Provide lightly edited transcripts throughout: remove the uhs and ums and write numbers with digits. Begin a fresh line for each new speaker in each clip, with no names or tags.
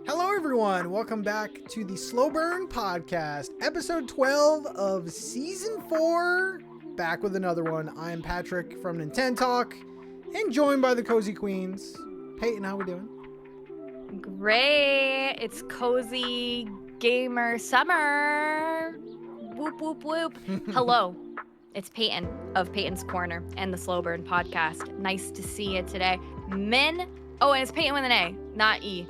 Hello, everyone. Welcome back to the Slow Burn Podcast, episode 12 of season 4. Back with another one. I'm Patrick from Nintentalk, and joined by the Cozy Queens. Peyton, how we doing?
Great. It's cozy gamer summer. Whoop, whoop, whoop. Hello. It's Peyton of Payton'sCorner and the Slow Burn Podcast. Nice to see you today. Min. Oh, and it's Peyton with an A, not E.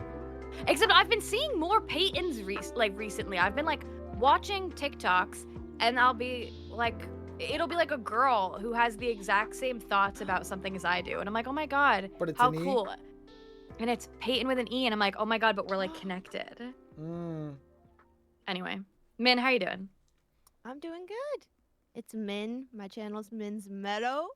Except I've been seeing more Peytons recently. I've been watching TikToks, and it'll be like a girl who has the exact same thoughts about something as I do, and I'm like, oh my god,
But it's
how
an E?
cool. And it's Peyton with an E, and I'm like, oh my god, but we're connected. Anyway, Min, how you doing?
I'm doing good. It's Min. My channel's Min's Meadow.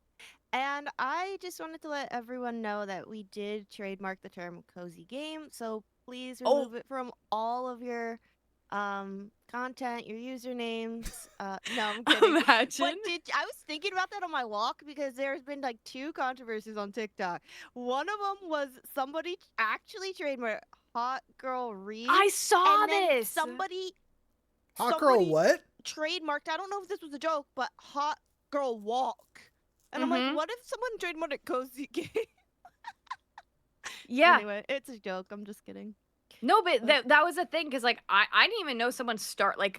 And I just wanted to let everyone know that we did trademark the term cozy game. So please remove it from all of your content, your usernames. No, I'm kidding.
Imagine.
But I was thinking about that on my walk because there's been 2 controversies on TikTok. One of them was somebody actually trademarked Hot Girl Read.
I saw
and then
this.
Somebody
Hot girl what?
trademarked, I don't know if this was a joke, but Hot Girl Walk. And I'm like, what if someone trademarked a cozy game?
Yeah.
Anyway, it's a joke. I'm just kidding.
No, but that was the thing, because I didn't even know someone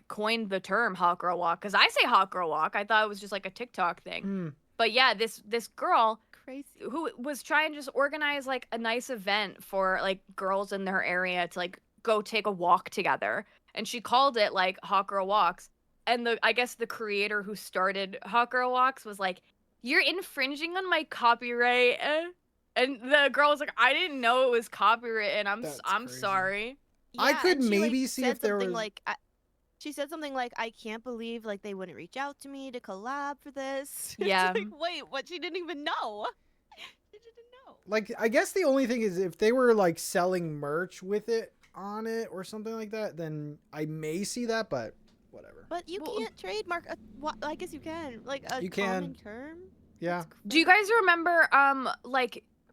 coined the term hot girl walk, because I say hot girl walk. I thought it was just a TikTok thing. But yeah, this girl
Crazy.
who was trying to just organize a nice event for girls in her area to go take a walk together, and she called it hot girl walks. And I guess the creator who started Hot Girl Walks was like, you're infringing on my copyright. And the girl was like, I didn't know it was copyrighted. I'm sorry.
Yeah,
I could
and she,
maybe see if there was...
she said something like, I can't believe they wouldn't reach out to me to collab for this.
Yeah.
It's wait, what? She didn't even know. She didn't know.
I guess the only thing is if they were selling merch with it on it or something like that, then I may see that, but whatever.
But you can't trademark I guess you can.
You
common term?
Yeah.
Do you guys remember,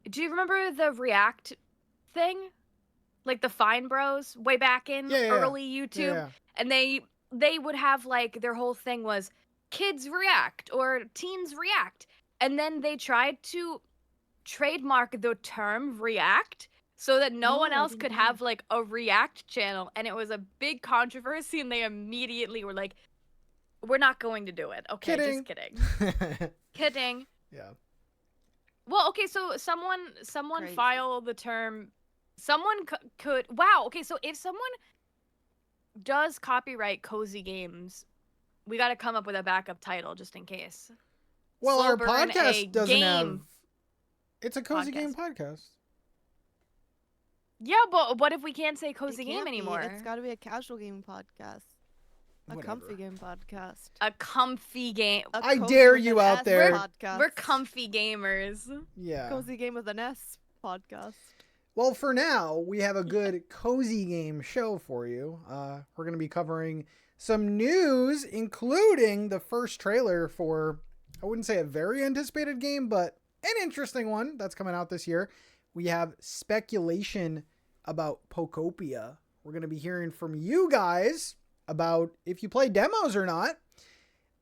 do you remember the React thing? The Fine Bros way back in early YouTube?
Yeah.
And they would have, their whole thing was kids react or teens react. And then they tried to trademark the term react so that no one else could have, a React channel. And it was a big controversy, and they immediately were like, we're not going to do it. Okay,
Kidding.
just kidding. Kidding.
Yeah.
Well, okay, so someone
Crazy.
filed the term. Someone could. Wow. Okay, so if someone does copyright cozy games, we got to come up with a backup title just in case.
Well,
Slow
our
Burn,
podcast
a
doesn't have...
game
It's a cozy game podcast.
Yeah, but what if we can't say cozy
It
game
can't be.
anymore?
It's got to be a casual game podcast. A
Whatever.
comfy game podcast.
A comfy game.
A
I
cozy
dare
with
you
an
out
S
there.
podcast.
We're comfy gamers.
Yeah.
Cozy game with an S podcast.
Well, for now, we have a good cozy game show for you. We're going to be covering some news, including the first trailer for, I wouldn't say a very anticipated game, but an interesting one that's coming out this year. We have speculation about Pokopia. We're going to be hearing from you guys about if you play demos or not.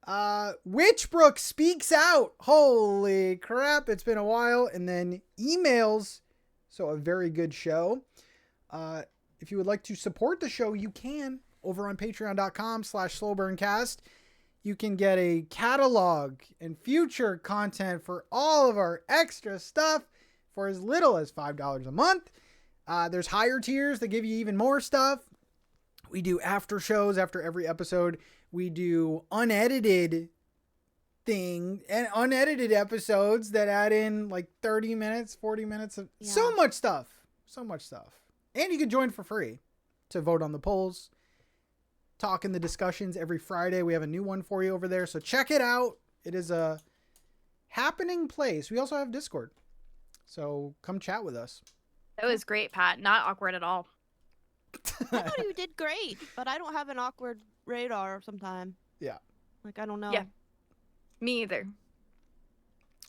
Witchbrook speaks out. Holy crap, it's been a while. And then emails. So a very good show. If you would like to support the show, you can over on patreon.com/slowburncast. You can get a catalog and future content for all of our extra stuff for as little as $5 a month. There's higher tiers that give you even more stuff. We do after shows after every episode. We do unedited episodes that add in 30 minutes, 40 minutes of so much stuff. And you can join for free to vote on the polls, talk in the discussions every Friday. We have a new one for you over there. So check it out. It is a happening place. We also have Discord. So come chat with us.
That was great, Pat. Not awkward at all.
I thought you did great, but I don't have an awkward radar sometime.
Yeah.
I don't know.
Yeah. Me either.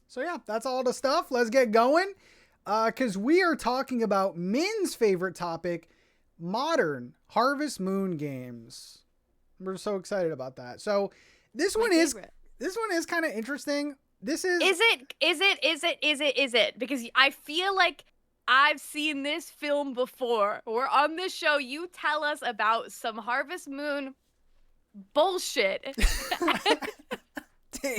So yeah, that's all the stuff. Let's get going. Because we are talking about Min's favorite topic, modern Harvest Moon games. We're so excited about that. So this
My
one is
favorite.
kind of interesting. This is
Is it? Because I feel like I've seen this film before. We're on this show. You tell us about some Harvest Moon bullshit.
Damn.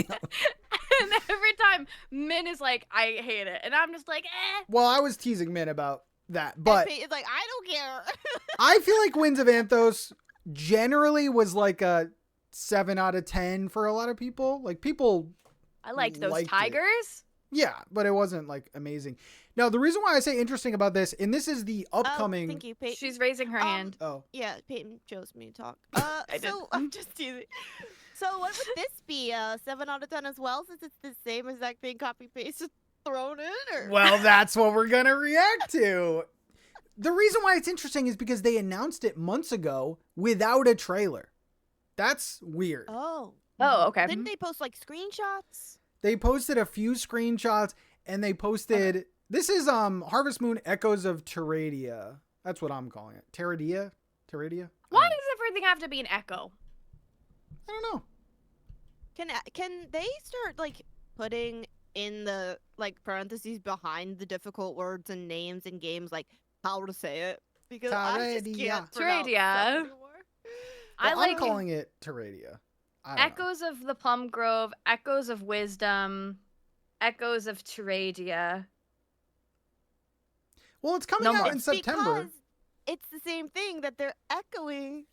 And every time Min is like, I hate it. And I'm just like, eh.
Well, I was teasing Min about that,
And
but
Peyton's like, I don't care.
I feel like Winds of Anthos generally was like a 7 out of 10 for a lot of people. Like people
I liked those
liked it.
tigers.
Yeah, but it wasn't like amazing. Now, the reason why I say interesting about this, and this is the upcoming.
Thank you, Peyton.
She's raising her hand.
Oh,
Yeah, Peyton chose me to talk.
I did.
So I'm just teasing. So what would this be? 7 out of 10 as well, since it's the same exact thing, copy paste thrown in, or?
well, that's what we're gonna react to. The reason why it's interesting is because they announced it months ago without a trailer. That's weird.
Oh.
Oh, okay.
Didn't they post like screenshots?
They posted a few screenshots, and they posted. This is Harvest Moon Echoes of Teradea. That's what I'm calling it. Teradea.
Why does everything have to be an echo?
I don't know.
Can they start like putting in the like parentheses behind the difficult words and names in games, like how to say it? Because I just
Teradea.
can't pronounce
Teradea.
stuff anymore.
I
Well, I'm
like
calling it Teradea. I don't know.
Echoes of the Plum Grove, Echoes of Wisdom, Echoes of Teradea.
Well, it's coming
No
out
more.
in
It's
September.
because it's the same thing that they're echoing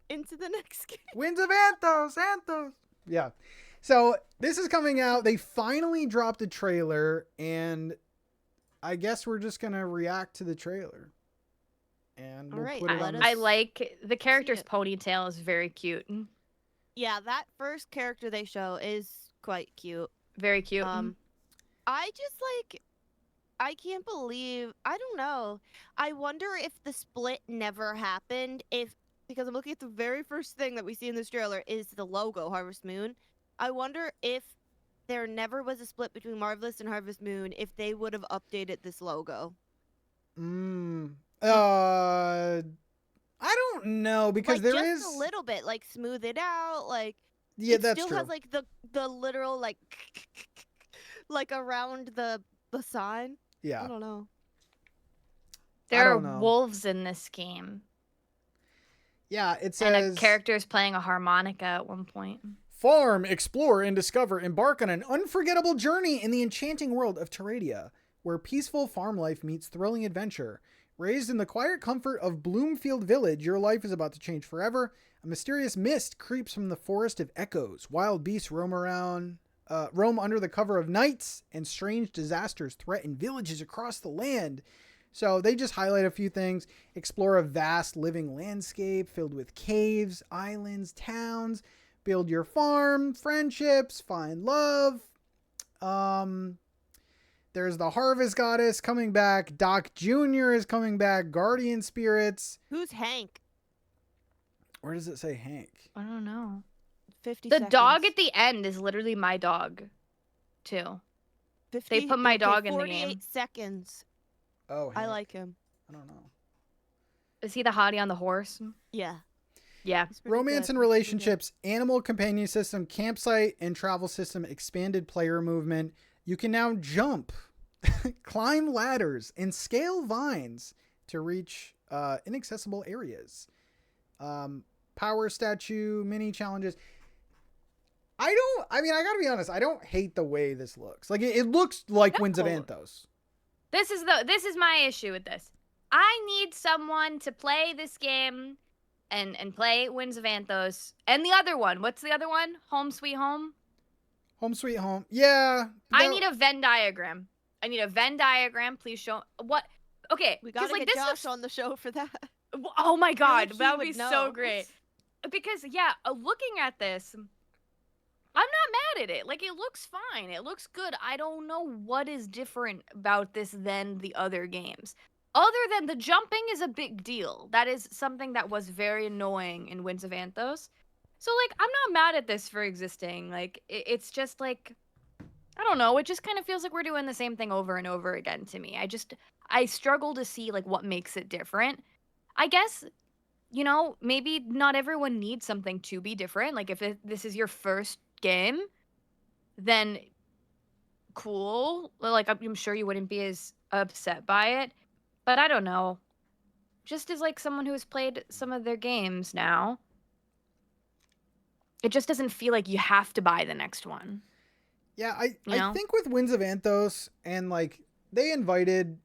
into the next game.
Winds of Anthos. Yeah. So this is coming out. They finally dropped the trailer, and I guess we're just gonna react to the trailer. And we'll
Alright,
put it
let
on
us-
I like the character's
it.
ponytail is very cute.
Yeah, that first character they show is quite cute.
Very cute.
I just like, I can't believe, I don't know. I wonder if the split never happened, because I'm looking at the very first thing that we see in this trailer is the logo, Harvest Moon. I wonder if there never was a split between Marvelous and Harvest Moon, if they would have updated this logo.
I don't know, because
Like,
there
just
is
a little bit, like smooth it out, like
yeah,
it
that's
still
true.
has like the literal like like around the sign. I
Yeah.
don't know.
There are
don't know.
wolves in this game.
Yeah, it
And
says
a character is playing a harmonica at one point.
farm, explore, and discover. Embark on an unforgettable journey in the enchanting world of Teradea, where peaceful farm life meets thrilling adventure. Raised in the quiet comfort of Bloomfield Village, your life is about to change forever. A mysterious mist creeps from the forest of echoes. Wild beasts roam under the cover of nights, and strange disasters threaten villages across the land. So they just highlight a few things. Explore a vast living landscape filled with caves, islands, towns. Build your farm, friendships, find love. There's the Harvest Goddess coming back. Doc Jr. is coming back. Guardian Spirits.
Who's Hank?
Where does it say Hank?
I don't know.
50
The
seconds.
dog at the end is literally my dog, too.
50,
put my
okay,
dog in the
48
game.
seconds.
Oh,
I
Hank.
like him.
I don't know.
Is he the hottie on the horse?
Yeah.
Yeah.
he's pretty
Romance
good,
and
he's pretty good.
relationships, animal companion system, campsite and travel system, expanded player movement. You can now jump, climb ladders, and scale vines to reach inaccessible areas. Power statue, mini challenges. I gotta be honest, I don't hate the way this looks. Like it looks like Winds of
No.
Anthos.
This is my issue with this. I need someone to play this game and play Winds of Anthos. And the other one, what's the other one? Home Sweet Home?
Home Sweet Home. Yeah.
I need a Venn diagram. Please show what. Okay,
We
'cause,
gotta
like,
get
this
Josh
looks.
on the show for that.
Oh my god,
he
that would
would
be so
know.
great. Because yeah, looking at this, I'm not mad at it. Like it looks fine. It looks good. I don't know what is different about this than the other games. Other than the jumping is a big deal. That is something that was very annoying in Winds of Anthos. So like I'm not mad at this for existing. Like it's just like I don't know, it just kind of feels like we're doing the same thing over and over again to me. I struggle to see like what makes it different. I guess, maybe not everyone needs something to be different. Like, if this is your first game, then cool. Like, I'm sure you wouldn't be as upset by it. But I don't know. Just as, like, someone who has played some of their games now, it just doesn't feel like you have to buy the next one.
Yeah, I think with Winds of Anthos, and, like, they invited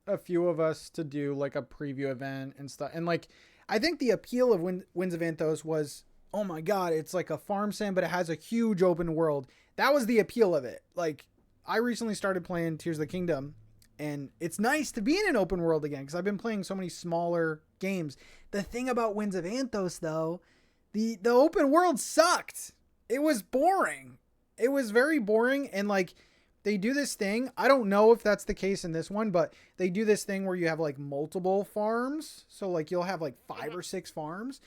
a few of us to do, like, a preview event and stuff. And, like, I think the appeal of Winds of Anthos was, oh my god, it's like a farm sim, but it has a huge open world. That was the appeal of it. Like, I recently started playing Tears of the Kingdom, and it's nice to be in an open world again, because I've been playing so many smaller games. The thing about Winds of Anthos, though, the open world sucked. It was boring. It was very boring, and, like, they do this thing. I don't know if that's the case in this one, but they do this thing where you have, like, multiple farms. So, like, you'll have, like, 5 or 6 farms,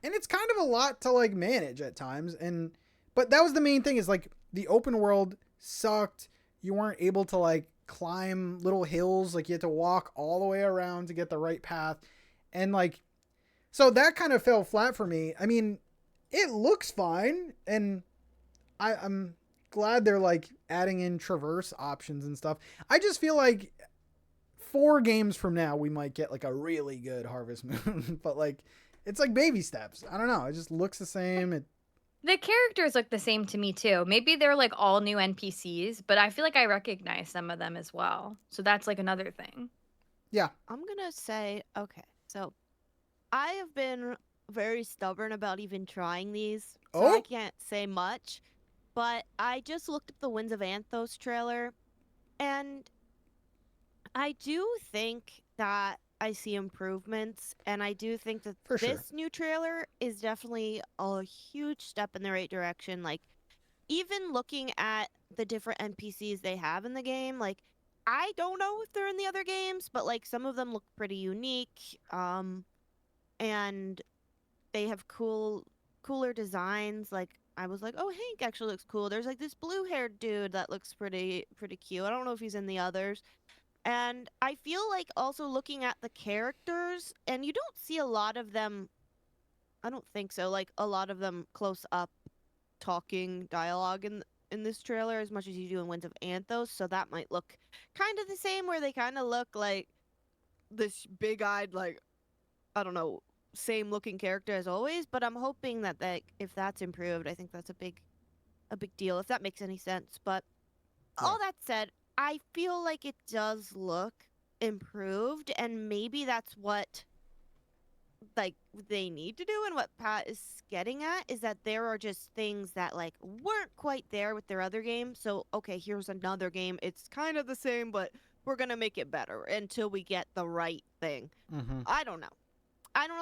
and it's kind of a lot to, like, manage at times. But that was the main thing, is, like, the open world sucked. You weren't able to, like, climb little hills. Like, you had to walk all the way around to get the right path. And, like, so that kind of fell flat for me. I mean, it looks fine, and I'm glad they're, like, adding in traverse options and stuff. I just feel like 4 games from now we might get, like, a really good Harvest Moon. But, like, it's like baby steps. I don't know. It just looks the same.
The characters look the same to me too. Maybe they're, like, all new NPCs, but I feel like I recognize some of them as well. So that's, like, another thing.
Yeah.
I'm gonna say, okay, so I have been very stubborn about even trying these, so I can't say much. But I just looked up the Winds of Anthos trailer, and I do think that I see improvements, and I do think that this new trailer is definitely a huge step in the right direction. Like, even looking at the different NPCs they have in the game, like, I don't know if they're in the other games, but, like, some of them look pretty unique, and they have cooler designs. Like, I was like, oh, Hank actually looks cool. There's, like, this blue-haired dude that looks pretty cute. I don't know if he's in the others. And I feel like also looking at the characters, and you don't see a lot of them, I don't think so, like, a lot of them close up talking dialogue in this trailer as much as you do in Winds of Anthos, so that might look kind of the same, where they kind of look like this big-eyed, like, I don't know, same looking character as always. But I'm hoping that if that's improved, I think that's a big deal, if that makes any sense. But all that said, I feel like it does look improved, and maybe that's what, like, they need to do, and what Pat is getting at is that there are just things that, like, weren't quite there with their other game. So okay, here's another game, it's kind of the same, but we're gonna make it better until we get the right thing. I don't know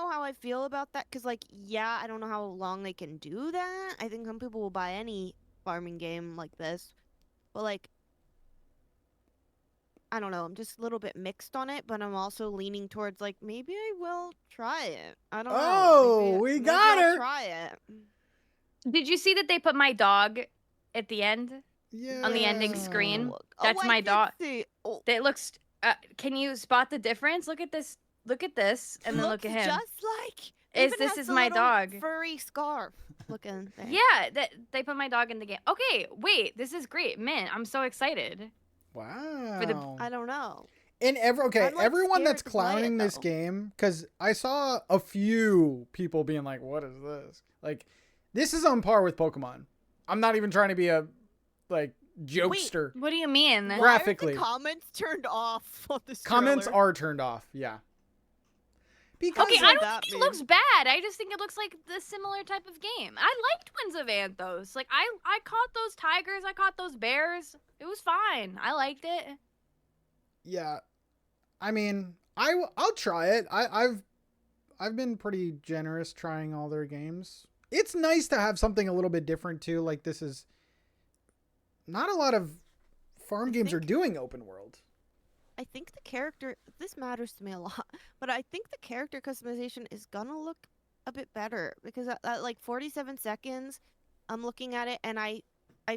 how I feel about that, because, like, yeah, I don't know how long they can do that. I think some people will buy any farming game like this, but, like, I don't know. I'm just a little bit mixed on it, but I'm also leaning towards, like, maybe I will try it. I don't know.
Oh, we got her.
Try it.
Did you see that they put my dog at the end?
Yeah.
On the ending screen?
Oh,
That's my dog.
Oh.
It looks. Can you spot the difference? Look at this. Look at this, and then look at him.
Just like.
This is my dog.
Furry scarf looking thing.
Yeah, they put my dog in the game. Okay, wait, this is great, man. I'm so excited.
Wow.
I don't know.
And everyone that's
to play
clowning
it,
this
though.
game, because I saw a few people being like, "What is this?" Like, this is on par with Pokemon. I'm not even trying to be a, like, jokester.
What do you mean?
Graphically.
Why are the comments turned off on this
Comments
trailer?
are turned off. Yeah. Because
Okay, I don't
that
think it looks bad. I just think it looks like the similar type of game. I liked Winds of Anthos. Like, I caught those tigers. I caught those bears. It was fine. I liked it.
Yeah. I mean, I'll try it. I've been pretty generous trying all their games. It's nice to have something a little bit different too. Like, this is not a lot of farm games are doing open world.
I think the character, this matters to me a lot, but I think the character customization is gonna look a bit better, because at like 47 seconds, I'm looking at it, and I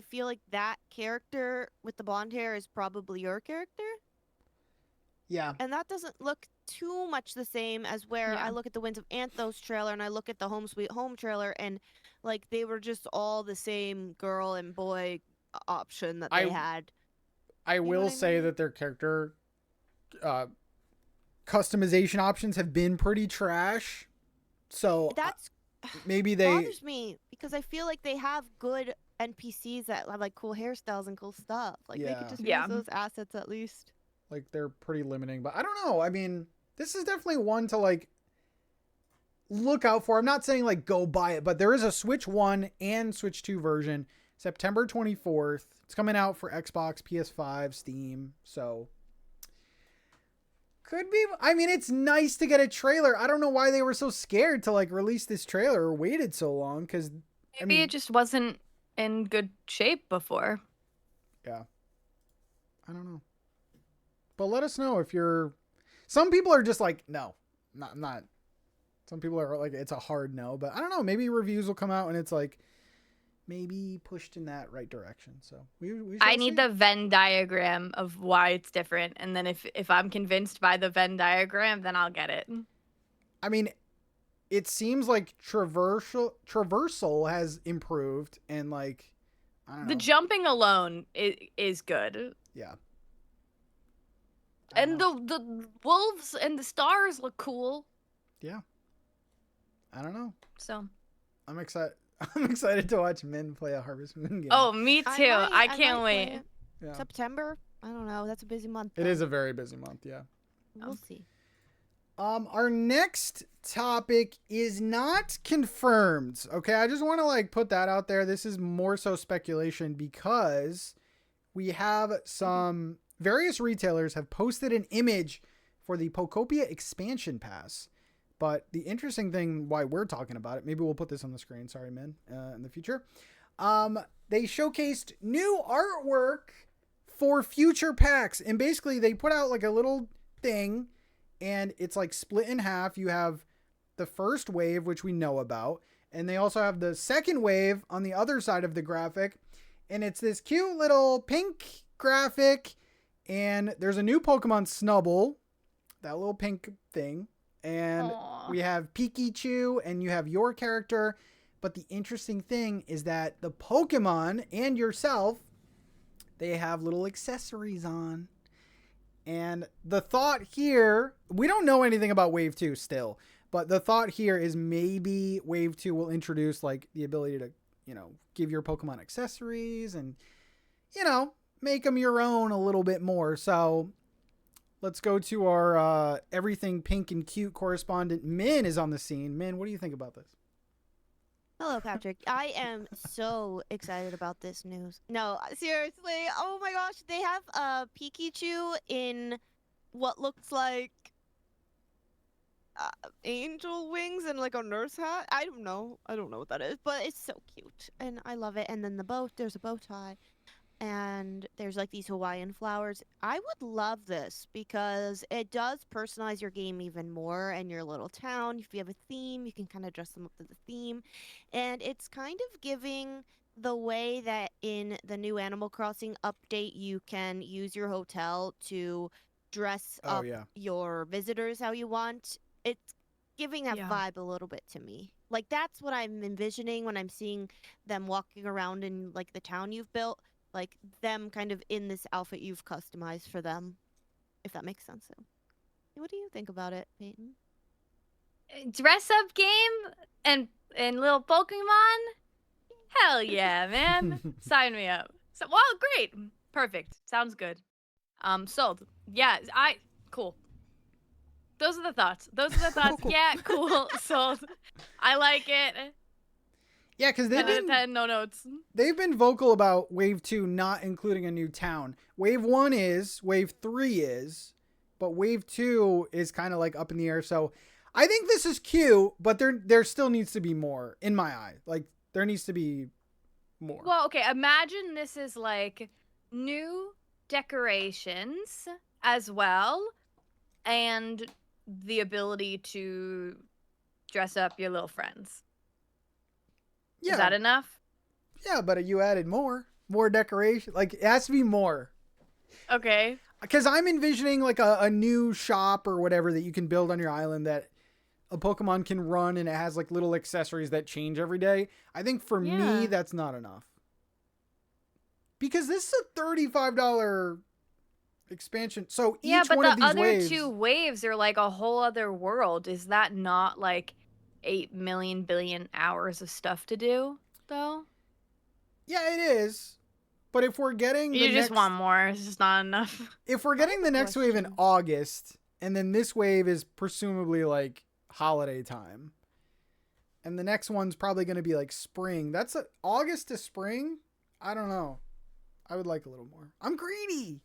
feel like that character with the blonde hair is probably your character.
Yeah.
And that doesn't look too much the same as where
Yeah.
I look at the Winds of Anthos trailer and I look at the Home Sweet Home trailer, and like they were just all the same girl and boy option that they had.
I
know
will
what I
say
mean?
that their character customization options have been pretty trash. So
That's
maybe they
bothers me because I feel like they have good NPCs that have like cool hairstyles and cool stuff. Like they could
Yeah.
just
Yeah.
use those assets at least.
like they're pretty limiting, but I don't know. I mean, this is definitely one to like look out for. I'm not saying like go buy it, but there is a Switch 1 and Switch 2 version, September 24th. It's coming out for Xbox, PS5, Steam. So could be. I mean, it's nice to get a trailer. I don't know why they were so scared to like release this trailer or waited so long, because
Maybe it just wasn't in good shape before.
yeah, I don't know. But let us know if you're. Some people are just like, no, not. Some people are like, it's a hard no. But I don't know. Maybe reviews will come out and it's like, maybe pushed in that right direction. So we shall
I need
see.
the Venn diagram of why it's different, and then if I'm convinced by the Venn diagram, then I'll get it.
I mean, it seems like traversal has improved, and like, I don't know.
The jumping alone is good.
Yeah. I don't
And
know.
the wolves and the stars look cool.
Yeah. I don't know.
So.
I'm excited. I'm excited to watch Min play a Harvest Moon game.
Oh, me too. I can't
might
wait.
play it.
yeah.
September? I don't know. That's a busy month.
It
though.
is a very busy month. Yeah.
We'll see.
Our next topic is not confirmed. Okay, I just want to like put that out there. This is more so speculation because we have some various retailers have posted an image for the Pokopia expansion pass. But the interesting thing why we're talking about it, maybe we'll put this on the screen, sorry, Min, in the future. They showcased new artwork for future packs. And basically they put out like a little thing and it's like split in half. You have the first wave, which we know about. And they also have the second wave on the other side of the graphic. And it's this cute little pink graphic. And there's a new Pokemon Snubble, that little pink thing. And
Aww.
we have Pikachu and you have your character. But the interesting thing is that the Pokemon and yourself, they have little accessories on. And the thought here, we don't know anything about Wave 2 still. But the thought here is maybe Wave 2 will introduce like the ability to, give your Pokemon accessories and, make them your own a little bit more. So let's go to our everything pink and cute correspondent. Min is on the scene. Min, what do you think about this?
Hello, Patrick. I am so excited about this news. No, seriously. Oh my gosh. They have Pikachu in what looks like angel wings and like a nurse hat. I don't know what that is, but it's so cute and I love it. And then there's a bow tie. And there's like these Hawaiian flowers. I would love this because it does personalize your game even more and your little town. If you have a theme, you can kind of dress them up to the theme. And it's kind of giving the way that in the new Animal Crossing update, you can use your hotel to dress up your visitors how you want. It's giving that vibe a little bit to me. Like that's what I'm envisioning when I'm seeing them walking around in like the town you've built. Like them kind of in this outfit you've customized for them, if that makes sense. So, what do you think about it, Peyton?
Dress up game and little Pokemon? Hell yeah, man. Sign me up. So, well, great. Perfect. Sounds good. Sold. Yeah, cool. Those are the thoughts. Yeah, cool. Sold. I like it.
Yeah, because
10 out of 10, no notes.
They've been vocal about Wave 2 not including a new town. Wave 1 is, Wave 3 is, but Wave 2 is kind of like up in the air. So I think this is cute, but there still needs to be more in my eye. Like there needs to be more.
Well, okay, imagine this is like new decorations as well and the ability to dress up your little friends.
Yeah.
Is that enough?
Yeah, but you added more decoration. Like it has to be more.
Okay.
Because I'm envisioning like a new shop or whatever that you can build on your island that a Pokemon can run, and it has like little accessories that change every day. I think for me, that's not enough. Because this is a $35 expansion. So each one of these waves...
other two waves are like a whole other world. Is that not like 8 million billion hours of stuff to do, though?
Yeah, it is. But if we're getting
you just want more, it's just not enough.
If we're getting the next wave in August, and then this wave is presumably like holiday time, and the next one's probably going to be like spring. That's August to spring. I don't know. I would like a little more. I'm greedy.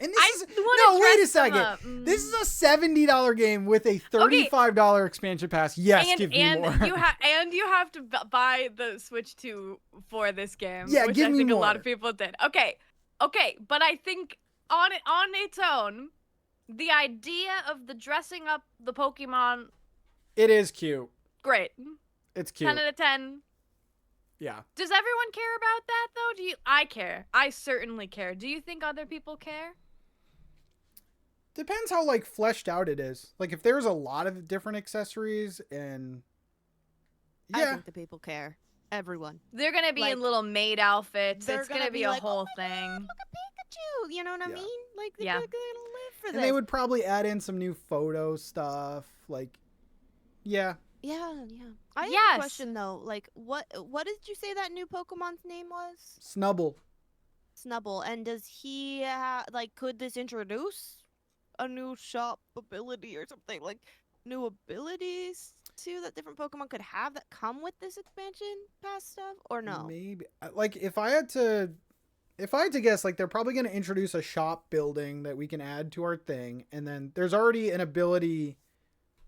And this wait a second. This is a $70 game with a $35 expansion pass. Yes, give me more.
You have to buy the Switch 2 for this game.
Yeah,
which
give me more.
I think a lot of people did. Okay, but I think on its own, the idea of the dressing up the Pokemon,
it is cute.
Great.
It's cute.
10 out of 10.
Yeah.
Does everyone care about that though? I care. I certainly care. Do you think other people care?
Depends how like fleshed out it is. Like if there's a lot of different accessories and
I think the people care. Everyone.
They're gonna be in little maid outfits. It's gonna be a
like,
whole
thing.
God,
look at Pikachu. You know what I mean? Like they're gonna live for this.
And they would probably add in some new photo stuff. Like,
Yeah. I have a question though. Like, what did you say that new Pokemon's name was? Snubble. And does he could this introduce a new shop ability or something, like new abilities too that different Pokemon could have that come with this expansion pass stuff, or no?
Maybe. Like if I had to guess, like they're probably going to introduce a shop building that we can add to our thing, and then there's already an ability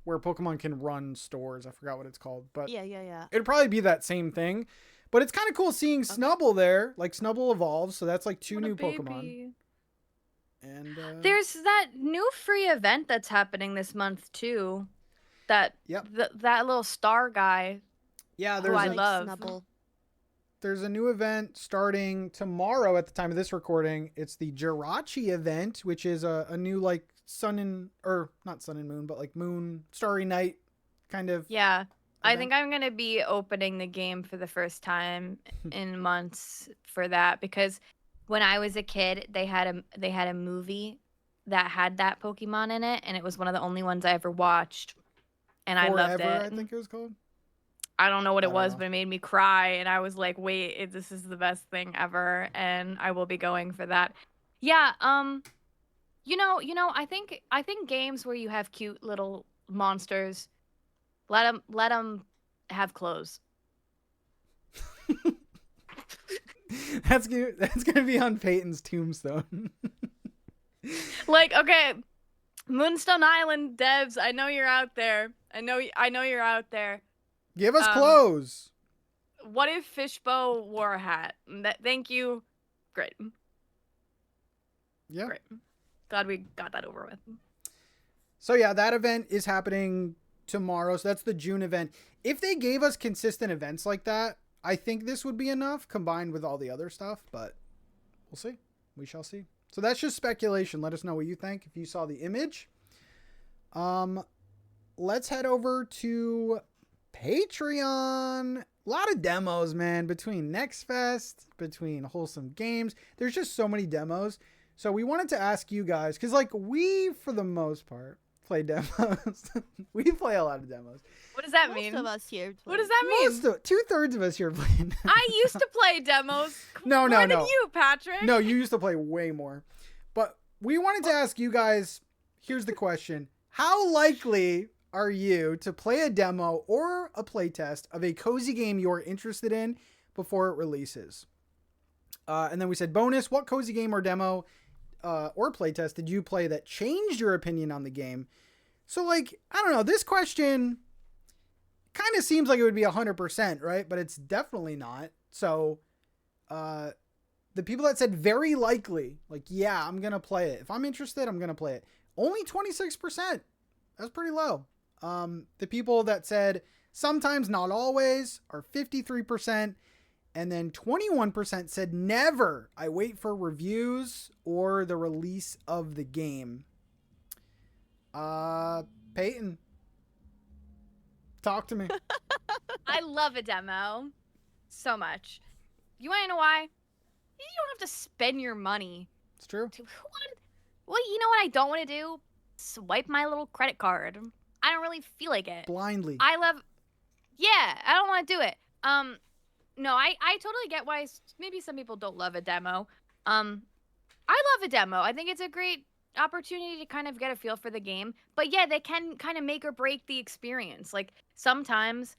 where Pokemon can run stores. I forgot what it's called, but
yeah.
It'd probably be that same thing. But it's kind of cool seeing Snubble there. Like Snubble evolves, so that's like two new Pokemon. And
there's that new free event that's happening this month too. That little star guy.
Yeah,
I love.
Snubble.
There's a new event starting tomorrow at the time of this recording. It's the Jirachi event, which is a new like not sun and moon, but like moon starry night kind of.
Yeah.
Event.
I think I'm going to be opening the game for the first time in months for that, because when I was a kid, they had a movie that had that Pokemon in it, and it was one of the only ones I ever watched, and I loved it.
I think it was called.
I don't know what it was, but it made me cry, and I was like, "Wait, this is the best thing ever," and I will be going for that. Yeah, you know, I think games where you have cute little monsters, let them have clothes.
That's gonna be on Peyton's tombstone.
Like, okay, Moonstone Island devs, I know you're out there. I know you're out there.
Give us clothes.
What if Fishbow wore a hat? Thank you. Great.
Yeah.
Great. Glad we got that over with.
So yeah, that event is happening tomorrow. So that's the June event. If they gave us consistent events like that, I think this would be enough combined with all the other stuff, but we'll see. We shall see. So that's just speculation. Let us know what you think if you saw the image. Let's head over to Patreon. A lot of demos, man, between Next Fest, between Wholesome Games. There's just so many demos. So we wanted to ask you guys, because like we, for the most part, play demos. We play a lot of demos.
What does that mean?
Most of us here.
What does that mean?
2/3 of us here play demos.
I used to play demos.
No.
More than you, Patrick.
No, you used to play way more. But we wanted to ask you guys, here's the question. How likely are you to play a demo or a playtest of a cozy game you're interested in before it releases? And then we said, bonus, what cozy game or demo or playtest did you play that changed your opinion on the game? So, like, I don't know. This question kind of seems like it would be 100%, right? But it's definitely not. So, the people that said very likely, like, yeah, I'm going to play it. If I'm interested, I'm going to play it. Only 26%. That's pretty low. The people that said sometimes, not always, are 53%. And then 21% said never. I wait for reviews or the release of the game. Peyton, talk to me.
I love a demo so much. You want to know why? You don't have to spend your money.
It's true.
Well, you know what I don't want to do? Swipe my little credit card. I don't really feel like it.
Blindly.
Yeah, I don't want to do it. No, I totally get why maybe some people don't love a demo. I love a demo. I think it's a great opportunity to kind of get a feel for the game. But yeah, they can kind of make or break the experience. Like sometimes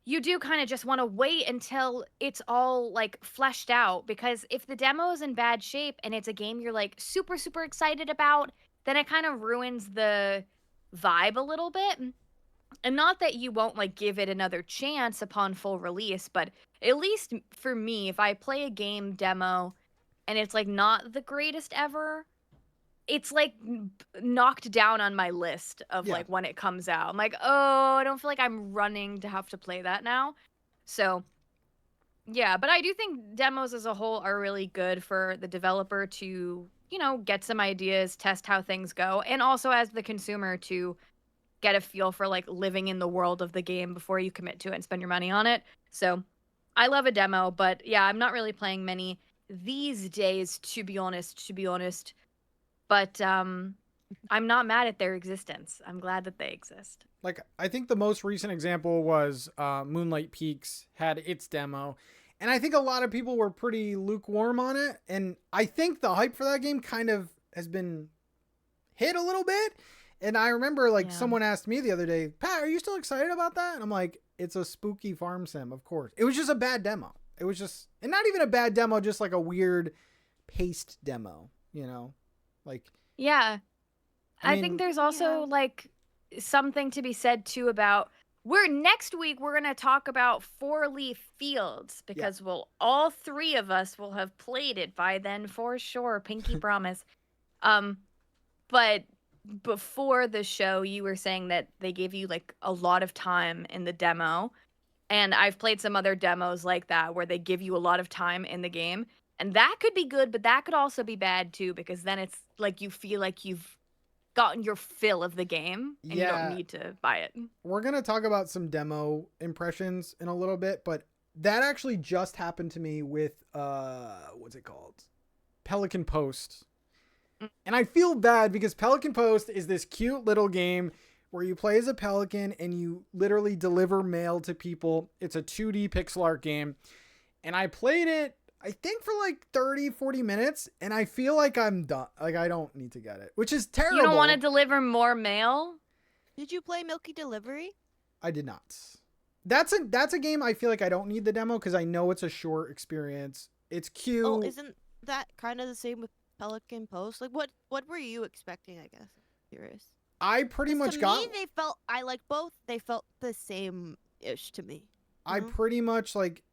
you do kind of just want to wait until it's all like fleshed out, because if the demo is in bad shape and it's a game you're like super, super excited about, then it kind of ruins the vibe a little bit. And not that you won't like give it another chance upon full release, but at least for me, if I play a game demo and it's like not the greatest ever, it's like knocked down on my list of like when it comes out. I'm like, oh, I don't feel like I'm running to have to play that now. So yeah, but I do think demos as a whole are really good for the developer to, get some ideas, test how things go, and also as the consumer to get a feel for like living in the world of the game before you commit to it and spend your money on it. So I love a demo, but yeah, I'm not really playing many these days, to be honest. But I'm not mad at their existence. I'm glad that they exist.
Like, I think the most recent example was Moonlight Peaks had its demo. And I think a lot of people were pretty lukewarm on it. And I think the hype for that game kind of has been hit a little bit. And I remember someone asked me the other day, Pat, are you still excited about that? And I'm like, it's a spooky farm sim, of course. It was just a bad demo. It was just, and not even a bad demo, just like a weird paced demo, Like,
yeah.
I
think there's also like something to be said too about next week we're going to talk about 4-leaf fields, because all three of us will have played it by then for sure. Pinky promise. But before the show, you were saying that they gave you like a lot of time in the demo. And I've played some other demos like that where they give you a lot of time in the game. And that could be good, but that could also be bad too, because then it's like you feel like you've gotten your fill of the game and you don't need to buy it.
We're going to talk about some demo impressions in a little bit, but that actually just happened to me with, what's it called? Pelican Post. And I feel bad because Pelican Post is this cute little game where you play as a pelican and you literally deliver mail to people. It's a 2D pixel art game. And I played it, I think, for like 30, 40 minutes. And I feel like I'm done. Like, I don't need to get it, which is terrible.
You don't want to deliver more mail?
Did you play Milky Delivery?
I did not. That's a game I feel like I don't need the demo because I know it's a short experience. It's cute.
Oh, isn't that kind of the same with Pelican Post? Like, what were you expecting, I guess? I'm curious.
I pretty much
to
got...
me, they felt... I like both. They felt the same-ish to me.
I pretty much, like,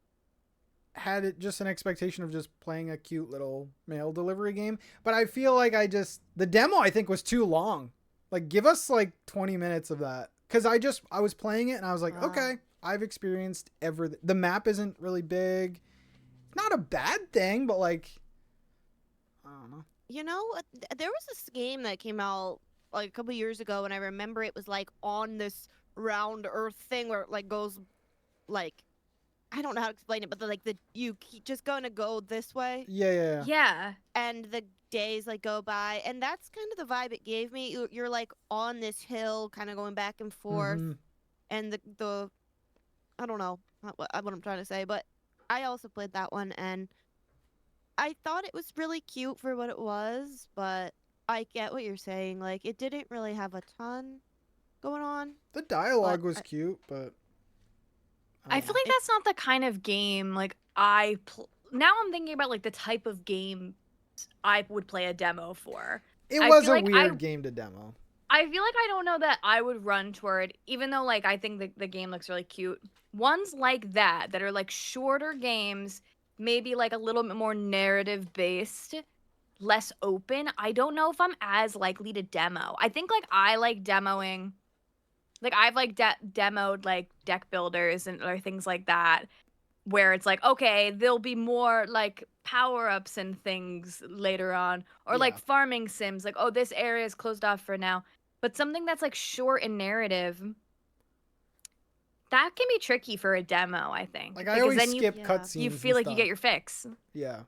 had it just an expectation of just playing a cute little mail delivery game. But I feel like the demo, I think, was too long. Like, give us, like, 20 minutes of that. Because I was playing it, and I was like, okay, I've experienced everything. The map isn't really big. Not a bad thing, but, like... I don't know.
There was this game that came out like a couple years ago, and I remember it was like on this round earth thing where it like goes like, I don't know how to explain it, but you keep just gonna go this way.
Yeah.
And the days like go by, and that's kind of the vibe it gave me. You're like on this hill, kind of going back and forth, and the I don't know what I'm trying to say, but I also played that one, and I thought it was really cute for what it was, but I get what you're saying. Like, it didn't really have a ton going on.
The dialogue was cute, but...
I feel like that's not the kind of game, like, now I'm thinking about, like, the type of game I would play a demo for.
It was a weird game to demo.
I feel like I don't know that I would run toward, even though, like, I think the game looks really cute. Ones like that are, like, shorter games... maybe like a little bit more narrative based, less open. I don't know if I'm as likely to demo. I think like I like demoing, like I've like demoed like deck builders and other things like that where it's like, okay, there'll be more like power-ups and things later on, or like
Yeah.
farming sims, like, oh, this area is closed off for now. But something that's like short in narrative, that can be tricky for a demo, I think.
Like I
Because
always
then
skip
Yeah.
cutscenes.
you
and
feel like you
stuff.
get your fix.
Yeah.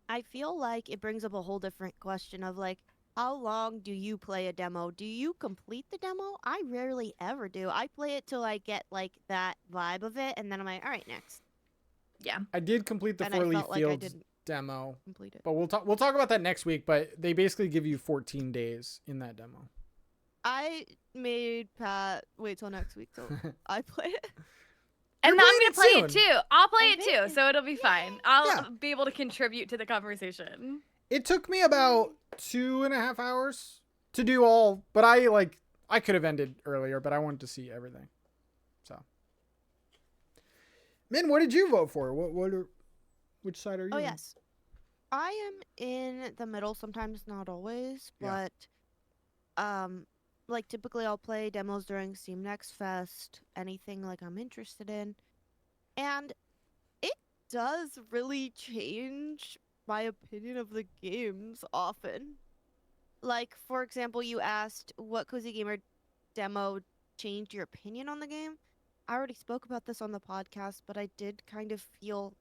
I feel like it brings up a whole different question of like, how long do you play a demo? Do you complete the demo? I rarely ever do. I play it till I get like that vibe of it, and then I'm like, all right, next.
Yeah.
I did complete the
And I
4 Leaf
felt like I
Fields
didn't
demo,
complete it.
but we'll talk about that next week. But they basically give you 14 days in that demo.
I made Pat wait till next week till I play it.
And
You're
I'm
playing
gonna
it
play it
soon.
too. I'll play
I'm
it too,
playing
so it'll be fine. I'll
Yeah.
be able to contribute to the conversation.
It took me about 2.5 hours to do all, but I could have ended earlier, but I wanted to see everything. So, Min, what did you vote for? Which side are you?
Oh
in?
yes. I am in the middle, sometimes not always,
Yeah.
but like typically I'll play demos during Steam Next Fest, anything like I'm interested in. And it does really change my opinion of the games often. Like, for example, you asked what Cozy Gamer demo changed your opinion on the game. I already spoke about this on the podcast, but I did kind of feel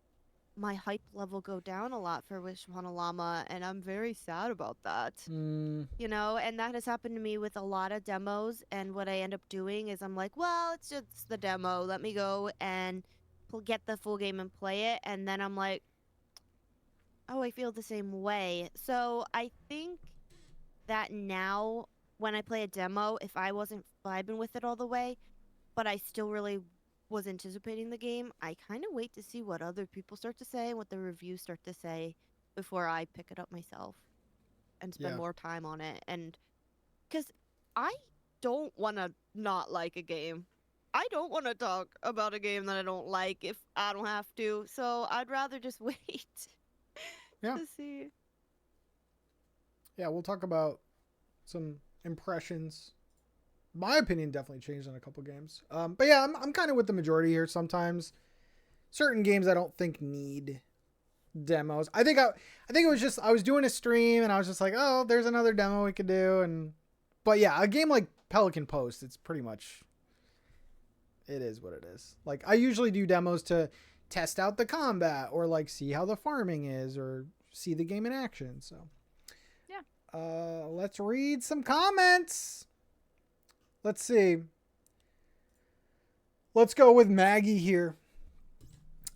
my hype level go down a lot for Wish Upon a Llama, and I'm very sad about that.
Mm,
You know, and that has happened to me with a lot of demos, and what I end up doing is I'm like, well, it's just the demo. Let me go and get the full game and play it, and then I'm like, oh, I feel the same way. So I think that now when I play a demo, if I wasn't vibing with it all the way, but I still really was anticipating the game, I kind of wait to see what other people start to say and what the reviews start to say before I pick it up myself and spend
Yeah.
more time on it. And because I don't want to not like a game. I don't want to talk about a game that I don't like if I don't have to. So I'd rather just wait
Yeah.
to see.
yeah, we'll talk about some impressions. My opinion definitely changed on a couple games. But yeah, I'm kind of with the majority here. Sometimes certain games I don't think need demos. I think it was just I was doing a stream and I was just like, oh, there's another demo we could do. But yeah, a game like Pelican Post, it's pretty much it is what it is. Like I usually do demos to test out the combat or like see how the farming is or see the game in action. So
Yeah.
Let's read some comments. Let's see. Let's go with Maggie here.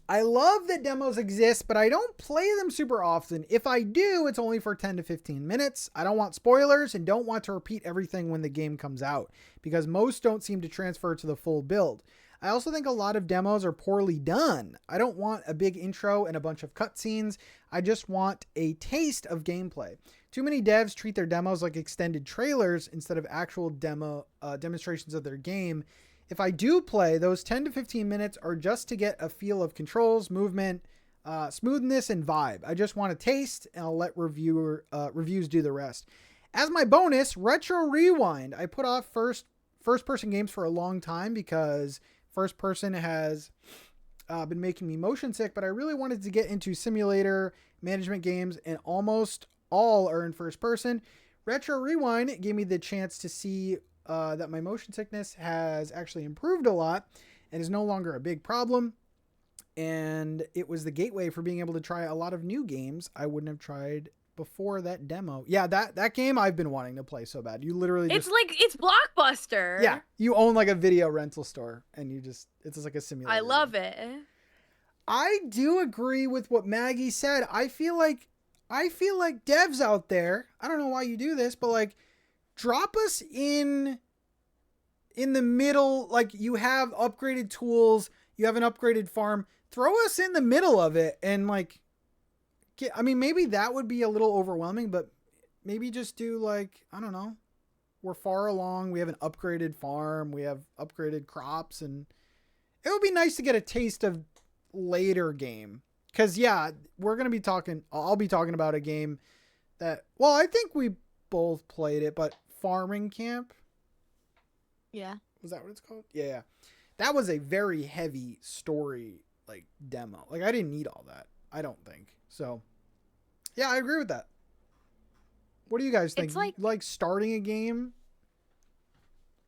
I love that demos exist, but I don't play them super often. If I do, it's only for 10 to 15 minutes. I don't want spoilers and don't want to repeat everything when the game comes out because most don't seem to transfer to the full build. I also think a lot of demos are poorly done. I don't want a big intro and a bunch of cutscenes. I just want a taste of gameplay. Too many devs treat their demos like extended trailers instead of actual demonstrations of their game. If I do play, those 10 to 15 minutes are just to get a feel of controls, movement, smoothness, and vibe. I just want a taste, and I'll let reviews do the rest. As my bonus, Retro Rewind. I put off first-person games for a long time because first-person has been making me motion sick, but I really wanted to get into simulator management games, and almost all are in first person. Retro Rewind gave me the chance to see that my motion sickness has actually improved a lot and is no longer a big problem. And it was the gateway for being able to try a lot of new games I wouldn't have tried before that demo. Yeah, that game I've been wanting to play so bad. You literally
It's like it's Blockbuster.
yeah, you own like a video rental store and it's just like a simulator.
I love it.
I do agree with what Maggie said. I feel like devs out there, I don't know why you do this, but like drop us in the middle. Like you have upgraded tools, you have an upgraded farm, throw us in the middle of it and like I mean, maybe that would be a little overwhelming, but maybe just do like, I don't know, we're far along, we have an upgraded farm, we have upgraded crops, and it would be nice to get a taste of later game. Because yeah, I'll be talking about a game that, well, I think we both played it, but Farming Camp.
Yeah.
Was that what it's called? Yeah. That was a very heavy story like demo. Like I didn't need all that. I don't think so. Yeah, I agree with that. What do you guys think?
It's
like starting a game,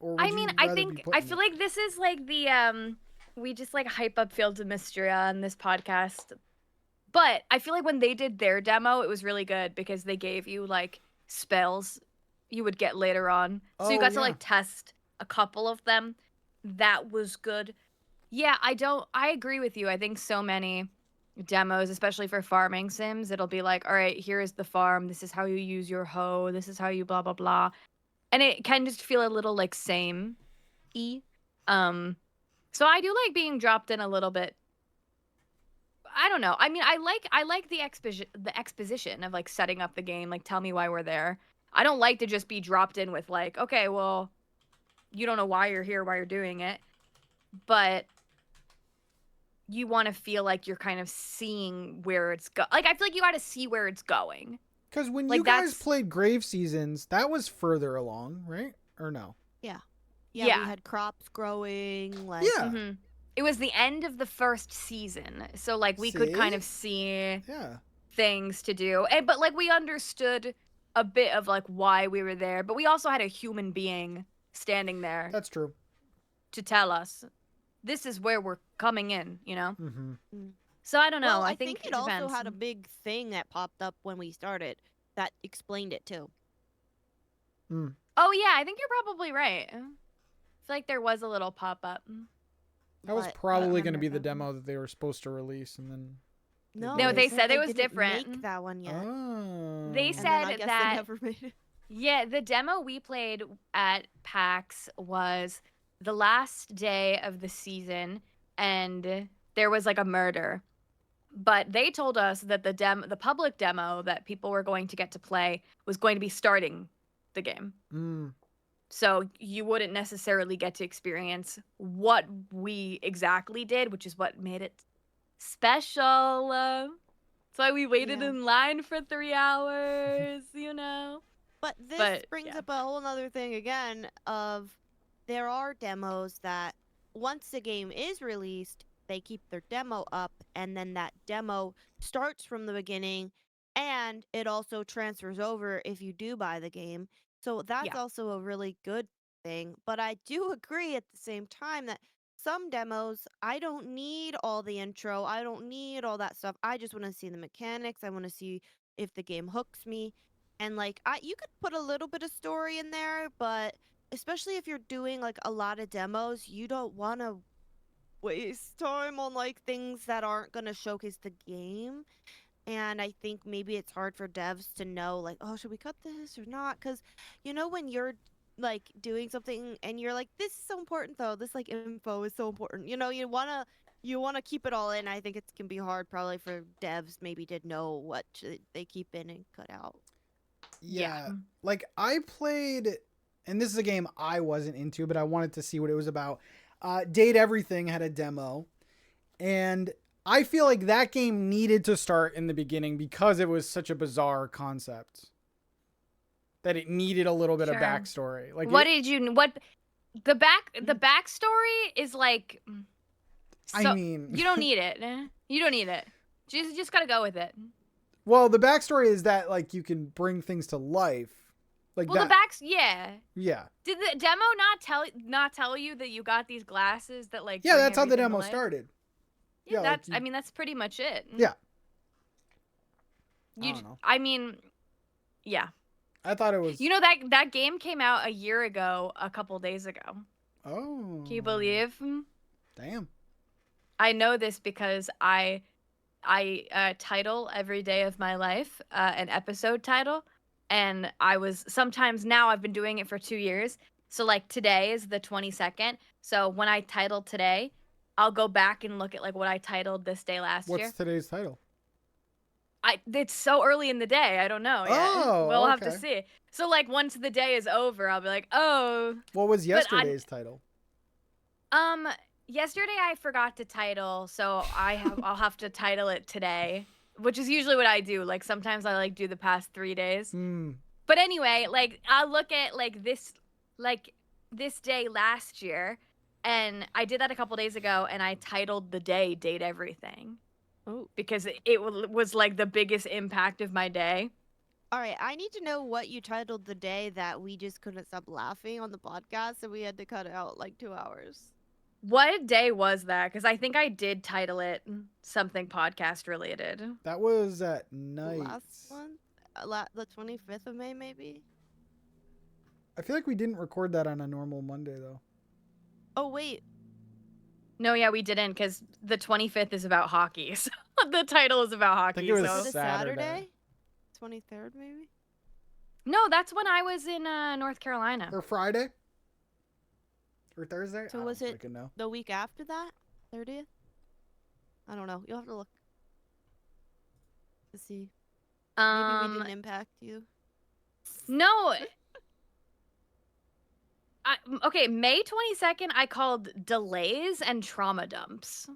or would
I
you
mean,
rather
I
be
think
putting
I feel
it?
like this is like the we just like hype up Fields of Mystery on this podcast. But I feel like when they did their demo, it was really good because they gave you like spells you would get later on. So you
Oh,
got to
yeah.
like test a couple of them. That was good. Yeah, I agree with you. I think so many demos, especially for farming sims, it'll be like, all right, here is the farm. This is how you use your hoe. This is how you blah, blah, blah. And it can just feel a little like same-y. So I do like being dropped in a little bit. I don't know. I mean, I like the exposition of like setting up the game, like tell me why we're there. I don't like to just be dropped in with like, okay, well, you don't know why you're here, why you're doing it, but you want to feel like you're kind of seeing where it's like I feel like you got to see where it's going.
Because when
Like
you guys
that's
played Grave Seasons, that was further along, right? Or no?
Yeah,
Yeah.
we had crops growing. Like,
Yeah.
Mhm. It was the end of the first season, so like we could kind
See?
of see
Yeah.
things to do, but like we understood a bit of like why we were there, but we also had a human being standing there
That's true.
to tell us this is where we're coming in, you know.
Mm-hmm.
So I don't know.
well,
I
I
think
it also
depends.
had a big thing that popped up when we started that explained it too.
Oh yeah, I think you're probably right. I feel like there was a little pop up.
That was
But I
probably
don't
going to be
remember
the
that one.
demo that they were supposed to release, and then.
No,
No, they said it was
didn't
different.
Make that one yet.
Oh.
They
And then
said
I guess
that
they never made it.
yeah, the demo we played at PAX was the last day of the season, and there was like a murder. But they told us that the public demo that people were going to get to play was going to be starting the game. So you wouldn't necessarily get to experience what we exactly did, which is what made it special. That's why we waited
Yeah.
in line for 3 hours, you know.
But this
But,
brings
yeah.
up a whole other thing again of there are demos that once the game is released, they keep their demo up and then that demo starts from the beginning and it also transfers over if you do buy the game. So that's
Yeah.
also a really good thing. But I do agree at the same time that some demos, I don't need all the intro. I don't need all that stuff. I just want to see the mechanics. I want to see if the game hooks me. And like you could put a little bit of story in there, but especially if you're doing like a lot of demos, you don't want to waste time on like things that aren't going to showcase the game. And I think maybe it's hard for devs to know like, oh, should we cut this or not? Cuz you know when you're like doing something and you're like, this is so important though. This like info is so important. You know, you want to keep it all in. I think it can be hard probably for devs maybe to know what they keep in and cut out.
Yeah. Like I played, and this is a game I wasn't into, but I wanted to see what it was about. Date Everything had a demo, and I feel like that game needed to start in the beginning because it was such a bizarre concept that it needed a little bit of
Sure.
backstory. Like
the backstory is like so,
I mean,
you don't need it. You don't need it. You just got to go with it.
well, the backstory is that like you can bring things to life. Like
Well,
that,
yeah.
yeah.
Did the demo not tell you that you got these glasses that like
Yeah,
bring
that's how the
everything to
demo
life?
started.
Yeah,
like
I mean that's pretty much it.
Yeah. I
You
don't know.
I mean yeah.
I thought it was.
You know that game came out a year ago, a couple days ago.
Oh.
Can you believe?
Damn.
I know this because I title every day of my life an episode title, and sometimes now I've been doing it for 2 years. So like today is the 22nd. So when I title today, I'll go back and look at like what I titled this day last year.
What's today's title?
It's so early in the day, I don't know yet.
Oh,
we'll have to
okay.
see. So like once the day is over, I'll be like, oh.
What was yesterday's title?
Yesterday I forgot to title, so I'll have to title it today, which is usually what I do. Like sometimes I like do the past 3 days. But anyway, like I'll look at like this day last year, And I did that a couple days ago, and I titled the day "Date Everything"
Oh.
because it was like the biggest impact of my day.
All right, I need to know what you titled the day that we just couldn't stop laughing on the podcast, and we had to cut out like 2 hours.
What day was that? Because I think I did title it something podcast related.
That was at
The
night.
last one, the 25th of May, maybe.
I feel like we didn't record that on a normal Monday though.
Oh wait,
No, yeah, we didn't because the 25th is about hockey. So the title is about hockey.
it was
was
so.
it
Saturday.
23rd, maybe.
No, that's when I was in North Carolina.
Or Friday? Or Thursday?
So
I
was
don't
it
freaking know.
the week after that, 30th? I don't know. You'll have to look to see. Maybe we didn't impact you.
No. Okay, May 22nd, I called delays and trauma dumps.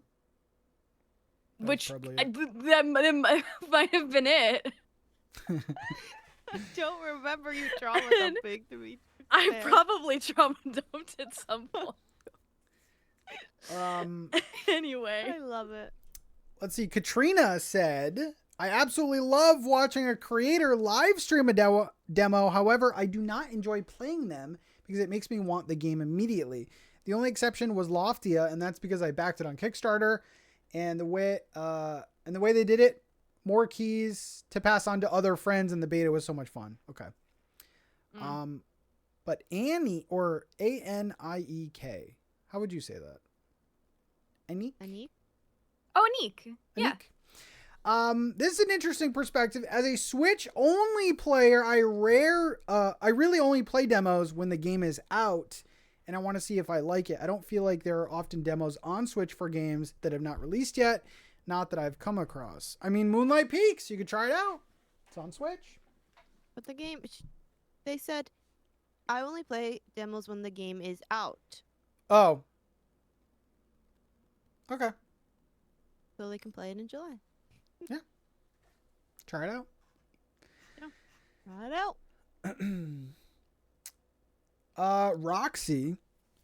That's
Which
probably
that might have been it.
I don't remember you trauma dumping to me.
I
fair.
probably trauma dumped at some point. Anyway.
I love it.
Let's see. Katrina said, I absolutely love watching a creator live stream a demo. However, I do not enjoy playing them because it makes me want the game immediately. The only exception was Loftia, and that's because I backed it on Kickstarter. And the way they did it, more keys to pass on to other friends, and the beta was so much fun. Okay. But Annie, or Aniek, how would you say that? Aniek?
Aniek?
Oh, Anik. Yeah.
Aniek? This is an interesting perspective. As a Switch only player, I really only play demos when the game is out, and I want to see if I like it. I don't feel like there are often demos on Switch for games that have not released yet, not that I've come across. I mean, Moonlight Peaks, you could try it out. It's on Switch.
But the game, they said, I only play demos when the game is out,
Oh. Okay.
so they can play it in July.
Try it out.
Try it out.
Roxy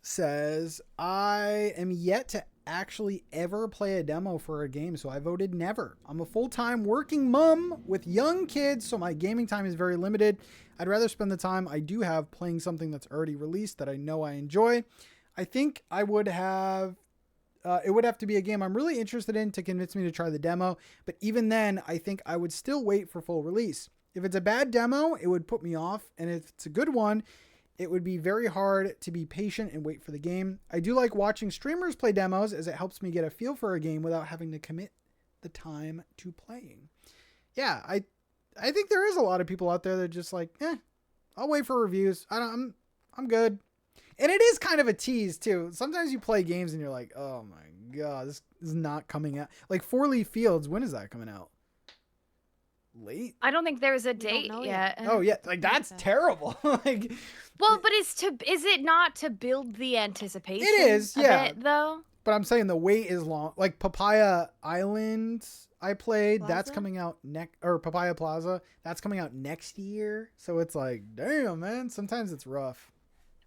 says, I am yet to actually ever play a demo for a game, so I voted never. I'm a full-time working mom with young kids, so my gaming time is very limited. I'd rather spend the time I do have playing something that's already released that I know I enjoy. I think I would have... it would have to be a game I'm really interested in to convince me to try the demo, but even then, I think I would still wait for full release. If it's a bad demo, it would put me off, and if it's a good one, it would be very hard to be patient and wait for the game. I do like watching streamers play demos as it helps me get a feel for a game without having to commit the time to playing. Yeah, I think there is a lot of people out there that are just like, I'll wait for reviews. I'm good. And it is kind of a tease too. Sometimes you play games and you're like, oh my god, this is not coming out. Like 4 Leaf Fields, when is that coming out? Late?
I don't think there's a
don't
date
know
yet.
Oh yeah, like that's terrible. Like,
Well, but is it not to build the anticipation?
It is, yeah.
A bit, though.
but I'm saying the wait is long. Like Papaya Island, I played. That's
Plaza?
coming out or Papaya Plaza. That's coming out next year. So it's like, damn, man. Sometimes it's rough.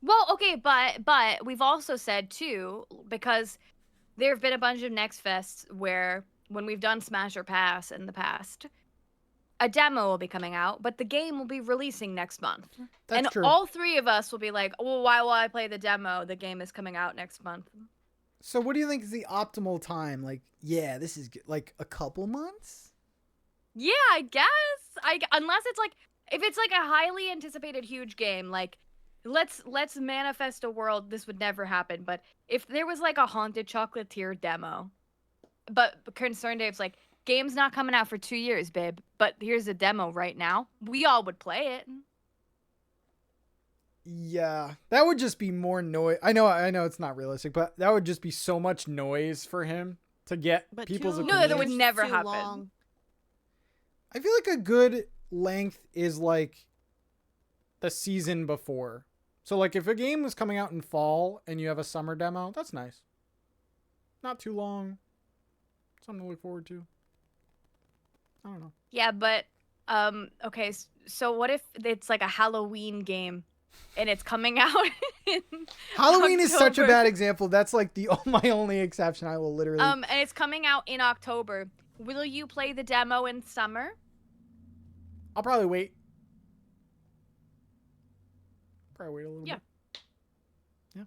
Well, okay, but we've also said too, because there have been a bunch of Next Fests where when we've done Smash or Pass in the past, a demo will be coming out, but the game will be releasing next month.
That's
and
true.
all 3 of us will be like, well, why will I play the demo? The game is coming out next month.
So what do you think is the optimal time? Like, yeah, this is good. Like a couple months?
Yeah, I guess. Unless it's like, if it's like a highly anticipated huge game, like, let's manifest a world this would never happen. But if there was like a Haunted Chocolatier demo, but Concerned Dave's like, game's not coming out for 2 years, babe, but here's a demo right now, we all would play it.
Yeah, that would just be more noise. I know it's not realistic, but that would just be so much noise for him to get
But
people's
2
opinions.
that would
years is
never
too
happen.
long.
I feel like a good length is like the season before. So like if a game was coming out in fall and you have a summer demo, that's nice. Not too long. Something to look forward to. I don't know.
Yeah, but okay, so what if it's like a Halloween game and it's coming out in
Halloween is such a
October.
bad example. That's like my only exception. I will literally.
And it's coming out in October. Will you play the demo in summer?
I'll probably wait. Probably wait a little
Yeah.
bit. Yeah.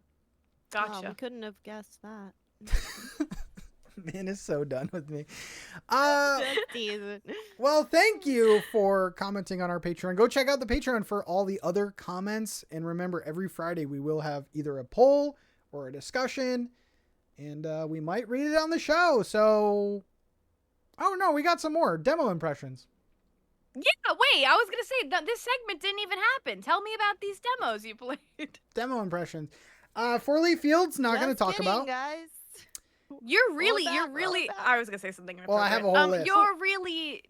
Gotcha.
Wow, we couldn't have guessed that.
Man is so done with me.
Just teasing.
Well, thank you for commenting on our Patreon. Go check out the Patreon for all the other comments. And remember, every Friday we will have either a poll or a discussion. And we might read it on the show. So, oh no, we got some more demo impressions.
Yeah, wait, I was going to say, this segment didn't even happen. Tell me about these demos you played.
Demo impressions. Four Leaf Fields, not going to
Just
talk
kidding,
about.
guys.
You're
Roll
really,
it back.
I was going to say something
Well, I have a
inappropriate.
whole list.
You're really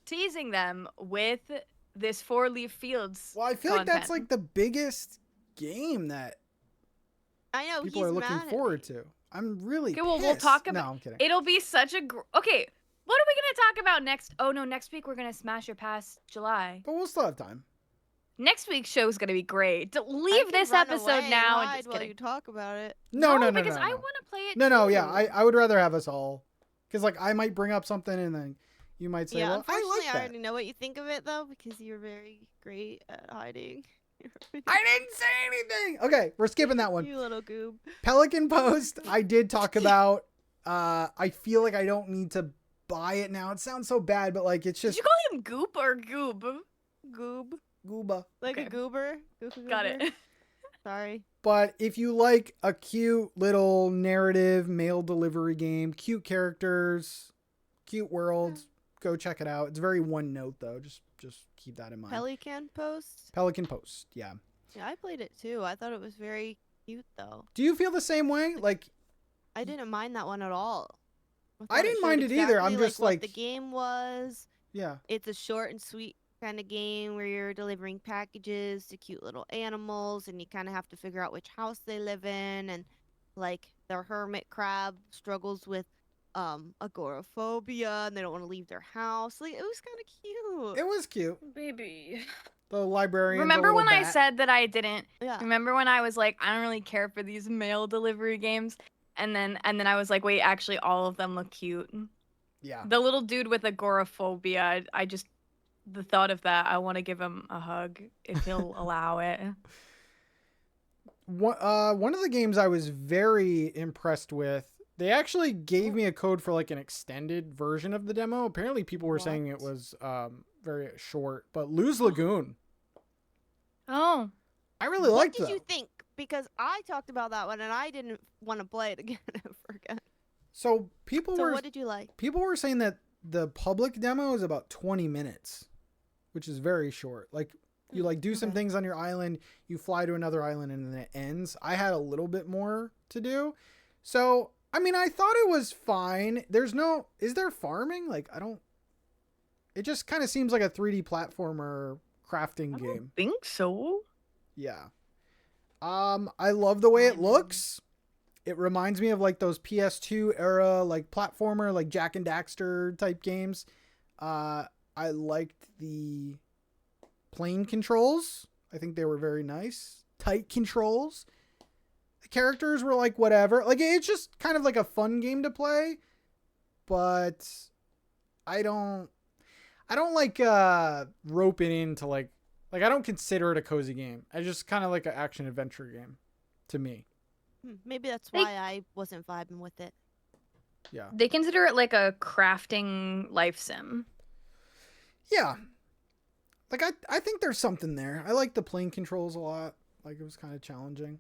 teasing them with this Four Leaf Fields
Well, I feel like that's
content.
like the biggest game that
I know
people
he's
are looking
mad at
forward
me.
to. I'm really
Okay, well,
pissed.
we'll talk about
No, I'm kidding.
It'll be such a okay. What are we gonna talk about next? Oh no, next week we're gonna smash it past July.
But we'll still have time.
Next week's show is gonna be great.
I
Leave
can
this
run
episode
away
now
and
and
hide
just
while
kidding.
you talk about it.
No,
because I
no.
want to play it.
No,
too.
yeah, I would rather have us all. Because, like, I might bring up something and then you might say,
Yeah,
well, I
unfortunately,
like
I
that.
already know what you think of it though, because you're very great at hiding.
I didn't say anything. Okay, we're skipping that one.
You little goob.
Pelican Post, I did talk about. I feel like I don't need to buy it now. It sounds so bad, but, like, it's
Did
just
you call him Goop or Goob?
Goob.
gooba.
Like
Okay.
a goober. Goofy
Got
goober.
it.
Sorry.
But if you like a cute little narrative mail delivery game, cute characters, cute world, go check it out. It's very one note though. Just keep that in mind.
Pelican Post.
Pelican Post, yeah.
Yeah, I played it too. I thought it was very cute though.
Do you feel the same way? Like,
I didn't mind that one at all.
I
thought
didn't
showed
mind it either. I'm
exactly,
just
what
like-
the game was.
yeah.
It's a short and sweet kind of game where you're delivering packages to cute little animals, and you kind of have to figure out which house they live in, and like their hermit crab struggles with agoraphobia, and they don't want to leave their house. Like, it was kind of cute.
It was cute.
Baby.
The librarian.
Remember when I said that I didn't?
Yeah.
Remember when I was like, I don't really care for these mail delivery games, and then I was like, wait, actually, all of them look cute.
Yeah.
The little dude with agoraphobia, I just the thought of that, I want to give him a hug if he'll allow it.
One of the games I was very impressed with, they actually gave me a code for like an extended version of the demo. Apparently people were saying it
What?
was very short, but Lose Lagoon.
Oh,
I really
What
liked
did
that.
you think? Because I talked about that one, and I didn't want to play it again ever again.
So people
So
were
what did you like?
people were saying that the public demo is about 20 minutes, which is very short. Like you like do some
Okay.
things on your island, you fly to another island and then it ends. I had a little bit more to do. So, I mean, I thought it was fine. Is there farming? Like, it just kind of seems like a 3D platformer crafting
I
game.
don't think so.
Yeah. I love the way it looks. It reminds me of like those PS2 era like platformer, like Jak and Daxter type games. I liked the plane controls. I think they were very nice. Tight controls. The characters were like whatever. Like it's just kind of like a fun game to play. But I don't like rope it into like I don't consider it a cozy game. I just kind of like an action adventure game to me.
Maybe that's
They-
why I wasn't vibing with it.
Yeah.
They consider it like a crafting life sim.
Yeah. Like I think there's something there. I like the plane controls a lot. Like it was kind of challenging.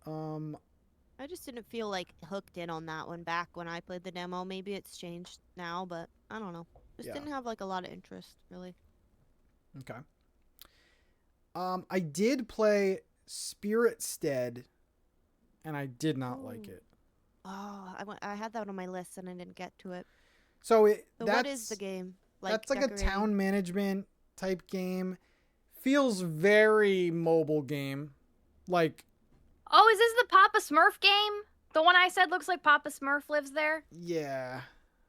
I just didn't feel like hooked in on that one back when I played the demo. Maybe it's changed now, but I don't know. Just
Yeah.
didn't have like a lot of interest, really.
Okay. I did play Spiritstead and I did not like
Ooh.
it.
Oh, I had that on my list and I didn't get to it.
So
So what is the game?
That's like a
decorating?
town management type game. Feels very mobile game. Like,
Oh, is this the Papa Smurf game? The one I said looks like Papa Smurf lives there?
yeah.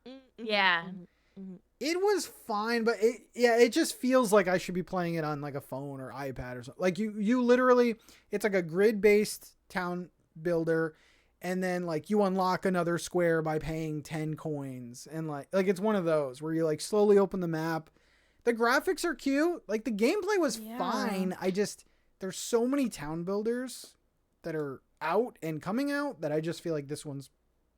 Mm, mhm,
Yeah.
mhm, mhm.
It was fine, but it just feels like I should be playing it on like a phone or iPad or something. Like you literally, it's like a grid-based town builder, and then like you unlock another square by paying 10 coins, and like it's one of those where you like slowly open the map. The graphics are cute. Like the gameplay was fine. There's so many town builders that are out and coming out that I just feel like this one's,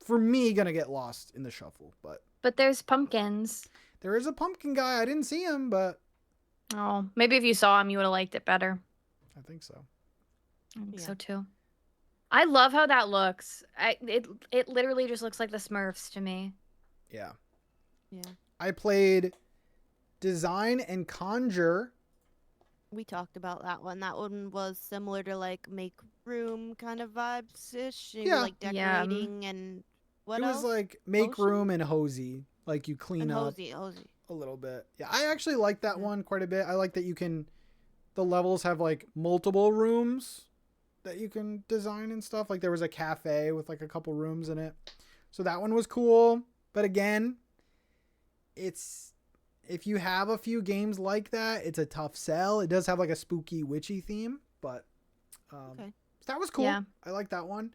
for me, gonna get lost in the shuffle.
But there's pumpkins.
There is a pumpkin guy. I didn't see him, but
Oh, maybe if you saw him, you would have liked it better.
I think so.
I think so too. I love how that looks. It literally just looks like the Smurfs to me.
Yeah.
Yeah.
I played Design and Conjure.
We talked about that one. That one was similar to like make room kind of vibes-ish.
Yeah.
Like decorating and what else?
It was like make
Potion?
room and hosey. Like you clean
And
up
hosey.
a little bit. Yeah, I actually like that one quite a bit. I like that the levels have like multiple rooms that you can design and stuff. Like there was a cafe with like a couple rooms in it. So that one was cool. But again, if you have a few games like that, it's a tough sell. It does have like a spooky witchy theme, but
Okay.
that was cool.
Yeah.
I like that one.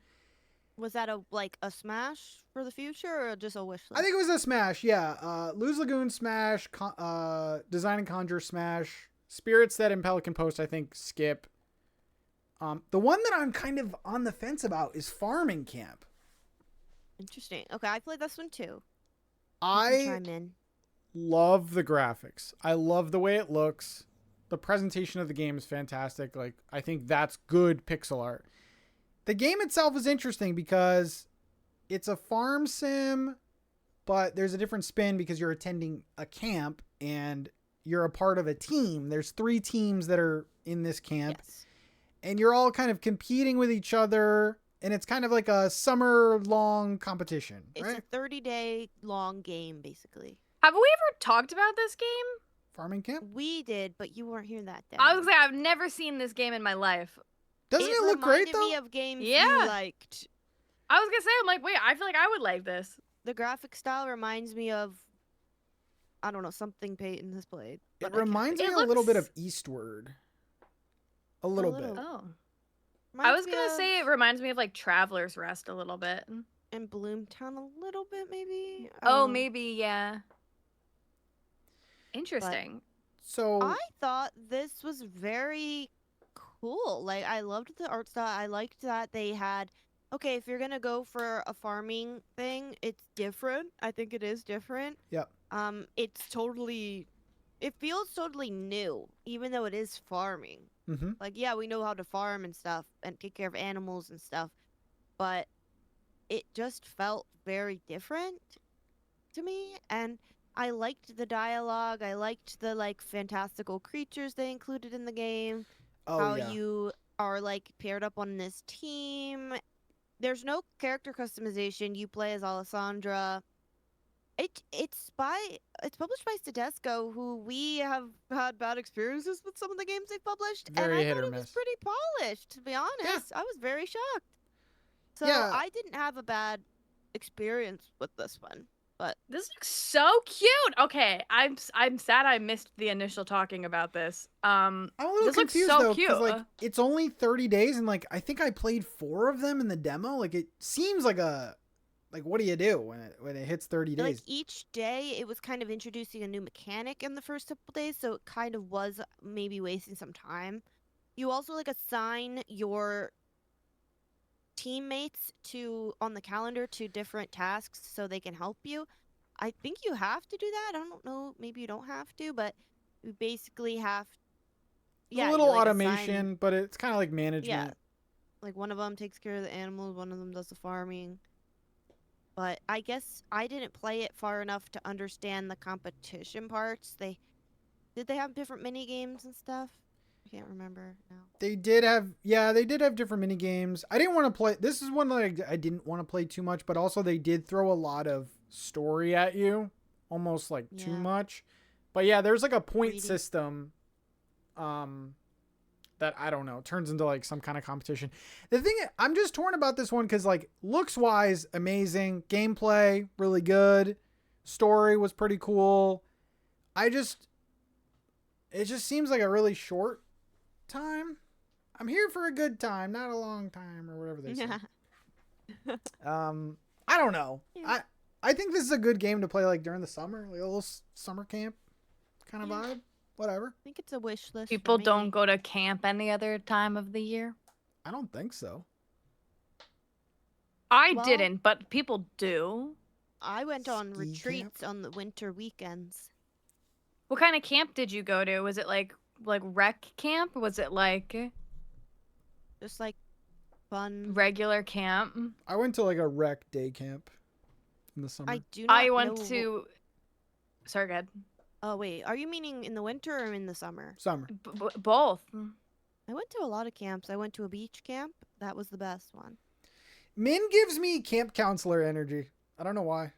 Was that a smash for the future or just a wish list?
I think it was a smash. Yeah. Lose Lagoon smash, Design and Conjure smash, Spiritstead and Pelican Post I think skip. The one that I'm kind of on the fence about is Farming Camp.
Interesting. Okay, I played this one too. You can
I
chime in.
love the graphics. I love the way it looks. The presentation of the game is fantastic. Like I think that's good pixel art. The game itself is interesting because it's a farm sim, but there's a different spin because you're attending a camp and you're a part of a team. There's 3 teams that are in this camp,
Yes.
and you're all kind of competing with each other, and it's kind of like a summer-long competition,
It's
right?
a 30-day long game, basically.
Have we ever talked about this game?
Farming Camp?
We did, but you weren't here that day.
I was gonna say I've never seen this game in my life.
Doesn't it look great, though?
reminded me of games
Yeah.
you liked.
I was gonna say, I'm like, wait, I feel like I would like this.
The graphic style reminds me of, I don't know, something Peyton has played.
It
but I can't
reminds me
It
a little bit
looks-
of Eastward. A little
little.
bit.
Oh. I
Reminds
was
me
gonna
of-
say it reminds me of like Traveler's Rest a little bit.
And Bloomtown a little bit, maybe. I
Oh,
don't know.
maybe, yeah. Interesting.
So,
I thought this was very cool. Like, I loved the art style. I liked that they had. Okay, if you're gonna go for a farming thing, it's different. I think it is different.
Yep.
It's totally. It feels totally new, even though it is farming.
mm-hmm.
Like, yeah, we know how to farm and stuff and take care of animals and stuff, but it just felt very different to me. And I liked the dialogue. I liked the like fantastical creatures they included in the game.
Oh,
How
yeah.
you are like paired up on this team. There's no character customization. You play as Alessandra. It's published by Tedesco, who we have had bad experiences with some of the games they've published,
Very
and I
hit
thought
or
it was
miss.
pretty polished. To be honest, I was very shocked. So
Yeah.
I didn't have a bad experience with this one. But
This looks so cute. Okay, I'm sad I missed the initial talking about this.
I'm a little
This looks
confused
so
though, because
cute.
like it's only 30 days, and like I think I played 4 of them in the demo. Like it seems like what do you do when it hits 30 days?
like each day, it was kind of introducing a new mechanic in the first couple days, so it kind of was maybe wasting some time. You also like assign your teammates on the calendar to different tasks so they can help you. I think you have to do that. I don't know. Maybe you don't have to, but you basically have.
A
Yeah,
little
you, like,
automation,
assign-
but it's kind of like management.
Yeah, like one of them takes care of the animals, one of them does the farming. But I guess I didn't play it far enough to understand the competition parts. Did they have different mini games and stuff? I can't remember now.
They did have different mini games. I didn't want to play. This is one that I didn't want to play too much, but also they did throw a lot of story at you, almost like too
Yeah.
much. But yeah, there's like a point
Greedy.
system, that I don't know turns into like some kind of competition. The thing I'm just torn about this one because like looks wise amazing, gameplay really good, story was pretty cool. it just seems like a really short time. I'm here for a good time, not a long time, or whatever they say. I don't know.
Yeah.
I think this is a good game to play like during the summer, like a little summer camp kind of
Yeah.
vibe. Whatever.
I think it's a wish list.
People
for me.
don't go to camp any other time of the year.
I don't think so.
I
Well-
didn't, but people do.
I went on
Ski
retreats
camp?
on the winter weekends.
What kind of camp did you go to? Was it like rec camp? Was it like
Just like fun.
regular camp?
I went to like a rec day camp in the summer.
I do not
I went
know-
to. Sorry, go ahead.
Oh wait, are you meaning in the winter or in the summer?
Summer.
Both.
I went to a lot of camps. I went to a beach camp. That was the best one.
Min gives me camp counselor energy. I don't know why.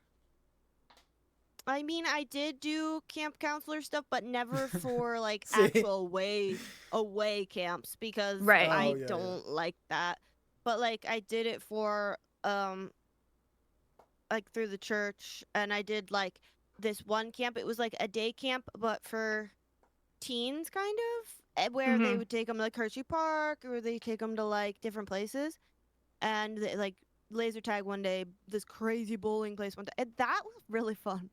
I mean, I did do camp counselor stuff, but never for like
See?
actual away camps because
Right.
I
Oh, yeah,
don't like that. But like I did it for like through the church, and I did like this one camp. It was like a day camp, but for teens, kind of, where they
Mhm.
would take them to like Hershey Park, or they take them to like different places, and they, like laser tag one day, this crazy bowling place one day. And that was really fun.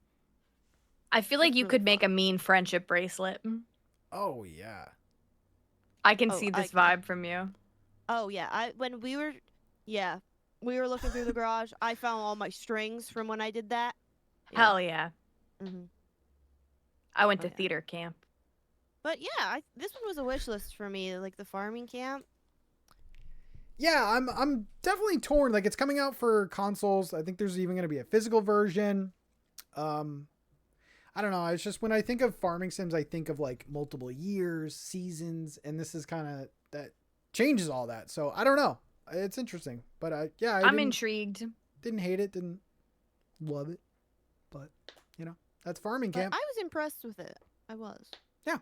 I feel like
It's
you
really
could make a mean friendship bracelet.
Oh yeah.
I can
Oh,
see
I
this
can.
vibe from you.
Oh yeah, when we were looking through the garage. I found all my strings from when I did that. Yeah.
Hell yeah.
hmm
I went
Oh,
to
yeah.
theater camp.
But yeah, this one was a wish list for me, like the farming camp.
Yeah, I'm definitely torn. Like it's coming out for consoles. I think there's even going to be a physical version. I don't know. It's just when I think of farming sims, I think of like multiple years, seasons, and this is kind of that changes all that. So I don't know. It's interesting, but yeah,
I'm intrigued.
didn't hate it, didn't love it, but you know that's farming
But
camp.
I was impressed with it. I was.
Yeah.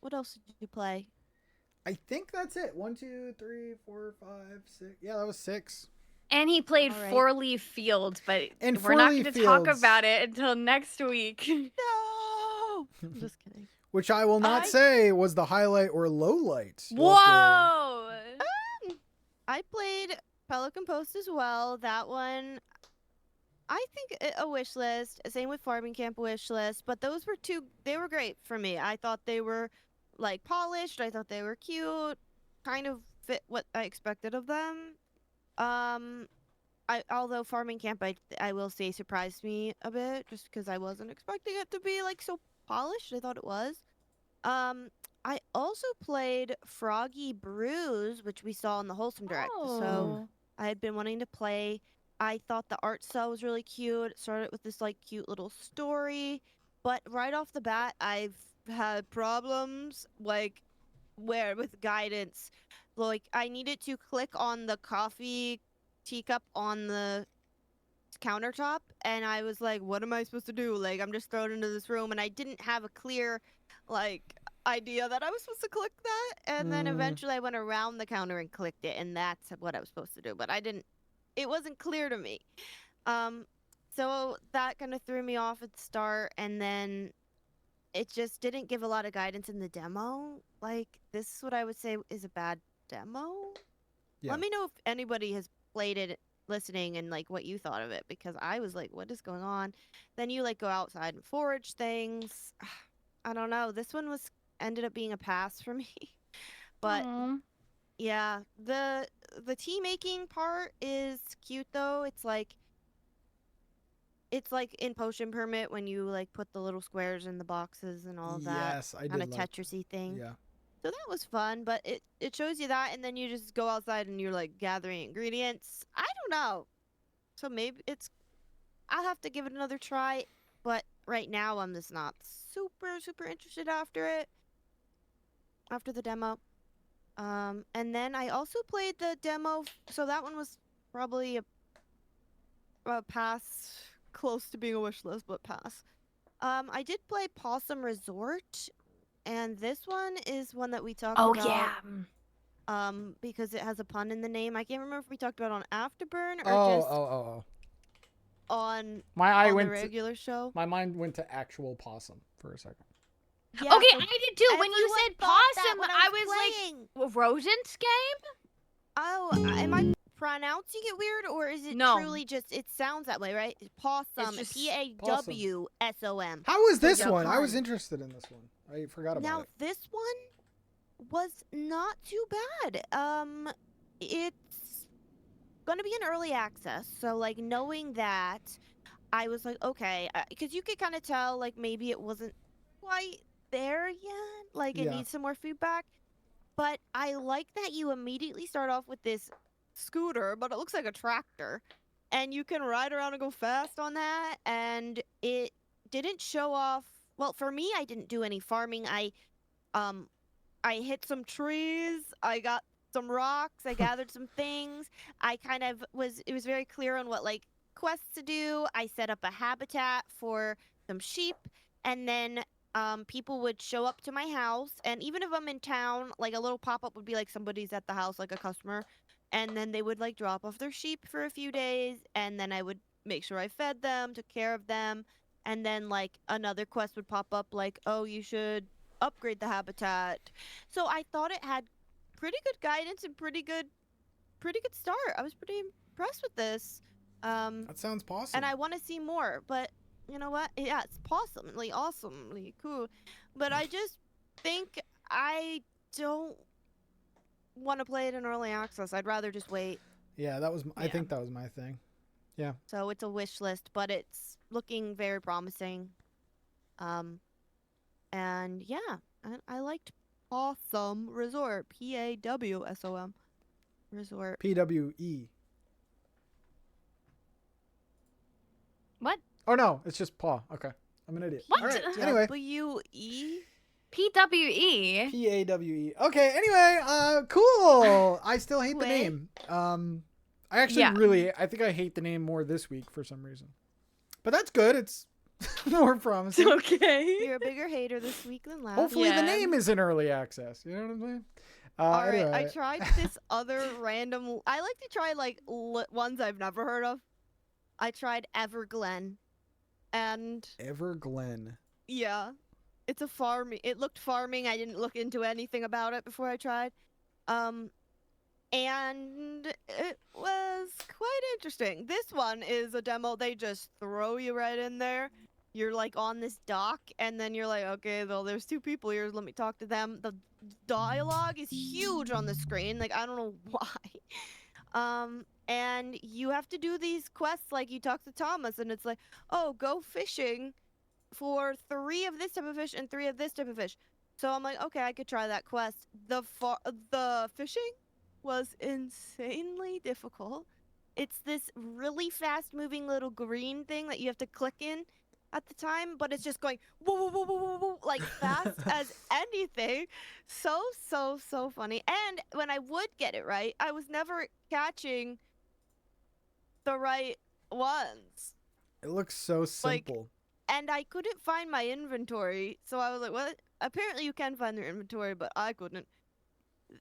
What else did you play?
I think that's it. 1, 2, 3, 4, 5, 6. Yeah, that was 6.
And he played
All right.
Four Leaf Fields, but
And
we're not
Four
going
Leaf
to talk
Fields.
about it until next week.
No, I'm just kidding.
Which I will not
I-
say was the highlight or low light.
Whoa!
I played Pelican Post as well. That one, I think a wish list. Same with farming camp wish list. But those were they were great for me. I thought they were like polished. I thought they were cute. Kind of fit what I expected of them. Although farming camp, I will say surprised me a bit just because I wasn't expecting it to be like so polished. I thought it was. I also played Froggy Brews, which we saw in the Wholesome Direct. So I had been wanting to play. I thought the art style was really cute. It started with this like cute little story, but right off the bat, I've had problems like with guidance. Like I needed to click on the coffee teacup on the countertop, and I was like, what am I supposed to do? Like I'm just thrown into this room, and I didn't have a clear like idea that I was supposed to click that. And then eventually I went around the counter and clicked it, and that's what I was supposed to do, but it wasn't clear to me. So that kind of threw me off at the start, and then it just didn't give a lot of guidance in the demo. Like this is what I would say is a bad demo.
Yeah.
Let me know if anybody has played it listening and like what you thought of it, because I was like, what is going on? Then you like go outside and forage things. I don't know. This one ended up being a pass for me. But
Aw.
yeah, the tea making part is cute though. It's like in Potion Permit when you like put the little squares in the boxes and all of that
Yes, I
kind
did
of
like.
Tetrisy thing.
Yeah.
So that was fun, but it shows you that, and then you just go outside and you're like gathering ingredients. I don't know. So maybe I'll have to give it another try, but right now I'm just not super interested after the demo. And then I also played the demo, so that one was probably a pass, close to being a wish list, but pass. I did play Pawsome Resort. And this one is one that we talked
Oh,
about.
yeah.
Because it has a pun in the name. I can't remember if we talked about it on Afterburn or
Oh,
just.
oh.
on
My eye
the
went.
regular show.
My mind went to actual possum for a second.
Yeah,
Okay,
so
I did too. When you
everyone
said
thought that
possum,
when
I
was
was
playing.
like, rodent game?
Oh, am I pronouncing it weird, or is it
No.
truly just, it sounds that way, right? Possum,
just
Pawsum.
How was this
the
one? I was
pun.
interested in this one. I forgot about
Now,
it.
this one was not too bad. It's gonna be an early access, so like knowing that, I was like, okay, because you could kind of tell like maybe it wasn't quite there yet, like it
Yeah.
needs some more feedback. But I like that you immediately start off with this scooter, but it looks like a tractor, and you can ride around and go fast on that. And it didn't show off. Well, for me, I didn't do any farming. Um I hit some trees. I got some rocks. I gathered some things. I kind of was. It was very clear on what like quests to do. I set up a habitat for some sheep, and then people would show up to my house. And even if I'm in town, like a little pop up would be like somebody's at the house, like a customer, and then they would like drop off their sheep for a few days, and then I would make sure I fed them, took care of them, and then like another quest would pop up, like, oh, you should upgrade the habitat. So I thought it had pretty good guidance and pretty good start. I was pretty impressed with this.
That sounds awesome.
And I want to see more, but you know what? Yeah, it's possumly awesomely cool. But I just think I don't want to play it in early access. I'd rather just wait.
Yeah, that was. I
Yeah.
think that was my thing. Yeah.
So it's a wish list, but it's looking very promising. And yeah, I liked Pawsome Resort. Pawsom Resort.
PWE.
What?
Oh no, it's just paw. Okay, I'm an idiot.
What?
All right. Anyway.
WE.
PWE.
PAWE. Okay. Anyway. Cool. I still hate the
Wait.
name. I actually
Yeah.
really. I think I hate the name more this week for some reason. But that's good. It's more promising.
Okay.
You're a bigger hater this week than last.
Hopefully the
Yeah.
name is in early access. You know what I'm saying?
All right,
Anyway.
I tried this other random. I like to try like ones I've never heard of. I tried Everglen, and
Everglen.
yeah, it's a farming. It looked farming. I didn't look into anything about it before I tried. And it was quite interesting. This one is a demo. They just throw you right in there. You're like on this dock, and then you're like, okay, well, there's two people here. Let me talk to them. The dialogue is huge on the screen. Like, I don't know why. And you have to do these quests. Like, you talk to Thomas, and it's like, oh, go fishing for 3 of this type of fish and 3 of this type of fish. So I'm like, okay, I could try that quest. The fishing was insanely difficult. It's this really fast-moving little green thing that you have to click in at the time, but it's just going whoa, whoa, whoa, whoa, whoa, whoa, like fast as anything. So funny. And when I would get it right, I was never catching the right ones.
It looks so simple.
And I couldn't find my inventory, so I was like, what? Apparently you can find your inventory, but I couldn't.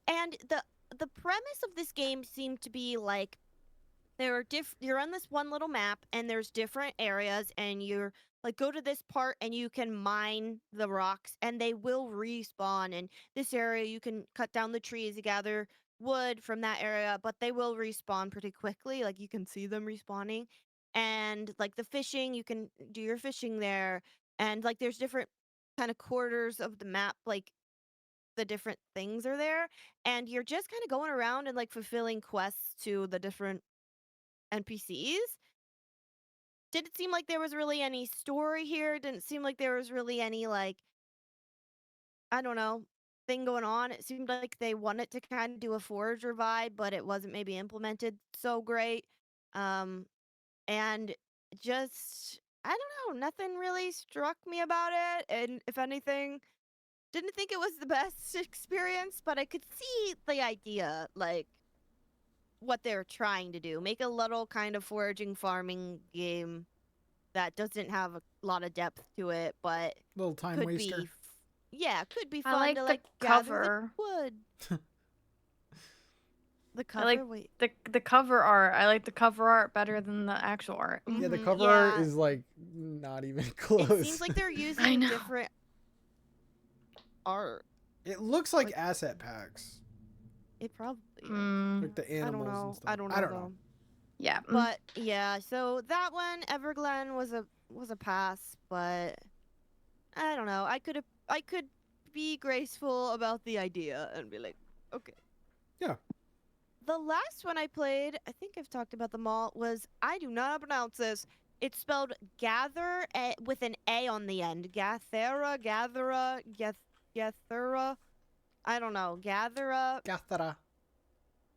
And the premise of this game seemed to be like, you're on this one little map, and there's different areas, and you're like, go to this part and you can mine the rocks, and they will respawn. And this area you can cut down the trees to gather wood from that area, but they will respawn pretty quickly. Like, you can see them respawning. And like the fishing, you can do your fishing there. And like there's different kind of quarters of the map, like the different things are there, and you're just kind of going around and like fulfilling quests to the different NPCs. Didn't seem like there was really any story here. Didn't seem like there was really any, like, I don't know, thing going on. It seemed like they wanted to kind of do a Forager vibe, but it wasn't maybe implemented so great. And just, I don't know, nothing really struck me about it. And if anything, didn't think it was the best experience, but I could see the idea, like, what they're trying to do. Make a little kind of foraging farming game that doesn't have a lot of depth to it, but
Little time
could
waster.
be could be
I
fun
like
to
the
like gather
cover.
the wood. The cover.
like
Wait.
the cover art. I like the cover art better than the actual art.
Yeah, the
Mhm,
cover art is like not even close.
It seems like they're
I
using
know.
different art.
It looks like asset packs,
It probably is.
Mm,
like the
I
animals
don't know.
and stuff.
I don't know. Though.
yeah.
But yeah, so that one, Everglen was a pass, but I don't know. I could be graceful about the idea and be like, okay.
Yeah.
The last one I played, I think I've talked about them all, was I do not pronounce this. It's spelled gather with an A on the end. Gathera. I don't know. Gathera.
Gathera.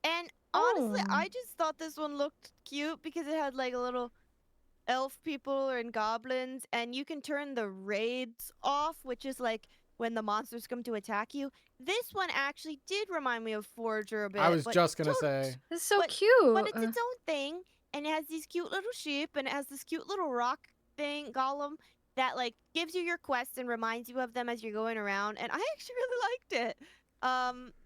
And honestly,
Oh.
I just thought this one looked cute because it had like a little elf people and goblins, and you can turn the raids off, which is like when the monsters come to attack you. This one actually did remind me of Forager a bit.
I was
but
just gonna
don't-
say.
It's so
but-
cute.
But it's its own thing, and it has these cute little sheep, and it has this cute little rock thing, golem, that like gives you your quests and reminds you of them as you're going around, and I actually really liked it.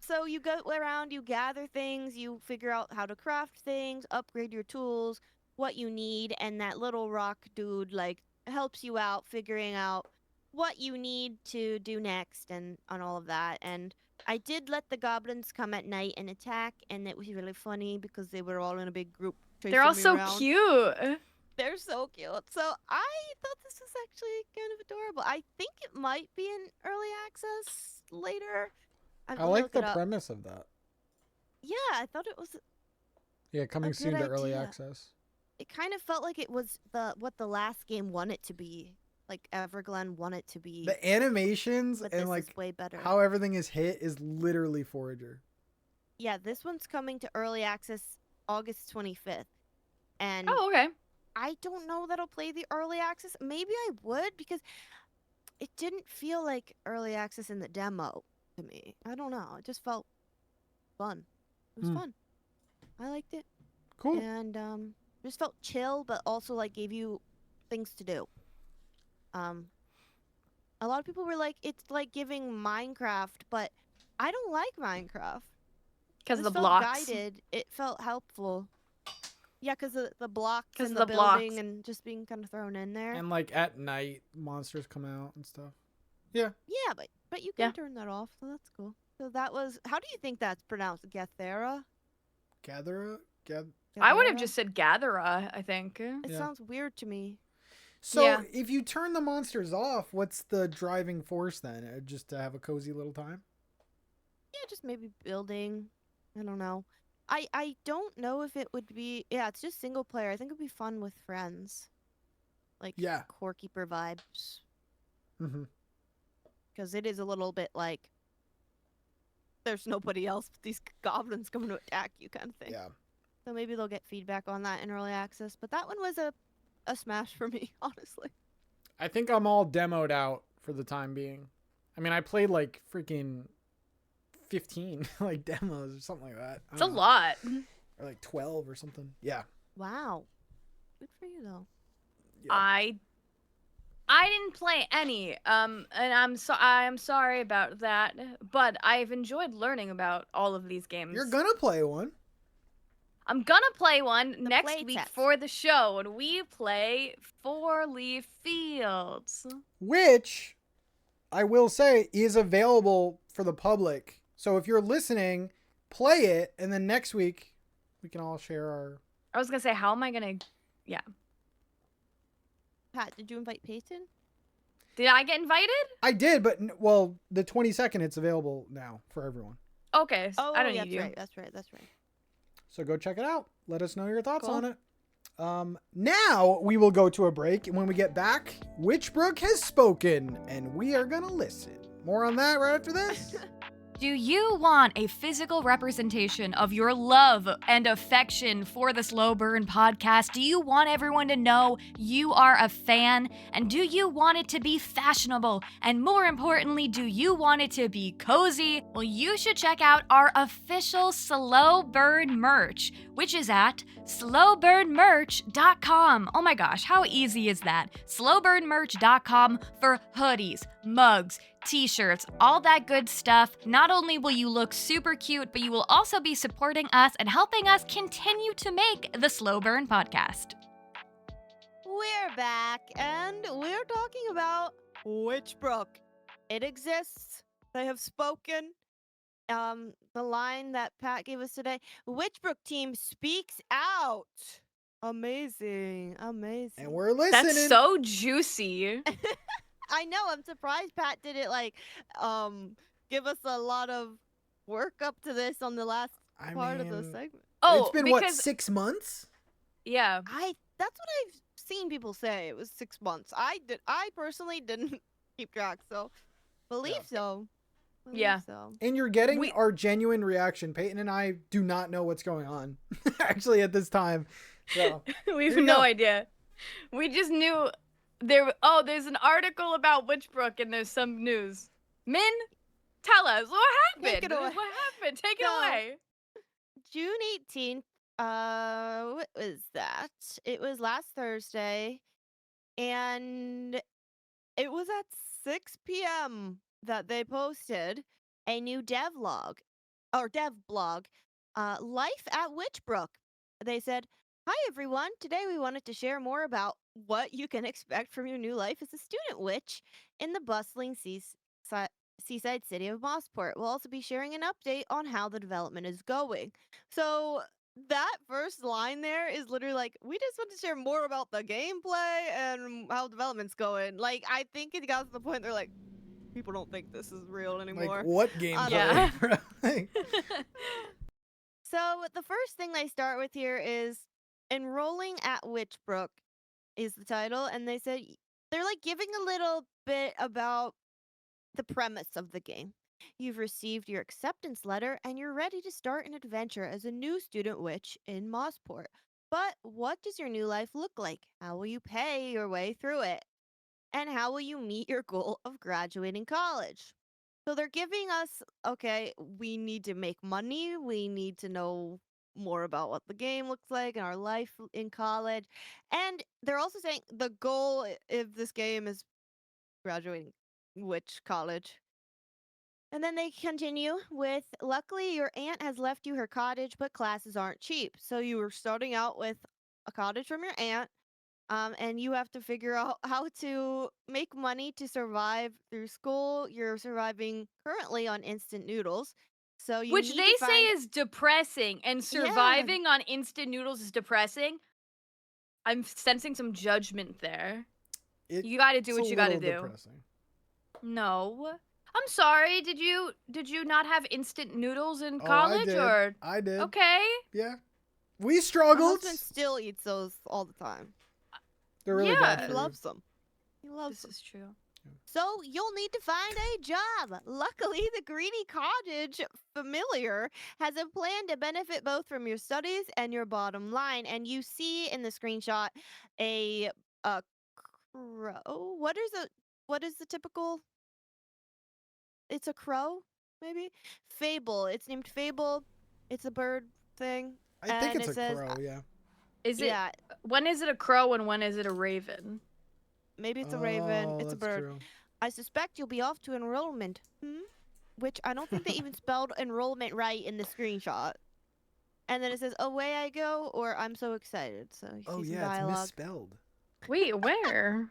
So you go around, you gather things, you figure out how to craft things, upgrade your tools, what you need, and that little rock dude like helps you out figuring out what you need to do next and on all of that. And I did let the goblins come at night and attack, and it was really funny because they were all in a big group.
They're all
chasing me
so
around.
cute.
They're so cute. So I thought this was actually kind of adorable. I think it might be in early access later.
I like the premise of that.
Yeah, I thought it was.
Yeah, coming
good
soon to early
idea.
access.
It kind of felt like it was what the last game wanted to be. Like Everglen wanted to be.
The animations
but
and
this
like
is way better.
how everything is hit is literally Forager.
Yeah, this one's coming to early access August 25th. And
Oh, okay.
I don't know that I'll play the early access. Maybe I would because it didn't feel like early access in the demo to me. I don't know. It just felt fun. It was fun. I liked it.
Cool.
And just felt chill, but also like gave you things to do. A lot of people were like, it's like giving Minecraft, but I don't like Minecraft.
Because
This
the
felt
blocks.
guided. It felt helpful. Yeah, because the blocks
'Cause
and
the
the building
blocks.
and just being kind of thrown in there.
And like at night, monsters come out and stuff. Yeah.
Yeah, but you can
Yeah.
turn that off, so that's cool. So that was. How do you think that's pronounced? Gathera?
Gathera.
I would have
Gathera?
just said Gathera, I think.
It
Yeah.
sounds weird to me.
So
Yeah.
if you turn the monsters off, what's the driving force then? Just to have a cozy little time?
Yeah, just maybe building. I don't know. I don't know if it would be. Yeah, it's just single player. I think it'd be fun with friends. Like
Yeah.
core keeper vibes.
Mm-hmm.
Because it is a little bit like there's nobody else but these goblins coming to attack you kind of thing.
Yeah.
So maybe they'll get feedback on that in early access. But that one was a smash for me, honestly.
I think I'm all demoed out for the time being. I mean, I played like freaking 15 like demos or something like that. I
It's a
don't know.
lot.
Or like 12 or something. Yeah.
Wow. Good for you though.
Yeah.
I didn't play any. And I'm sorry about that, but I've enjoyed learning about all of these games.
You're gonna play one.
I'm gonna play one
The
next
play
week
test.
for the show, and we play 4-Leaf Fields.
Which I will say is available for the public. So if you're listening, play it, and then next week we can all share our.
I was gonna say, how am I gonna? Yeah.
Pat, did you invite Payton?
Did I get invited?
I did, but well, the 22nd it's available now for everyone.
Okay,
Oh,
I don't
yeah,
need you.
That's right.
So go check it out. Let us know your thoughts
Cool.
on it. Now we will go to a break, and when we get back, Witchbrook has spoken, and we are gonna listen. More on that right after this.
Do you want a physical representation of your love and affection for the Slow Burn podcast? Do you want everyone to know you are a fan? And do you want it to be fashionable? And more importantly, do you want it to be cozy? Well, you should check out our official Slow Burn merch, which is at slowburnmerch.com. Oh my gosh, how easy is that? slowburnmerch.com for hoodies, mugs, t-shirts, all that good stuff. Not only will you look super cute, but you will also be supporting us and helping us continue to make the Slow Burn podcast.
We're back, and we're talking about Witchbrook. It exists. They have spoken. The line that Pat gave us today, Witchbrook team speaks out. Amazing.
And we're listening.
That's so juicy.
I know, I'm surprised Pat didn't give us a lot of work up to this on the last part of the segment.
It's been what, 6 months?
Yeah.
That's what I've seen people say. It was 6 months. I personally didn't keep track, so believe so.
Yeah.
So.
And you're getting our genuine reaction. Peyton and I do not know what's going on actually at this time. So
we have no idea. We just knew there's an article about Witchbrook and there's some news. Min, tell us what happened.
Take it away.
What happened? Take it away.
June 18th. What was that? It was last Thursday, and it was at 6 p.m. that they posted a new dev blog, Life at Witchbrook. They said, "Hi everyone, today we wanted to share more about what you can expect from your new life as a student witch in the bustling seaside city of Mossport. We'll also be sharing an update on how the development is going." So that first line there is literally like, we just want to share more about the gameplay and how development's going. Like, I think it got to the point they're like, people don't think this is real anymore.
Like, what gameplay?
Yeah.
So the first thing they start with here is enrolling at Witchbrook is the title, and they said they're like giving a little bit about the premise of the game. You've received your acceptance letter and you're ready to start an adventure as a new student witch in Mossport. But what does your new life look like? How will you pay your way through it? And how will you meet your goal of graduating college? So they're giving us, okay, we need to make money. We need to know more about what the game looks like and our life in college. And they're also saying the goal of this game is graduating witch college. And then they continue with, luckily your aunt has left you her cottage, but classes aren't cheap. So you were starting out with a cottage from your aunt, and you have to figure out how to make money to survive through school. You're surviving currently on instant noodles. So you
Which
need
they
to
say
find...
is depressing, and surviving on instant noodles is depressing. I'm sensing some judgment there. You got to do what you got to do.
Depressing.
No. I'm sorry. Did you not have instant noodles in
Oh,
college?
I did.
Okay.
Yeah. We struggled.
My husband still eats those all the time.
They're really bad.
He loves them. He loves them.
This is true.
So you'll need to find a job. Luckily, the Greedy Cottage familiar has a plan to benefit both from your studies and your bottom line. And you see in the screenshot a crow. What is the typical? It's a crow, maybe? Fable. It's named Fable. It's a bird thing.
I think it's a crow, yeah.
Is it? Yeah. When is it a crow and when is it a raven?
Maybe it's a raven. It's a bird.
True.
I suspect you'll be off to enrollment. Which I don't think they even spelled enrollment right in the screenshot. And then it says, away I go, or I'm so excited. So you see some dialogue.
It's misspelled.
Wait, where?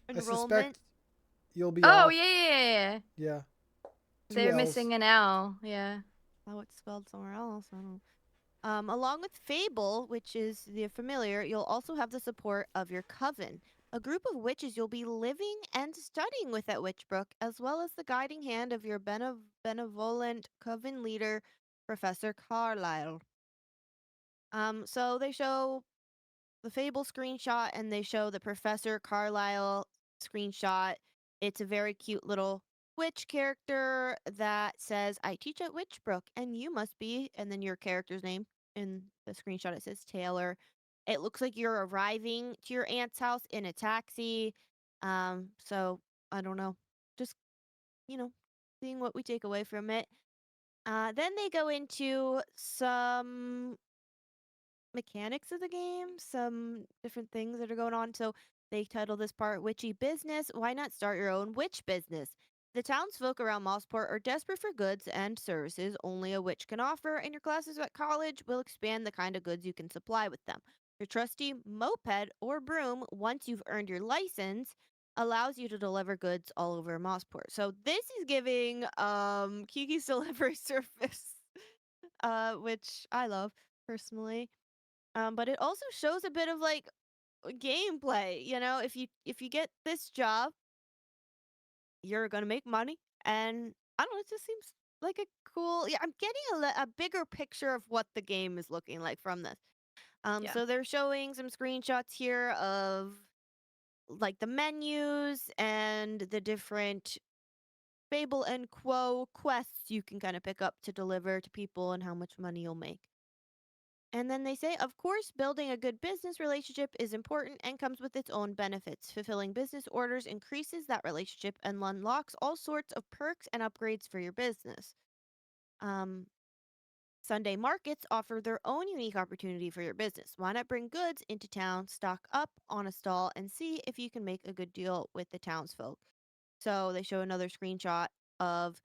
Enrollment.
I suspect you'll be
off.
off.
Yeah.
Yeah.
They're missing an L, yeah.
Oh, it's spelled somewhere else. I don't know. Along with Fable, which is the familiar, you'll also have the support of your coven, a group of witches you'll be living and studying with at Witchbrook, as well as the guiding hand of your benevolent coven leader, Professor Carlyle. So they show the Fable screenshot and they show the Professor Carlyle screenshot. It's a very cute little witch character that says, I teach at Witchbrook and you must be, and then your character's name. In the screenshot it says Taylor. It looks like you're arriving to your aunt's house in a taxi. So I don't know. Just, seeing what we take away from it. Then they go into some mechanics of the game, some different things that are going on. So They title this part Witchy Business. Why not start your own witch business? The townsfolk around Mosport are desperate for goods and services only a witch can offer, and your classes at college will expand the kind of goods you can supply with them. Your trusty moped or broom, once you've earned your license, allows you to deliver goods all over Mosport. So this is giving Kiki's delivery service, which I love personally. But it also shows a bit of like gameplay. You know, if you get this job, you're gonna make money, and I don't know. It just seems like a cool. Yeah, I'm getting a bigger picture of what the game is looking like from this.
Yeah.
So they're showing some screenshots here of like the menus and the different Fable and Quo quests you can kind of pick up to deliver to people and how much money you'll make. And then they say, of course, building a good business relationship is important and comes with its own benefits. Fulfilling business orders increases that relationship and unlocks all sorts of perks and upgrades for your business. Um, Sunday markets offer their own unique opportunity for your business. Why not bring goods into town, stock up on a stall, and see if you can make a good deal with the townsfolk? So they show another screenshot of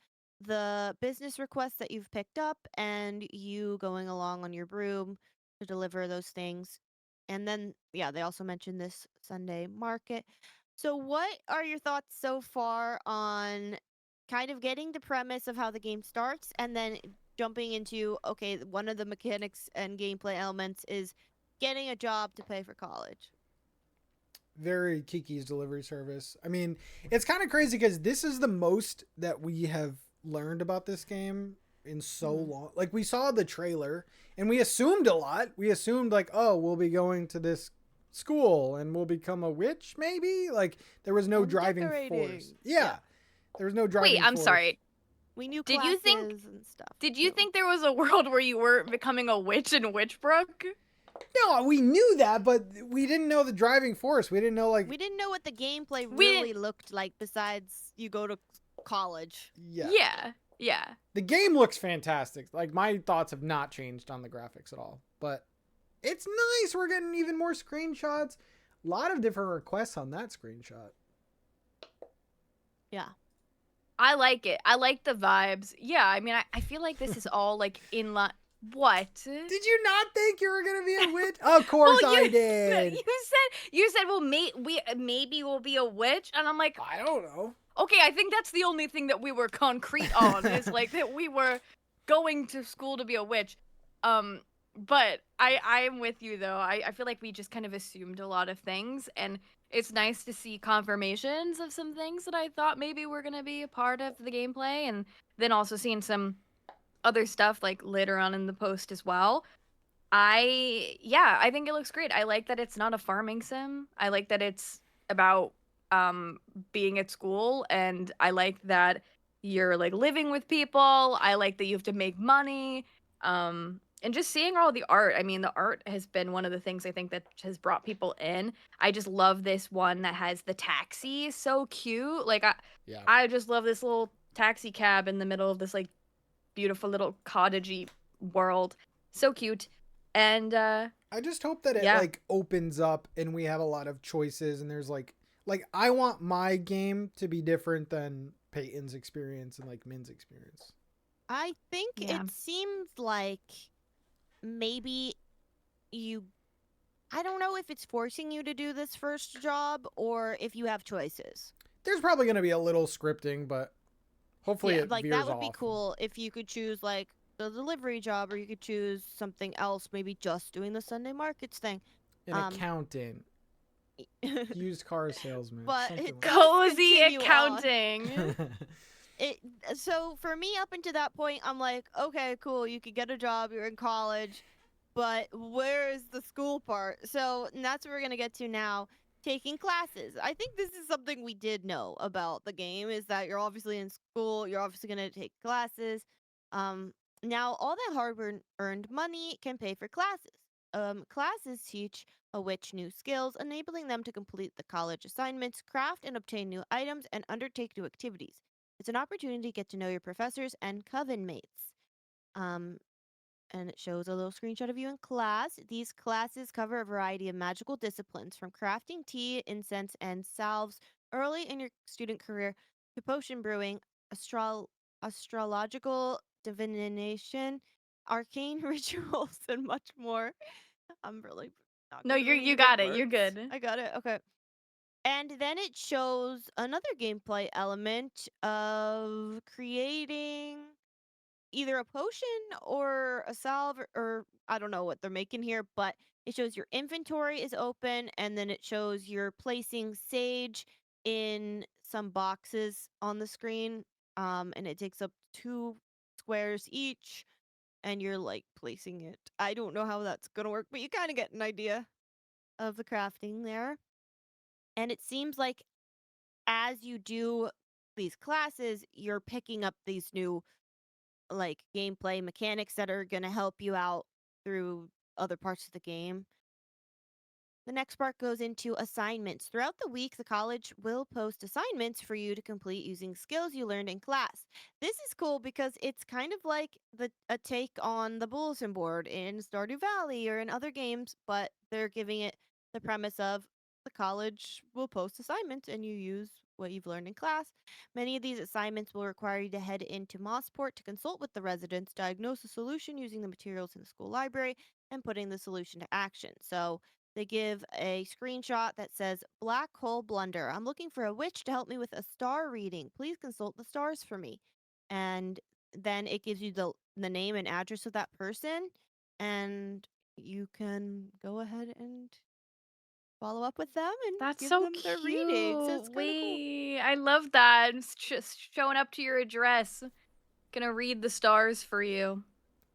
the business requests that you've picked up and you going along on your broom to deliver those things. And then, yeah, they also mentioned this Sunday market. So, what are your thoughts so far on kind of getting the premise of how the game starts and then jumping into, okay, one of the mechanics and gameplay elements is getting a job to pay for college?
Very Kiki's delivery service. I mean, it's kind of crazy because this is the most that we have learned about this game in so long. Like, we saw the trailer and we assumed a lot. We assumed, like, oh, we'll be going to this school and we'll become a witch, maybe? Like, there was no
And
driving
decorating.
force. Yeah. There was no driving
Wait, I'm
force.
sorry.
We knew
Did
classes
you think-
and stuff.
Did you
too.
think there was a world where you were becoming a witch in Witchbrook?
No, we knew that, but we didn't know the driving force. We didn't know, like,
We didn't know what the gameplay
We
really looked like besides you go to college.
yeah.
Yeah.
The game looks fantastic. Like, my thoughts have not changed on the graphics at all. But it's nice. We're getting even more screenshots. A lot of different requests on that screenshot.
Yeah.
I like it. I like the vibes. Yeah, I mean, I feel like this is all like in line. What?
Did you not think you were going to be a witch? Of course
Well,
I did.
You said, well, maybe we'll be a witch, and I'm like,
I don't know.
okay, I think that's the only thing that we were concrete on is like that we were going to school to be a witch. But I'm with you though. I feel like we just kind of assumed a lot of things, and it's nice to see confirmations of some things that I thought maybe were gonna be a part of the gameplay, and then also seeing some other stuff like later on in the post as well. I think it looks great. I like that it's not a farming sim. I like that it's about being at school, and I like that you're like living with people. I like that you have to make money. And just seeing all the art. I mean, the art has been one of the things I think that has brought people in. I just love this one that has the taxi. So cute. Like
Yeah.
I just love this little taxi cab in the middle of this like beautiful little cottagey world. So cute. And
I just hope that it
Yeah.
like opens up and we have a lot of choices and there's like I want my game to be different than Peyton's experience and like Min's experience.
I think
Yeah.
it seems like maybe I don't know if it's forcing you to do this first job or if you have choices.
There's probably going to be a little scripting, but hopefully it
like
veers
that would be
off.
cool if you could choose like the delivery job, or you could choose something else, maybe just doing the Sunday markets thing.
An accountant, used car salesman,
But
something
it
like
does
cozy
continue on.
accounting.
that.
So for me, up until that point, I'm like, okay, cool, you could get a job, you're in college, but where is the school part? So and that's what we're gonna get to now. Taking classes. I think this is something we did know about the game, is that you're obviously in school, you're obviously gonna take classes. Now all that hard-earned money can pay for classes. Classes teach a witch new skills, enabling them to complete the college assignments, craft and obtain new items, and undertake new activities. It's an opportunity to get to know your professors and coven mates. and it shows a little screenshot of you in class. These classes cover a variety of magical disciplines, from crafting tea, incense, and salves early in your student career to potion brewing, astrological divination, arcane rituals, and much more. I'm really not
No,
good at reading
you
big
got it. You're
words.
good.
I got it. Okay. And then it shows another gameplay element of creating either a potion or a salve, or I don't know what they're making here, but it shows your inventory is open, and then it shows you're placing sage in some boxes on the screen. And it takes up 2 squares each, and you're like placing it. I don't know how that's gonna work, but you kind of get an idea of the crafting there. And it seems like as you do these classes, you're picking up these new like gameplay mechanics that are going to help you out through other parts of the game. The next part goes into assignments. Throughout the week, the college will post assignments for you to complete using skills you learned in class. This is cool because it's kind of like a take on the bulletin board in Stardew Valley or in other games, but they're giving it the premise of the college will post assignments and you use what you've learned in class. Many of these assignments will require you to head into Mossport to consult with the residents, diagnose a solution using the materials in the school library, and putting the solution to action. So they give a screenshot that says Black Hole Blunder. I'm looking for a witch to help me with a star reading. Please consult the stars for me. And then it gives you the name and address of that person, and you can go ahead and follow up with them and
That's
give
so
them their readings. That's
cute.
kind of cool.
Wait, I love that. It's just showing up to your address. Gonna read the stars for you.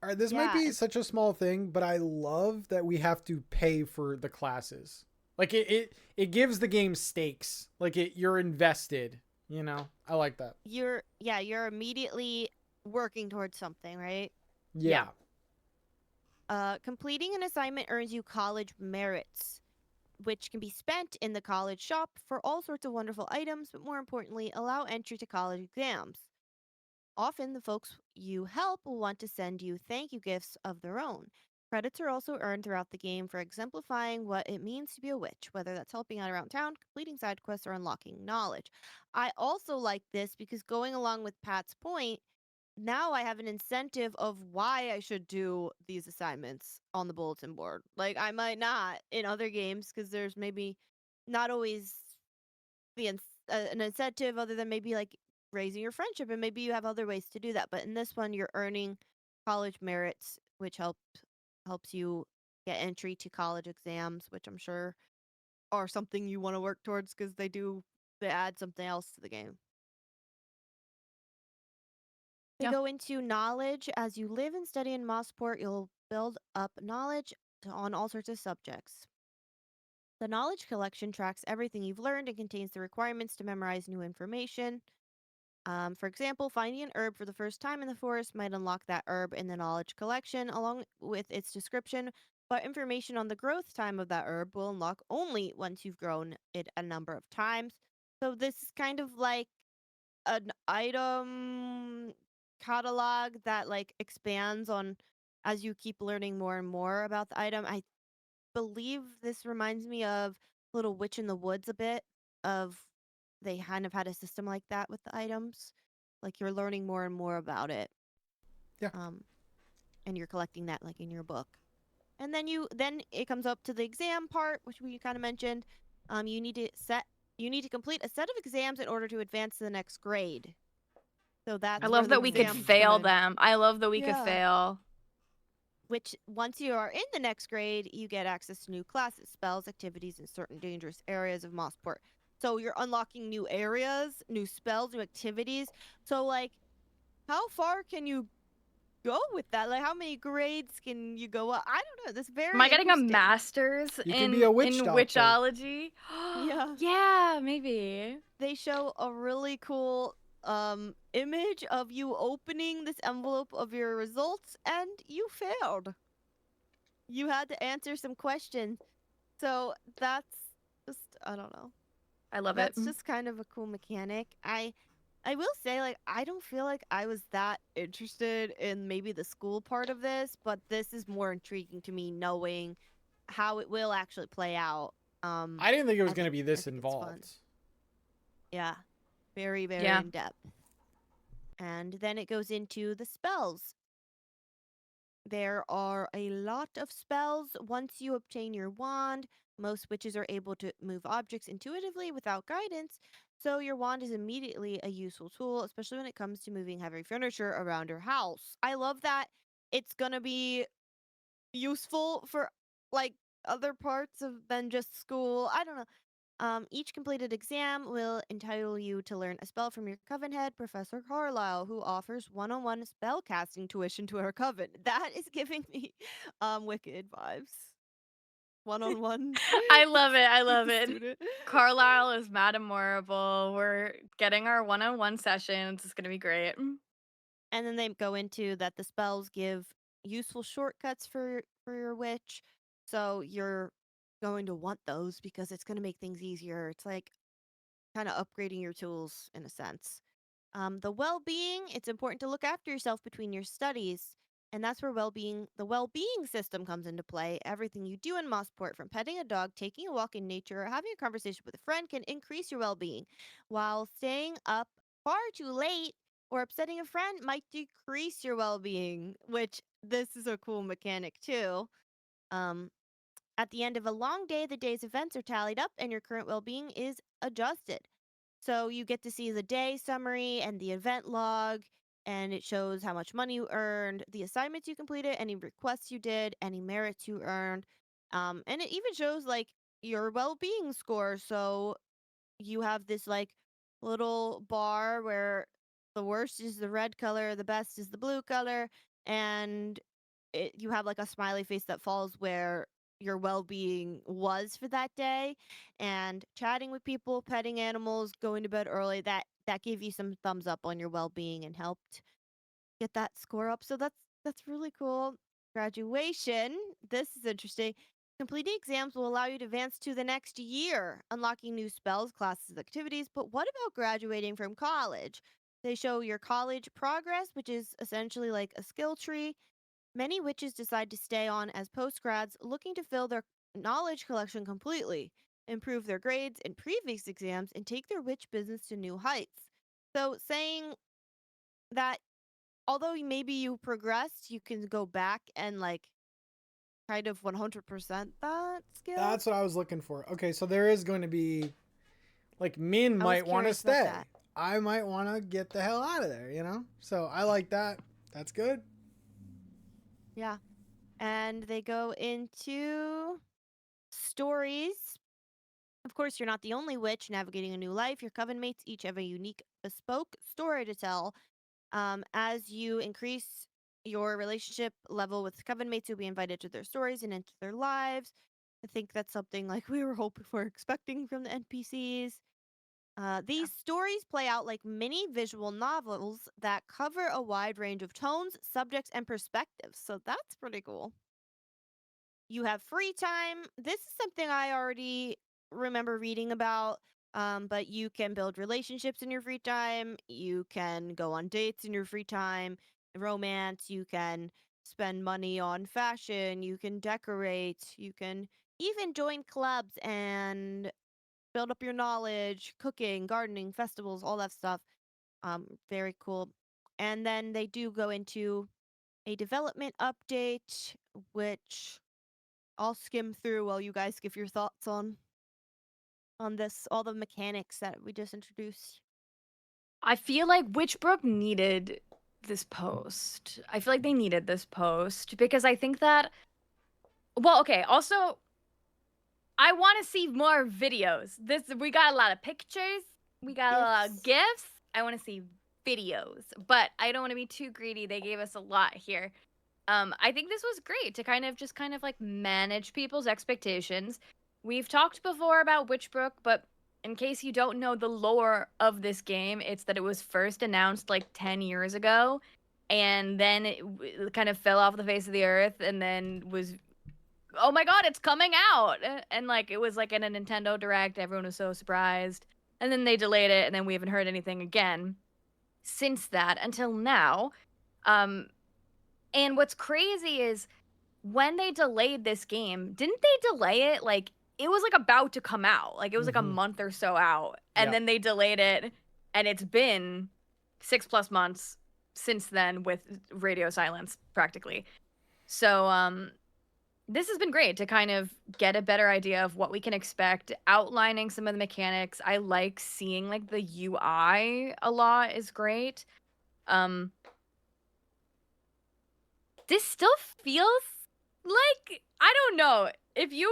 All right, this might
Yeah,
be such a small thing, but I love that we have to pay for the classes. Like it gives the game stakes. Like you're invested. You know, I like that.
you're immediately working towards something, right?
Yeah.
Completing an assignment earns you college merits, which can be spent in the college shop for all sorts of wonderful items, but more importantly, allow entry to college exams. Often, the folks you help will want to send you thank you gifts of their own. Credits are also earned throughout the game for exemplifying what it means to be a witch, whether that's helping out around town, completing side quests, or unlocking knowledge. I also like this because going along with Pat's point, now I have an incentive of why I should do these assignments on the bulletin board. Like, I might not in other games because there's maybe not always an incentive other than maybe like raising your friendship, and maybe you have other ways to do that. But in this one, you're earning college merits, which helps you get entry to college exams, which I'm sure are something you want to work towards because they add something else to the game. They
Yeah.
go into knowledge. As you live and study in Mossport, you'll build up knowledge on all sorts of subjects. The knowledge collection tracks everything you've learned and contains the requirements to memorize new information. For example, finding an herb for the first time in the forest might unlock that herb in the knowledge collection along with its description, but information on the growth time of that herb will unlock only once you've grown it a number of times. So this is kind of like an item catalog that like expands on as you keep learning more and more about the item. I believe this reminds me of Little Witch in the Woods a bit of they kind of had a system like that with the items. Like you're learning more and more about it.
Yeah.
And you're collecting that like in your book. And then it comes up to the exam part, which we kind of mentioned. You need to complete a set of exams in order to advance to the next grade. So that's
I
where
love
the
that we could
exams come
fail
in.
them. I love that we could
Yeah.
fail.
Which, once you are in the next grade, you get access to new classes, spells, activities in certain dangerous areas of Mossport. So you're unlocking new areas, new spells, new activities. So, like, how far can you go with that? Like, how many grades can you go up? I don't know. That's very
Am I getting a
interesting.
master's
You can be a witch
in
doctor.
witchology?
Yeah.
Yeah, maybe.
They show a really cool image of you opening this envelope of your results, and you failed. You had to answer some questions. So that's just, I don't know.
I love it.
That's just kind of a cool mechanic. I will say, like, I don't feel like I was that interested in maybe the school part of this, but this is more intriguing to me knowing how it will actually play out.
I didn't think it was
I
going to
think
be
I
this
think it's fun.
involved.
Yeah, very, very
Yeah.
in depth. And then it goes into the spells. There are a lot of spells. Once you obtain your wand, most witches are able to move objects intuitively without guidance, so your wand is immediately a useful tool, especially when it comes to moving heavy furniture around your house. I love that it's gonna be useful for like other parts of than just school. I don't know. Each completed exam will entitle you to learn a spell from your coven head, Professor Carlisle, who offers one-on-one spell casting tuition to her coven. That is giving me Wicked vibes. One-on-one
I love it. I
with
love
the
it.
student.
Carlisle is Madame Morrible. We're getting our one-on-one sessions. It's gonna be great.
And then they go into that the spells give useful shortcuts for your witch. So you're going to want those because it's going to make things easier. It's like kind of upgrading your tools in a sense. The well-being, it's important to look after yourself between your studies. And that's where the well-being system comes into play. Everything you do in Mossport, from petting a dog, taking a walk in nature, or having a conversation with a friend, can increase your well-being. While staying up far too late or upsetting a friend might decrease your well-being, which this is a cool mechanic too. Um, at the end of a long day, the day's events are tallied up and your current well being is adjusted. So you get to see the day summary and the event log, and it shows how much money you earned, the assignments you completed, any requests you did, any merits you earned. And it even shows like your well being score. So you have this like little bar where the worst is the red color, the best is the blue color, and you have like a smiley face that falls where your well-being was for that day, and chatting with people, petting animals, going to bed early, that gave you some thumbs up on your well-being and helped get that score up. So that's really cool. Graduation, this is interesting. Completing exams will allow you to advance to the next year, unlocking new spells, classes, activities. But what about graduating from college? They show your college progress, which is essentially like a skill tree. Many witches decide to stay on as postgrads, looking to fill their knowledge collection completely, improve their grades in previous exams, and take their witch business to new heights. So, saying that although maybe you progressed, you can go back and like kind of 100% that skill.
That's what I was looking for. Okay, so there is going to be, like, Min
I was
might want to
curious about
stay.
that.
I might want to get the hell out of there, you know? So I like that. That's good.
Yeah. And they go into stories. Of course, you're not the only witch navigating a new life. Your coven mates each have a unique, bespoke story to tell. As you increase your relationship level with coven mates, you'll be invited to their stories and into their lives. I think that's something like we were hoping for, expecting from the NPCs. These stories play out like mini visual novels that cover a wide range of tones, subjects, and perspectives. So that's pretty cool. You have free time. This is something I already remember reading about. But you can build relationships in your free time. You can go on dates in your free time, romance. You can spend money on fashion. You can decorate. You can even join clubs and build up your knowledge, cooking, gardening, festivals, all that stuff. Very cool. And then they do go into a development update, which I'll skim through while you guys give your thoughts on this, all the mechanics that we just introduced.
I feel like Witchbrook needed this post. I feel like they needed this post because I think that. Well, okay. Also, I want to see more videos. We got a lot of pictures. We got a lot of gifs. I want to see videos, but I don't want to be too greedy. They gave us a lot here. I think this was great to kind of like manage people's expectations. We've talked before about Witchbrook, but in case you don't know the lore of this game, it's that it was first announced like 10 years ago, and then it kind of fell off the face of the earth, and then was, oh my god, it's coming out! And like it was like in a Nintendo Direct, everyone was so surprised, and then they delayed it, and then we haven't heard anything again. since that until now. And what's crazy is when they delayed this game, didn't they delay it like it was like about to come out? Like it was like a month or so out, and
Yeah.
then they delayed it, and it's been 6+ months since then with radio silence practically. So this has been great to kind of get a better idea of what we can expect, outlining some of the mechanics. I like seeing like the UI a lot is great. This still feels like, I don't know. If you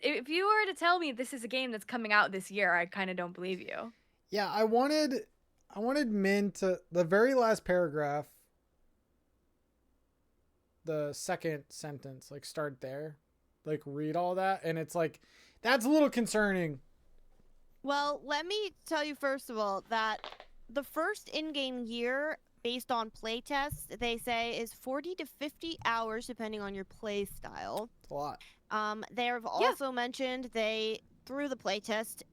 were to tell me this is a game that's coming out this year, I kind of don't believe you.
Yeah, I wanted Min to, the very last paragraph, the second sentence, like start there, like read all that, and it's like that's a little concerning.
Well, let me tell you first of all that the first in-game year, based on playtests, they say is 40 to 50 hours depending on your play style.
It's a lot.
They've also mentioned through the playtest,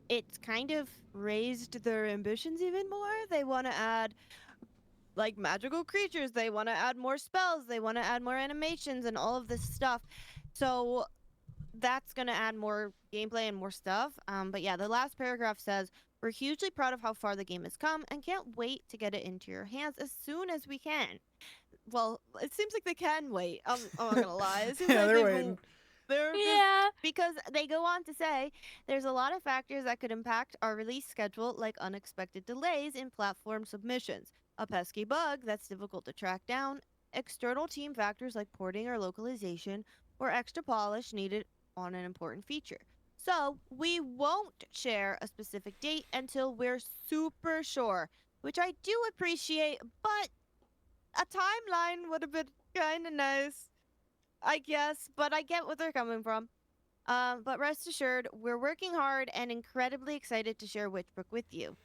it's kind of raised their ambitions even more. They want to add like magical creatures, they want to add more spells, they want to add more animations and all of this stuff. So that's going to add more gameplay and more stuff. But yeah, the last paragraph says, we're hugely proud of how far the game has come and can't wait to get it into your hands as soon as we can. Well, it seems like they can wait. I'm not going to lie. It seems
Yeah,
like
they're waiting.
Because they go on to say, there's a lot of factors that could impact our release schedule, like unexpected delays in platform submissions, a pesky bug that's difficult to track down, external team factors like porting or localization, or extra polish needed on an important feature. So we won't share a specific date until we're super sure, which I do appreciate, but a timeline would have been kind of nice, I guess, but I get what they're coming from. But rest assured, we're working hard and incredibly excited to share Witchbrook with you.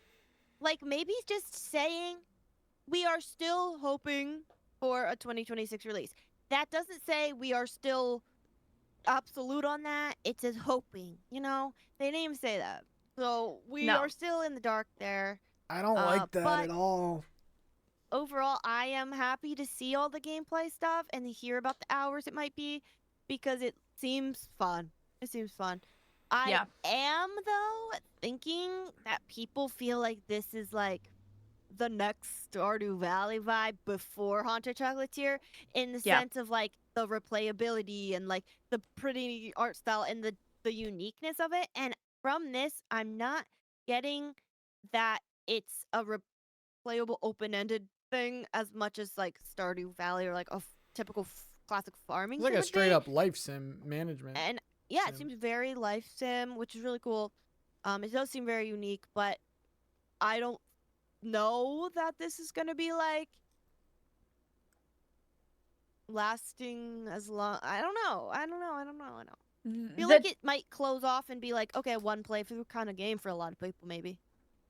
Like, maybe just saying we are still hoping for a 2026 release. That doesn't say we are still absolute on that. It says hoping, you know? They didn't even say that. So we are still in the dark there.
I don't like that at all.
Overall, I am happy to see all the gameplay stuff and to hear about the hours it might be because it seems fun. It seems fun. I am, though, thinking that people feel like this is like the next Stardew Valley vibe before Haunted Chocolatier in the sense of like the replayability and like the pretty art style and the uniqueness of it. And from this, I'm not getting that it's a replayable open-ended thing as much as like Stardew Valley or like a typical classic farming.
It's like a straight up life sim management.
And yeah, it seems very life sim, which is really cool. It does seem very unique, but I don't know that this is gonna be like lasting as long. I don't know. I feel like it might close off and be like, okay, one playthrough kind of game for a lot of people, maybe.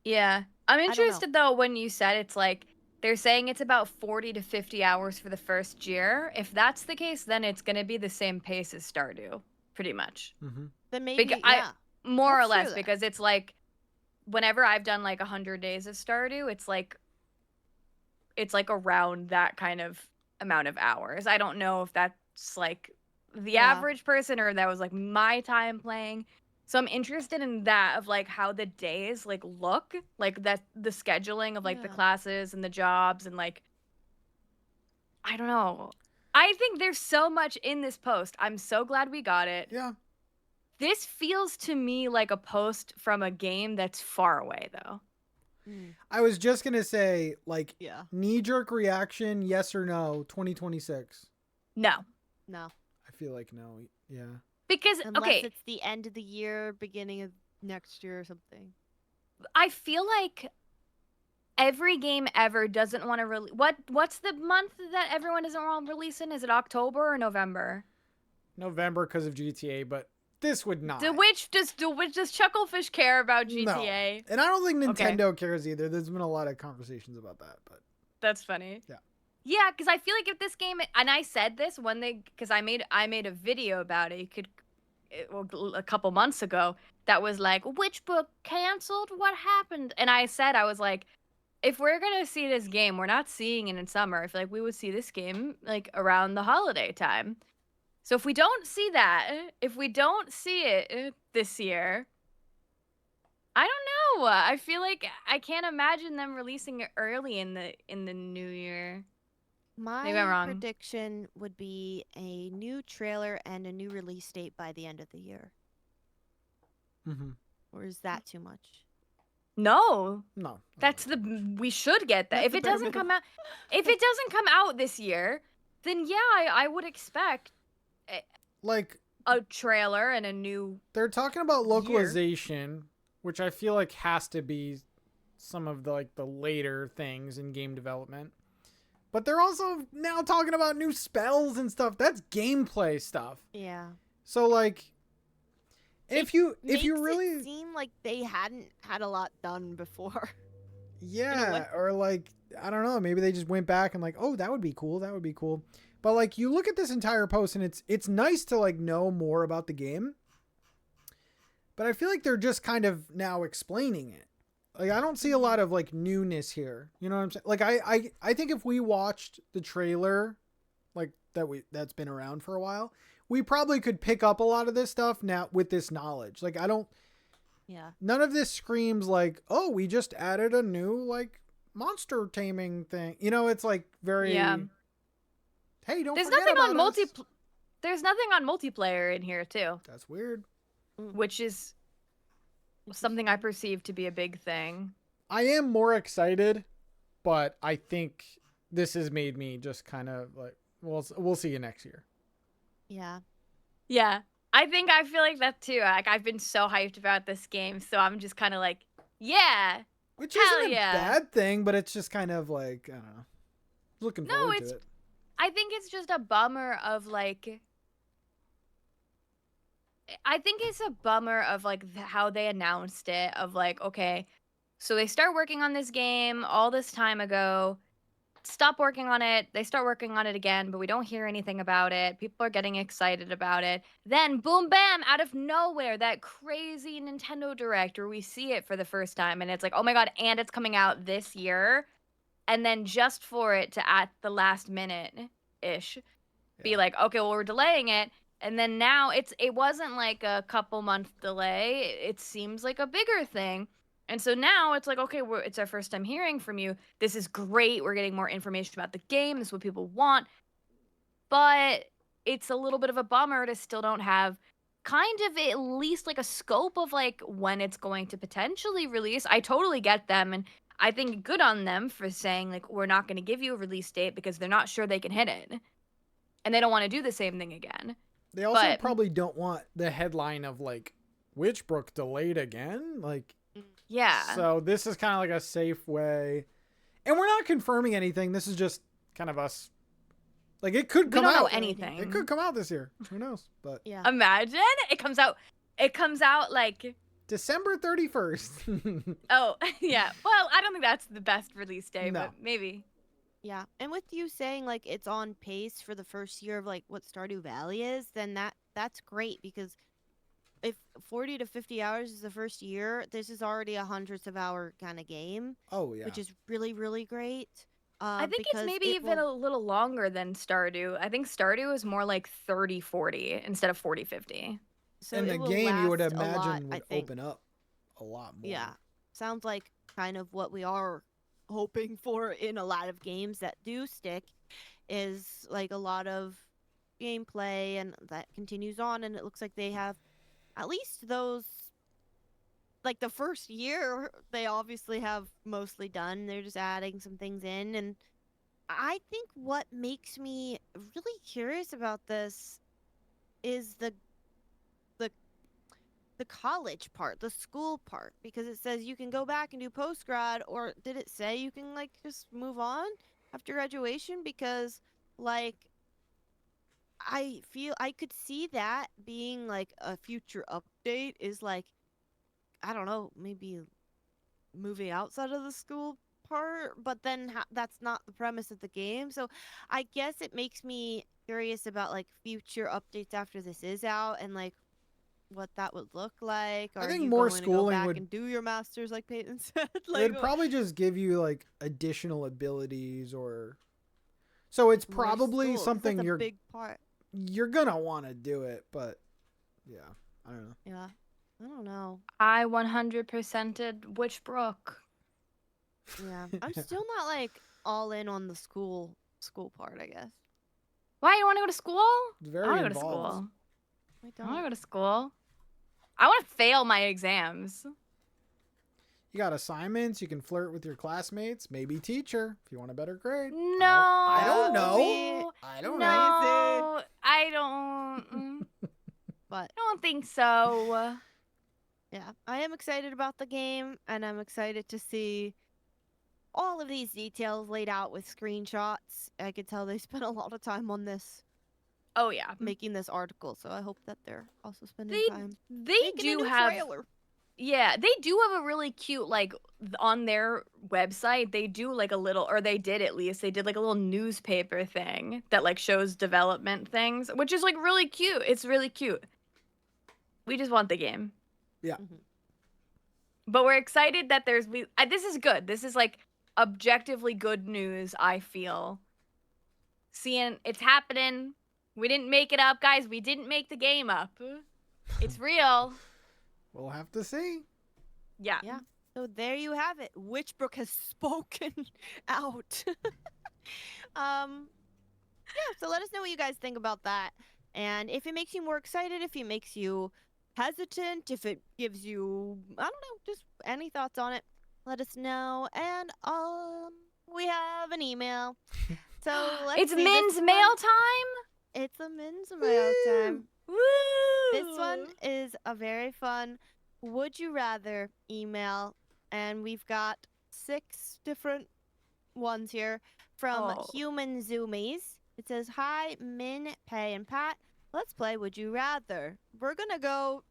Yeah. I'm interested though when you said it's like they're saying it's about 40 to 50 hours for the first year. If that's the case, then it's going to be the same pace as Stardew, pretty much.
Then maybe,
more or less, because it's like whenever I've done like 100 days of Stardew, it's like around that kind of amount of hours. I don't know if that's like the average person or that was like my time playing. So I'm interested in that of like how the days like look, like that the scheduling of like the classes and the jobs and like I don't know. I think there's so much in this post. I'm so glad we got it.
Yeah.
This feels to me like a post from a game that's far away though.
I was just going to say like knee-jerk reaction, yes or no, 2026.
No.
I feel like no. Yeah.
Because
unless it's the end of the year, beginning of next year or something.
I feel like every game ever doesn't want to release. What's the month that everyone doesn't want to release in? Is it October or November?
November because of GTA, but this would not.
Does Chucklefish care about GTA?
No. And I don't think Nintendo cares either. There's been a lot of conversations about that, but
that's funny.
Yeah.
Yeah, because I feel like if this game, and I said this when because I made a video about it. A couple months ago, that was like, Witchbrook canceled. What happened? And I said, I was like, if we're gonna see this game, we're not seeing it in summer. I feel like we would see this game like around the holiday time. So if we don't see it this year, I don't know. I feel like I can't imagine them releasing it early in the new year. Maybe I'm
My
wrong.
prediction would be a new trailer and a new release date by the end of the year.
Mm-hmm.
Or is that too much?
No.
No.
We should get that.
That's
If
the
it
bare
doesn't come
minimum.
out, if it doesn't come out this year, then yeah, I would expect
Like,
a trailer and a new.
they're talking about localization, which I feel like has to be some of the later things in game development. But they're also now talking about new spells and stuff. That's gameplay stuff.
Yeah.
So like, if you
Makes
really
it seem like they hadn't had a lot done before.
yeah, or like I don't know, maybe they just went back and like, oh, that would be cool. That would be cool. But like, you look at this entire post and it's nice to like know more about the game. But I feel like they're just kind of now explaining it. Like, I don't see a lot of like newness here. You know what I'm saying? Like, I think if we watched the trailer, like that's been around for a while, we probably could pick up a lot of this stuff now with this knowledge. Like,
Yeah.
none of this screams like, oh, we just added a new like monster taming thing. You know, it's like very.
Yeah.
Hey, don't
There's
forget
nothing on
about us.
There's nothing on multiplayer in here too,
That's weird.
which is something I perceive to be a big thing.
I am more excited, but I think this has made me just kind of like, we'll see you next year.
Yeah.
Yeah. I feel like that too. Like, I've been so hyped about this game, so I'm just kind of like, yeah.
Which
Hell
isn't
yeah.
a bad thing, but it's just kind of like, I don't know. Looking forward to it.
I think it's just a bummer of like. I think it's a bummer of like how they announced it, of like, okay, so they start working on this game all this time ago, stop working on it, they start working on it again, but we don't hear anything about it. People are getting excited about it. Then boom bam, out of nowhere, that crazy Nintendo Direct where we see it for the first time and it's like, oh my god, and it's coming out this year. And then just for it to at the last minute ish be like, okay, well, we're delaying it. And then now it wasn't like a couple month delay. It seems like a bigger thing. And so now it's like, okay, it's our first time hearing from you. This is great. We're getting more information about the game. This is what people want. But it's a little bit of a bummer to still don't have kind of at least like a scope of like when it's going to potentially release. I totally get them. And I think good on them for saying like, we're not going to give you a release date because they're not sure they can hit it. And they don't want to do the same thing again.
They also probably don't want the headline of like Witchbrook delayed again. Like,
yeah.
So this is kind of like a safe way. And we're not confirming anything. This is just kind of us. Like, it could come out.
We don't know anything.
It could come out this year. Who knows? But
yeah.
Imagine it comes out like
December 31st.
Oh, yeah. Well, I don't think that's the best release day,
No.
but maybe.
Yeah, and with you saying like it's on pace for the first year of like what Stardew Valley is, then that's great because if 40 to 50 hours is the first year, this is already a hundreds of hour kind of game.
Oh yeah,
which is really really great.
I think it's maybe even a little longer than Stardew. I think Stardew is more like 30-40 instead of 40-50.
So
and the game you would imagine would open up a lot more.
Yeah, sounds like kind of what we are hoping for in a lot of games that do stick is like a lot of gameplay and that continues on, and it looks like they have at least those like the first year they obviously have mostly done. They're just adding some things in, and I think what makes me really curious about this is the college part, the school part, because it says you can go back and do post-grad, or did it say you can like just move on after graduation? Because like I feel I could see that being like a future update is like, I don't know, maybe moving outside of the school part, but then that's not the premise of the game. So I guess it makes me curious about like future updates after this is out, and like what that would look like? Or
I think
are you
more
going to go
schooling
back
would-
and do your masters like Peyton said?
It
Like,
would probably just give you like additional abilities or. So it's
more
probably
school, 'cause
something
that's a big part.
you're gonna want to do it, but yeah, I don't know.
Yeah, I don't know.
I 100%ed Witchbrook.
Yeah, I'm still not like all in on the school part. I guess
Why, you want to go to school?
It's
I
very
want to go to
involved.
school.
I
I want to
don't.
go to school. I want to fail my exams.
You got assignments. You can flirt with your classmates. Maybe teacher if you want a better grade.
No.
I don't
That would
know.
be
I don't know.
No, I don't.
But
I don't think so.
yeah, I am excited about the game, and I'm excited to see all of these details laid out with screenshots. I could tell they spent a lot of time on this,
Oh yeah,
making this article. So I hope that they're also spending
they
time
they
making a
do
new
have.
trailer.
Yeah, they do have a really cute, like, on their website, they do, like, a little, or they did at least, they did, like, a little newspaper thing that, like, shows development things, which is, like, really cute. It's really cute. We just want the game.
Yeah.
Mhm.
But we're excited that this is good. This is, like, objectively good news, I feel. Seeing it's happening. We didn't make it up, guys. We didn't make the game up. It's real.
We'll have to see.
Yeah.
Yeah. So there you have it. Witchbrook has spoken out. Yeah, so let us know what you guys think about that. And if it makes you more excited, if it makes you hesitant, if it gives you, I don't know, just any thoughts on it, let us know. And we have an email. So let's
It's
see,
men's
this
mail
one-
time.
It's a men's mail time.
Woo!
This one is a very fun would you rather email, and we've got 6 different ones here from
Oh.
Human Zoomies. It says, "Hi, Min, Pay, and Pat. Let's play Would You Rather." We're gonna go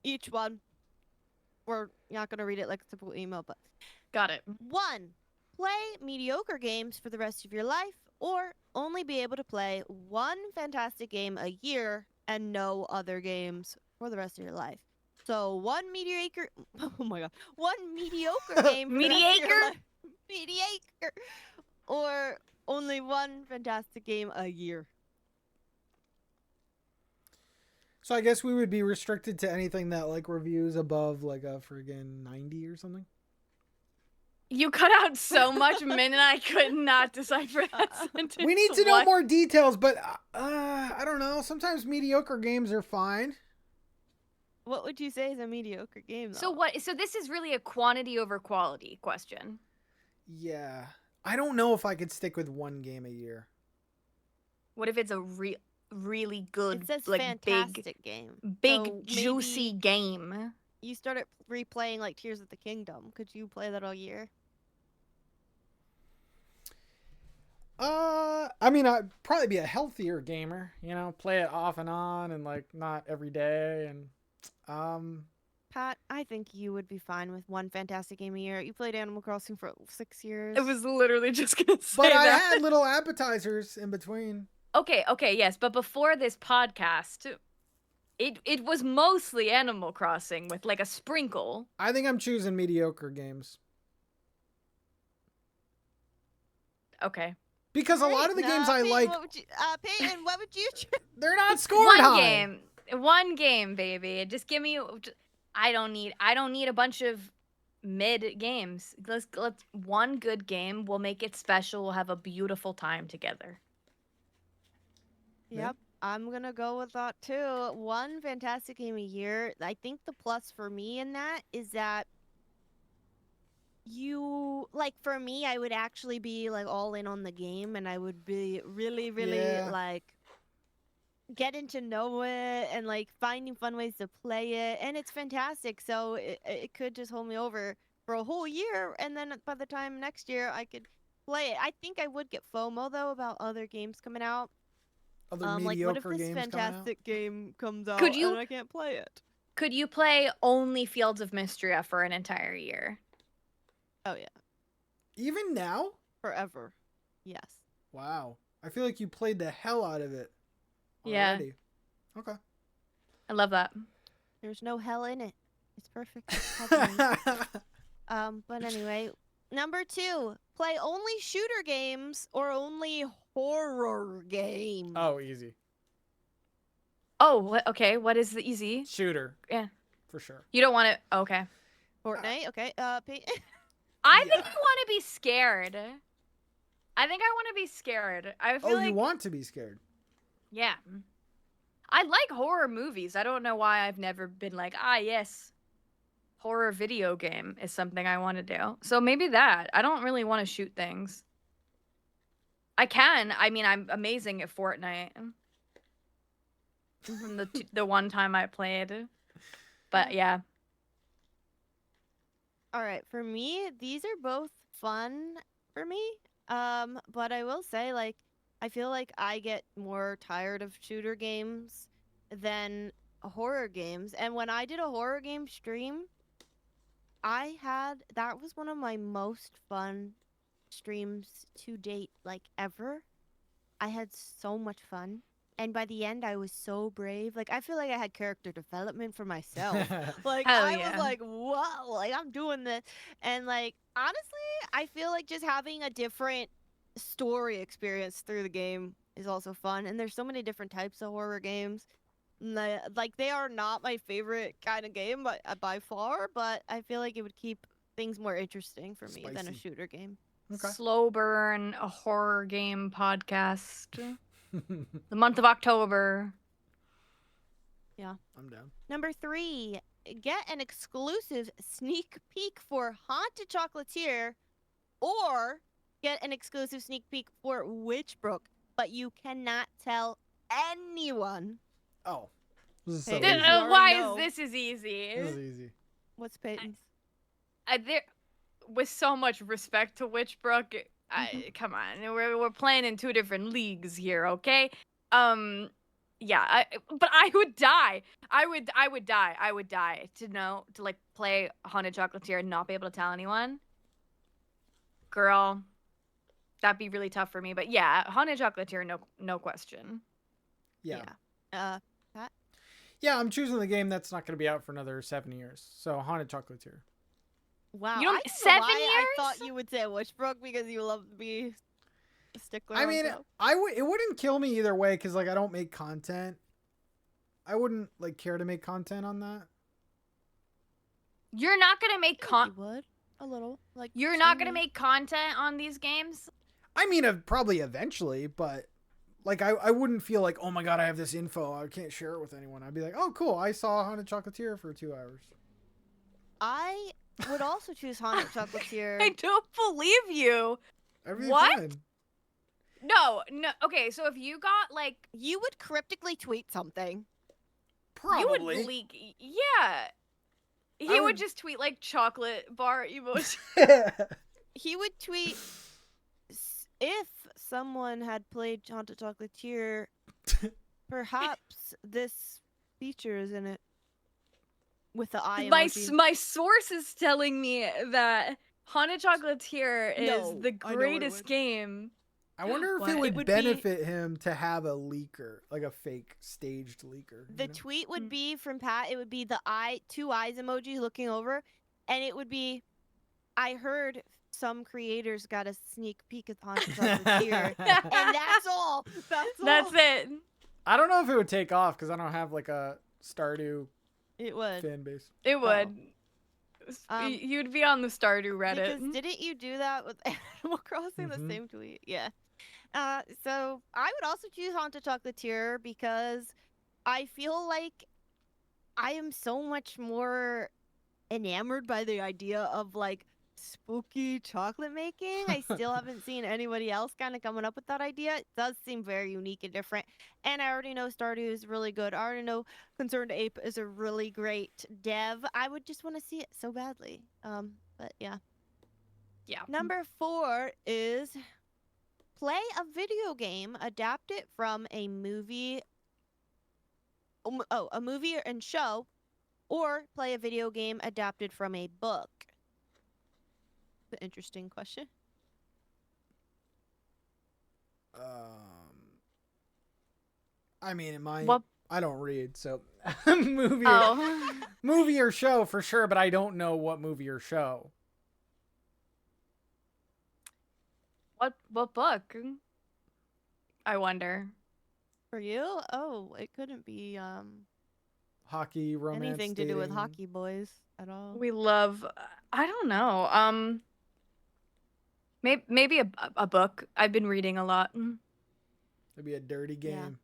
each one. We're not gonna read it like a typical email, but
Got it.
1. Play mediocre games for the rest of your life, or only be able to play one fantastic game a year and no other games for the rest of your life. So one mediocre, oh my god, one mediocre game for the rest of your
Mediocre?
life. Mediocre, or only one fantastic game a year.
So I guess we would be restricted to anything that like reviews above like a friggin' 90 or something.
You cut out so much, Min, and I could not decipher that sentence.
We need to know
What?
more details, but I don't know. Sometimes mediocre games are fine.
What would you say is a mediocre game?
So
though?
what? So this is really a quantity over quality question.
Yeah. I don't know if I could stick with one game a year.
What if it's a really good,
It says
like
fantastic game.
big
So
juicy
maybe
game?
you started replaying like Tears of the Kingdom. Could you play that all year?
I mean, I'd probably be a healthier gamer, you know, play it off and on and like not every day and
Pat, I think you would be fine with one fantastic game a year. You played Animal Crossing for 6 years.
I was literally just gonna say
but I
that.
had little appetizers in between.
Okay, yes, but before this podcast, it was mostly Animal Crossing with like a sprinkle.
I think I'm choosing mediocre games
Okay.
because a lot of the games I
Peyton,
like,
What would you, Peyton, what would you choose?
they're not scored high.
One game, baby. Just give me. I don't need a bunch of mid games. Let's one good game. We'll make it special. We'll have a beautiful time together.
Yep, I'm gonna go with that too. One fantastic game a year. I think the plus for me in that is that you like for me, I would actually be like all in on the game, and I would be really, really
Yeah.
like getting to know it and like finding fun ways to play it, and it's fantastic. So it could just hold me over for a whole year, and then by the time next year I could play it. I think I would get FOMO though about other games coming out.
Other
Like, what if
mediocre
this
games coming out.
fantastic game comes out
Could you-
and I can't play it?
Could you play only Fields of Mystria for an entire year?
Oh yeah,
Even now?
forever. Yes.
Wow. I feel like you played the hell out of it.
Yeah.
Already. Okay.
I love that.
There's no hell in it. It's perfect. It's heavenly. But anyway, number 2, play only shooter games or only horror games.
Oh, easy.
Oh, okay. What is the easy?
Shooter.
Yeah.
For sure.
You don't want it. Okay.
Fortnite. Okay.
I think I want to be scared. I want to be scared. I feel like
you want to be scared.
yeah. I like horror movies. I don't know why I've never been like, yes, horror video game is something I want to do. So maybe that. I don't really want to shoot things. I can. I mean, I'm amazing at Fortnite. From the one time I played. But yeah.
All right, for me, these are both fun for me. But I will say, like, I feel like I get more tired of shooter games than horror games. And when I did a horror game stream, that was one of my most fun streams to date, like, ever. I had so much fun. And by the end, I was so brave. Like, I feel like I had character development for myself. Like,
Hell
I
yeah.
was like, whoa, like, I'm doing this. And, like, honestly, I feel like just having a different story experience through the game is also fun. And there's so many different types of horror games. Like, they are not my favorite kind of game by far, but I feel like it would keep things more interesting for me than a
Spicy.
shooter game.
Okay.
Slow burn, a horror game podcast. The month of October.
Yeah.
I'm down.
Number 3, get an exclusive sneak peek for Haunted Chocolatier or get an exclusive sneak peek for Witchbrook, but you cannot tell anyone.
Oh. This is so
Hey,
easy.
Why
know.
is this easy?
This is easy.
What's Peyton's?
There, with so much respect to Witchbrook, come on, we're playing in 2 different leagues here, okay? Yeah, but I would die. I would die to like play Haunted Chocolatier and not be able to tell anyone. Girl, that'd be really tough for me. But yeah, Haunted Chocolatier, no question.
Yeah.
Pat?
Yeah, I'm choosing the game that's not going to be out for another 7 years. So, Haunted Chocolatier.
Wow.
You don't-
I don't know
7
why I
years?
thought you would say Witchbrook because you love to be a stickler.
I
on
mean,
stuff.
it wouldn't kill me either way because, like, I don't make content. I wouldn't, like, care to make content on that.
You're not gonna make
You would a little like.
You're not gonna
streaming.
make content on these games?
I mean, probably eventually, but, like, I wouldn't feel like, oh my god, I have this info. I can't share it with anyone. I'd be like, oh, cool. I saw Haunted Chocolatier for 2 hours.
I would also choose Haunted Chocolatier.
I don't believe you.
Everything's
What?
fine.
No. Okay, so if you got like
You would cryptically tweet something.
Probably.
you would leak, yeah. He
I
would
would-
just tweet like chocolate bar emoji.
He would tweet if someone had played Haunted Chocolatier, perhaps this feature is in it with the eye emoji.
My source is telling me that Haunted Chocolatier is
No,
the
I know what it
greatest
was.
game.
I wonder if
What?
it
It
would,
would be-
benefit him to have a leaker, like a fake staged leaker.
The
you know?
tweet would be from Pat. It would be the two eyes emoji looking over, and it would be, I heard some creators got a sneak peek at Haunted Chocolatier, and that's all.
That's it.
I don't know if it would take off because I don't have like a Stardew
It would.
fan base.
It would.
Um,
You'd be on the Stardew Reddit.
Because didn't you do that with Animal Crossing?
Mhm.
The same tweet, yeah. So I would also choose Haunted Chocolatier because I feel like I am so much more enamored by the idea of like spooky chocolate making. I still haven't seen anybody else kind of coming up with that idea. It does seem very unique and different. And I already know Stardew is really good. I already know Concerned Ape is a really great dev. I would just want to see it so badly. But yeah.
Yeah.
Number 4 is play a video game adapted from a movie. A movie and show, or play a video game adapted from a book. An interesting question.
I mean, in my
What?
I don't read, so movie,
Oh.
movie or show for sure, but I don't know what movie or show.
What book? I wonder.
For you? Oh, it couldn't be
Hockey, romance,
anything to do with
dating.
hockey boys at all.
We love. I don't know. Maybe a book. I've been reading a lot.
It'd be a dirty game.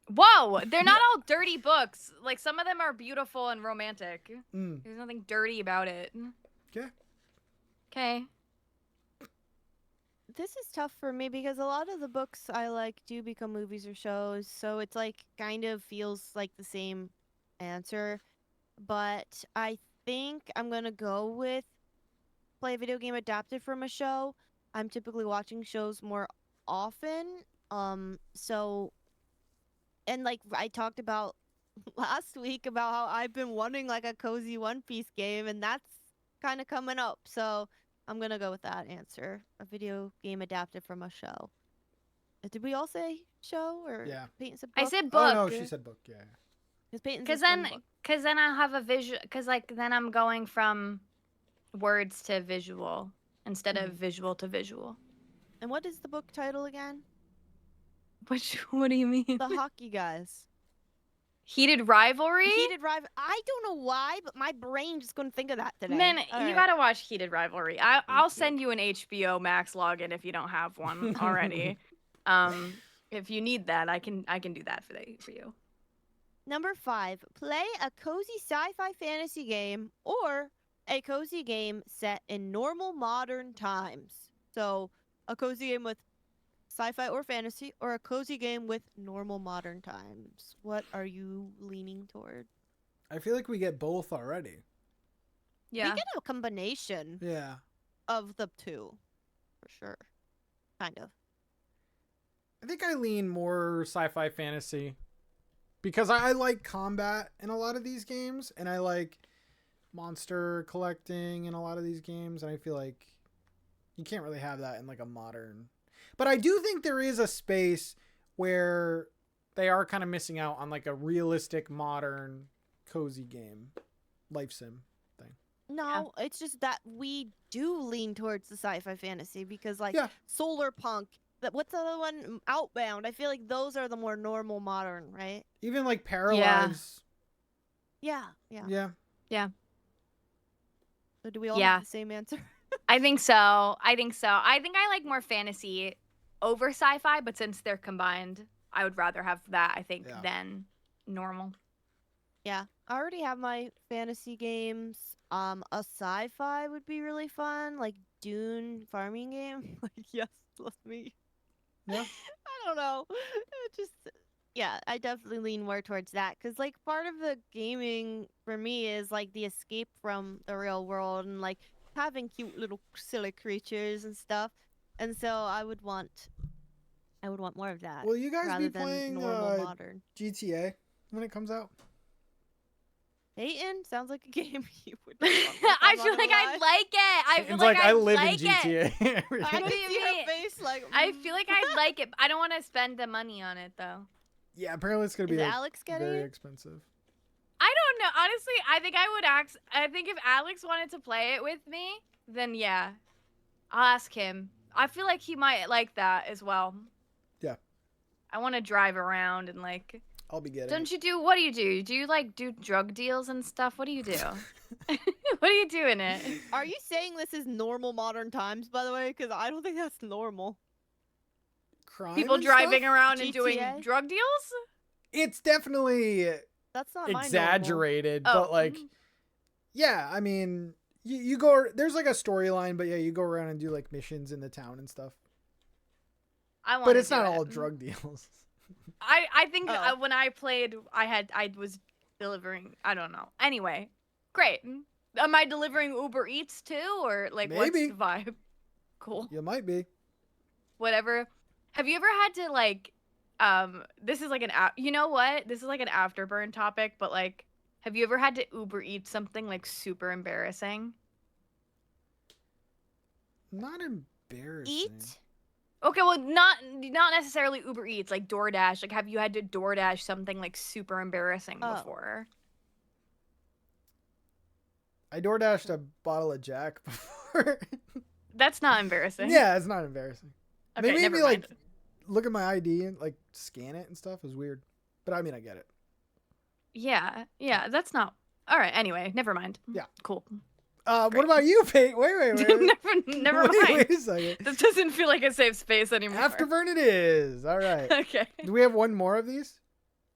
Whoa, they're not all dirty books. Like some of them are beautiful and romantic.
Mm.
There's nothing dirty about it.
Okay.
Okay.
This is tough for me because a lot of the books I like do become movies or shows, so it's like kind of feels like the same answer. But I think I'm gonna go with play a video game adapted from a show. I'm typically watching shows more often. So and like I talked about last week about how I've been wanting like a cozy One Piece game, and that's kind of coming up. So I'm gonna go with that answer. A video game adapted from a show. Did we all say show or
Yeah.
Peyton said
I
book?
said
Oh
book.
no, she said book. Yeah.
Because Peyton
Because
said one
then,
book.
I have a visual. Because like then I'm going from words to visual instead of visual to visual.
And what is the book title again?
What do you mean?
The Hockey Guys.
Heated rivalry.
Heated rival. I don't know why, but my brain just couldn't think of that today.
Man,
All
you
right.
gotta watch Heated Rivalry. I'll
you.
send you an HBO Max login if you don't have one already. If you need that, I can do that for you.
Number 5. Play a cozy sci-fi fantasy game or a cozy game set in normal modern times. So, a cozy game with sci-fi or fantasy, or a cozy game with normal modern times. What are you leaning toward?
I feel like we get both already.
Yeah.
We get a combination
Yeah.
of the two, for sure. Kind of.
I think I lean more sci-fi fantasy because I like combat in a lot of these games, and I like monster collecting in a lot of these games, and I feel like you can't really have that in like a modern. But I do think there is a space where they are kind of missing out on like a realistic modern cozy game, life sim thing.
No, it's just that we do lean towards the sci-fi fantasy because, like,
Yeah.
Solar Punk. What's the other one? Outbound. I feel like those are the more normal modern, right?
Even like Paralyze.
Yeah.
Yeah.
So do we all
Yeah.
have the same answer?
I think so. I think I like more fantasy over sci-fi, but since they're combined, I would rather have that, I think,
Yeah.
than normal.
Yeah. I already have my fantasy games. A sci-fi would be really fun, like Dune farming game. Like, yes, let me.
Yeah.
I don't know. It just, yeah, I definitely lean more towards that because, like, part of the gaming for me is like the escape from the real world and like having cute little silly creatures and stuff. And so I would want more of that.
Will you guys
rather
be
than
playing
normal modern.
GTA when it comes out?
Peyton sounds like a game you would.
I feel like I'd like it. I feel
It's
like
I
I'd
live
like
in
it.
GTA. every
I
day.
can see her face like.
I feel like I'd like it. I don't want to spend the money on it though.
Yeah, apparently it's gonna
Is
be like,
Alex getting
very
it?
expensive.
I don't know. Honestly, I think I would ask. I think if Alex wanted to play it with me, then yeah, I'll ask him. I feel like he might like that as well.
Yeah.
I want to drive around and like.
I'll be getting.
Don't you do? What do you do? Do you like do drug deals and stuff? What do you do? What do you do in it?
Are you saying this is normal modern times, by the way? Because I don't think that's normal.
Crime
People
and
driving
stuff?
around and doing
GTA?
drug deals?
It's definitely
That's not my
exaggerated,
Oh.
but like, yeah, I mean, you go. There's like a storyline, but yeah, you go around and do like missions in the town and stuff.
I want.
But it's not all drug deals.
I think
Oh.
when I played, I was delivering. I don't know. Anyway, great. Am I delivering Uber Eats too, or like what's
Maybe.
the vibe? Cool.
You might be.
Whatever. Have you ever had to like, this is like you know what? This is like an afterburn topic, but like, have you ever had to Uber Eat something like super embarrassing?
Not embarrassing.
Eat?
Okay, well, not necessarily Uber Eats, like DoorDash. Like, have you had to DoorDash something like super embarrassing before?
I DoorDashed a bottle of Jack before.
That's not embarrassing.
Yeah, it's not embarrassing.
Okay,
They made
never
me
mind.
like look at my ID and like scan it and stuff. It was weird, but I mean, I get it.
Yeah, that's not. All right, anyway, never mind.
Yeah.
Cool.
What about you, Pate? Wait.
never
Wait,
mind.
wait a second.
This doesn't feel like a safe space anymore.
Afterburn it is. All right.
Okay.
Do we have one more of these?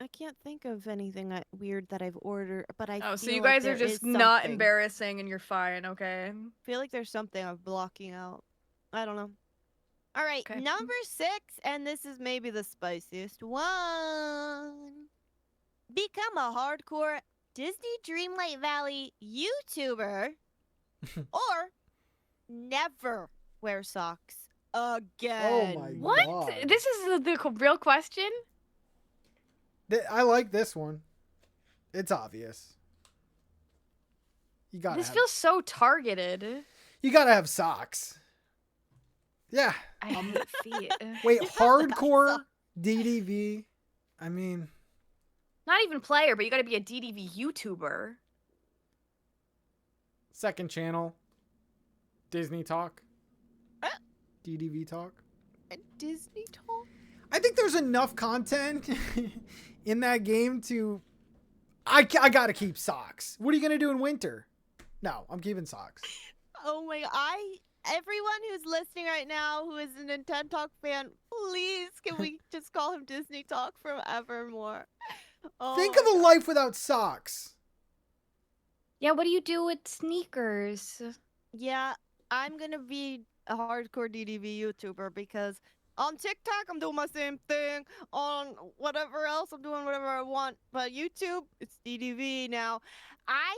I can't think of anything weird that I've ordered, but I
So
feel
you
like
guys are
there
just
is
not
something.
embarrassing and you're fine, okay?
Feel like there's something I'm blocking out. I don't know. All right,
Okay.
number 6, and this is maybe the spiciest one. Become a hardcore Disney Dreamlight Valley YouTuber, or never wear socks again.
Oh my
What?
God.
This is the real question?
I like this one. It's obvious. You gotta.
This
have,
feels so targeted.
You gotta have socks. Yeah.
I hate feet.
Wait,
You gotta have
hardcore
socks.
DDV. I mean,
Not even player, but you gotta be a DDV YouTuber.
second channel. Disney Talk. DDV Talk.
Disney Talk?
I think there's enough content in that game to. I gotta keep socks. What are you gonna do in winter? No, I'm keeping socks.
Oh my! Everyone who's listening right now who is a Nintentalk fan, please can we just call him Disney Talk forevermore? Oh
Think
my
of a
God.
life without socks.
Yeah, what do you do with sneakers?
Yeah, I'm gonna be a hardcore DDV YouTuber because on TikTok I'm doing my same thing. On whatever else I'm doing whatever I want. But YouTube, it's DDV now.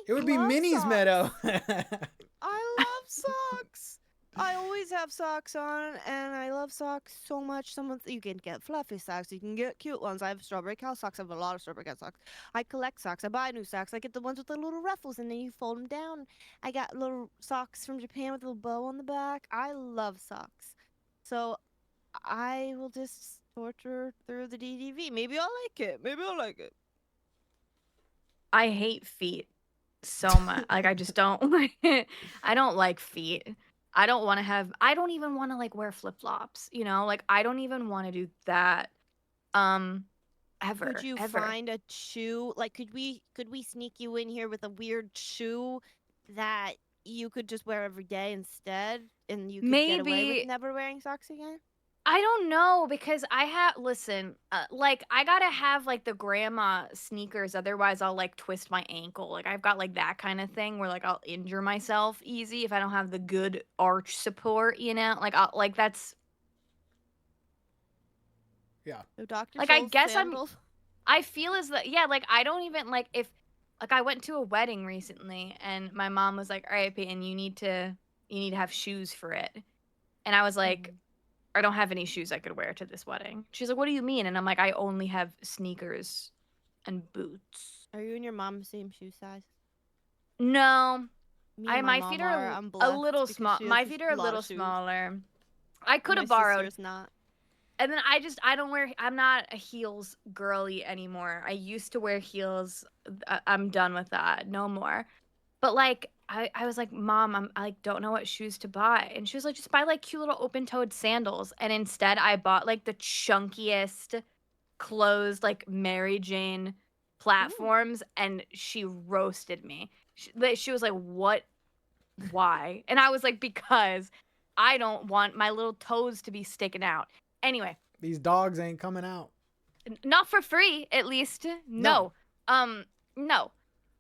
It would be
love
Minnie's
socks.
Meadow.
I love socks. I always have socks on, and I love socks so much. You can get fluffy socks, you can get cute ones. I have strawberry cow socks. I have a lot of strawberry cow socks. I collect socks. I buy new socks. I get the ones with the little ruffles, and then you fold them down. I got little socks from Japan with a little bow on the back. I love socks. So I will just torture through the DDV. Maybe I'll like it. Maybe I'll like it.
I hate feet so much. Like, I just don't. I don't like feet. I don't even want to like wear flip-flops, you know? Like, I don't even want to do that. Ever.
Could you
ever.
find a shoe? Like, could we sneak you in here with a weird shoe that you could just wear every day instead, and you could get away
Maybe.
with never wearing socks again?
I don't know because listen, like I gotta have like the grandma sneakers, otherwise I'll like twist my ankle. Like I've got like that kind of thing where like I'll injure myself easy if I don't have the good arch support, you know? Like that's
Yeah.
No Dr.
like I
Scholl's
guess
sandals?
I feel as that yeah, like I don't even like if like I went to a wedding recently and my mom was like, "All right, Peyton, you need to have shoes for it." And I was like, I don't have any shoes I could wear to this wedding. She's like, what do you mean? And I'm like, I only have sneakers and boots.
Are you and your mom the same shoe size?
No,
Me and
my
mom
feet
are.
are
I'm
a
blessed
little
because
small.
she has
My feet are a
lot
little
of shoes.
smaller. I could
My
have borrowed.
sister's not.
And then I'm not a heels girly anymore. I used to wear heels. I'm done with that. No more. But like, I was like, Mom, I like don't know what shoes to buy. And she was like, just buy like cute little open-toed sandals. And instead I bought like the chunkiest closed like Mary Jane platforms. And she roasted me. She was like, what? Why? And I was like, because I don't want my little toes to be sticking out. Anyway,
These dogs ain't coming out.
not for free, at least. No. No.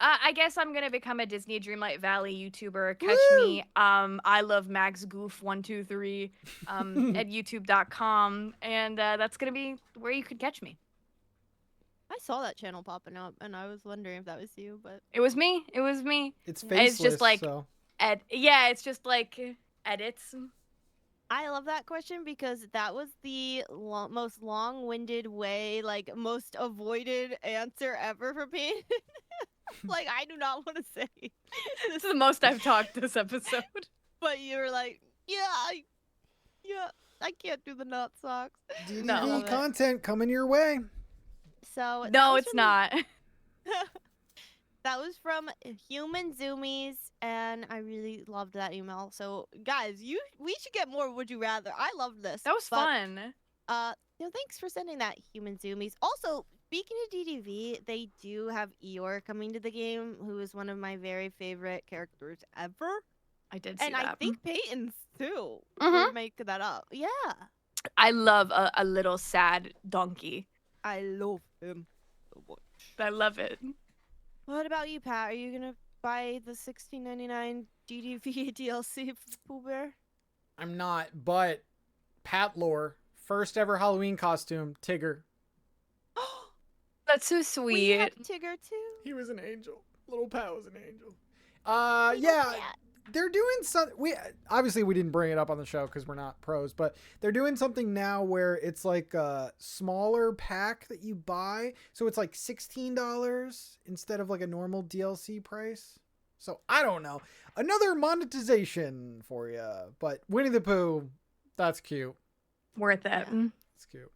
I guess I'm gonna become a Disney Dreamlight Valley YouTuber. Catch me. I love Max Goof 123 at youtube.com, and that's gonna be where you could catch me.
I saw that channel popping up, and I was wondering if that was you, but
It was me.
It's
It's
faceless.
just like
so.
it's just like edits.
I love that question because that was the most long-winded way, like most avoided answer ever for Pete. Like, I do not want to say
This is the most I've talked this episode.
but you were like, yeah. I can't do the nut socks.
DDV
No.
Love it.
content coming your way.
So that
No,
was
it's
from-
not.
That was from Human Zoomies, and I really loved that email. So, guys, we should get more Would You Rather. I loved this.
That was
but,
fun.
Thanks for sending that, Human Zoomies. Also, speaking of DDV, they do have Eeyore coming to the game, who is one of my very favorite characters ever.
I did see
And
that.
I think Peyton's too.
Mhm.
Would make that up. Yeah.
I love a little sad donkey.
I love him so much.
I love it.
What about you, Pat? Are you gonna buy the $16.99 DDV DLC for Pooh Bear?
I'm not, but Pat lore, first ever Halloween costume, Tigger.
That's so
We
sweet.
have Tigger too.
He was an angel. Little Pat was an angel.
We
Yeah,
love that.
they're doing some. We didn't bring it up on the show because we're not pros, but they're doing something now where it's like a smaller pack that you buy, so it's like $16 instead of like a normal DLC price. So I don't know, another monetization for you. But Winnie the Pooh, that's cute.
Worth it.
Yeah.
It's cute.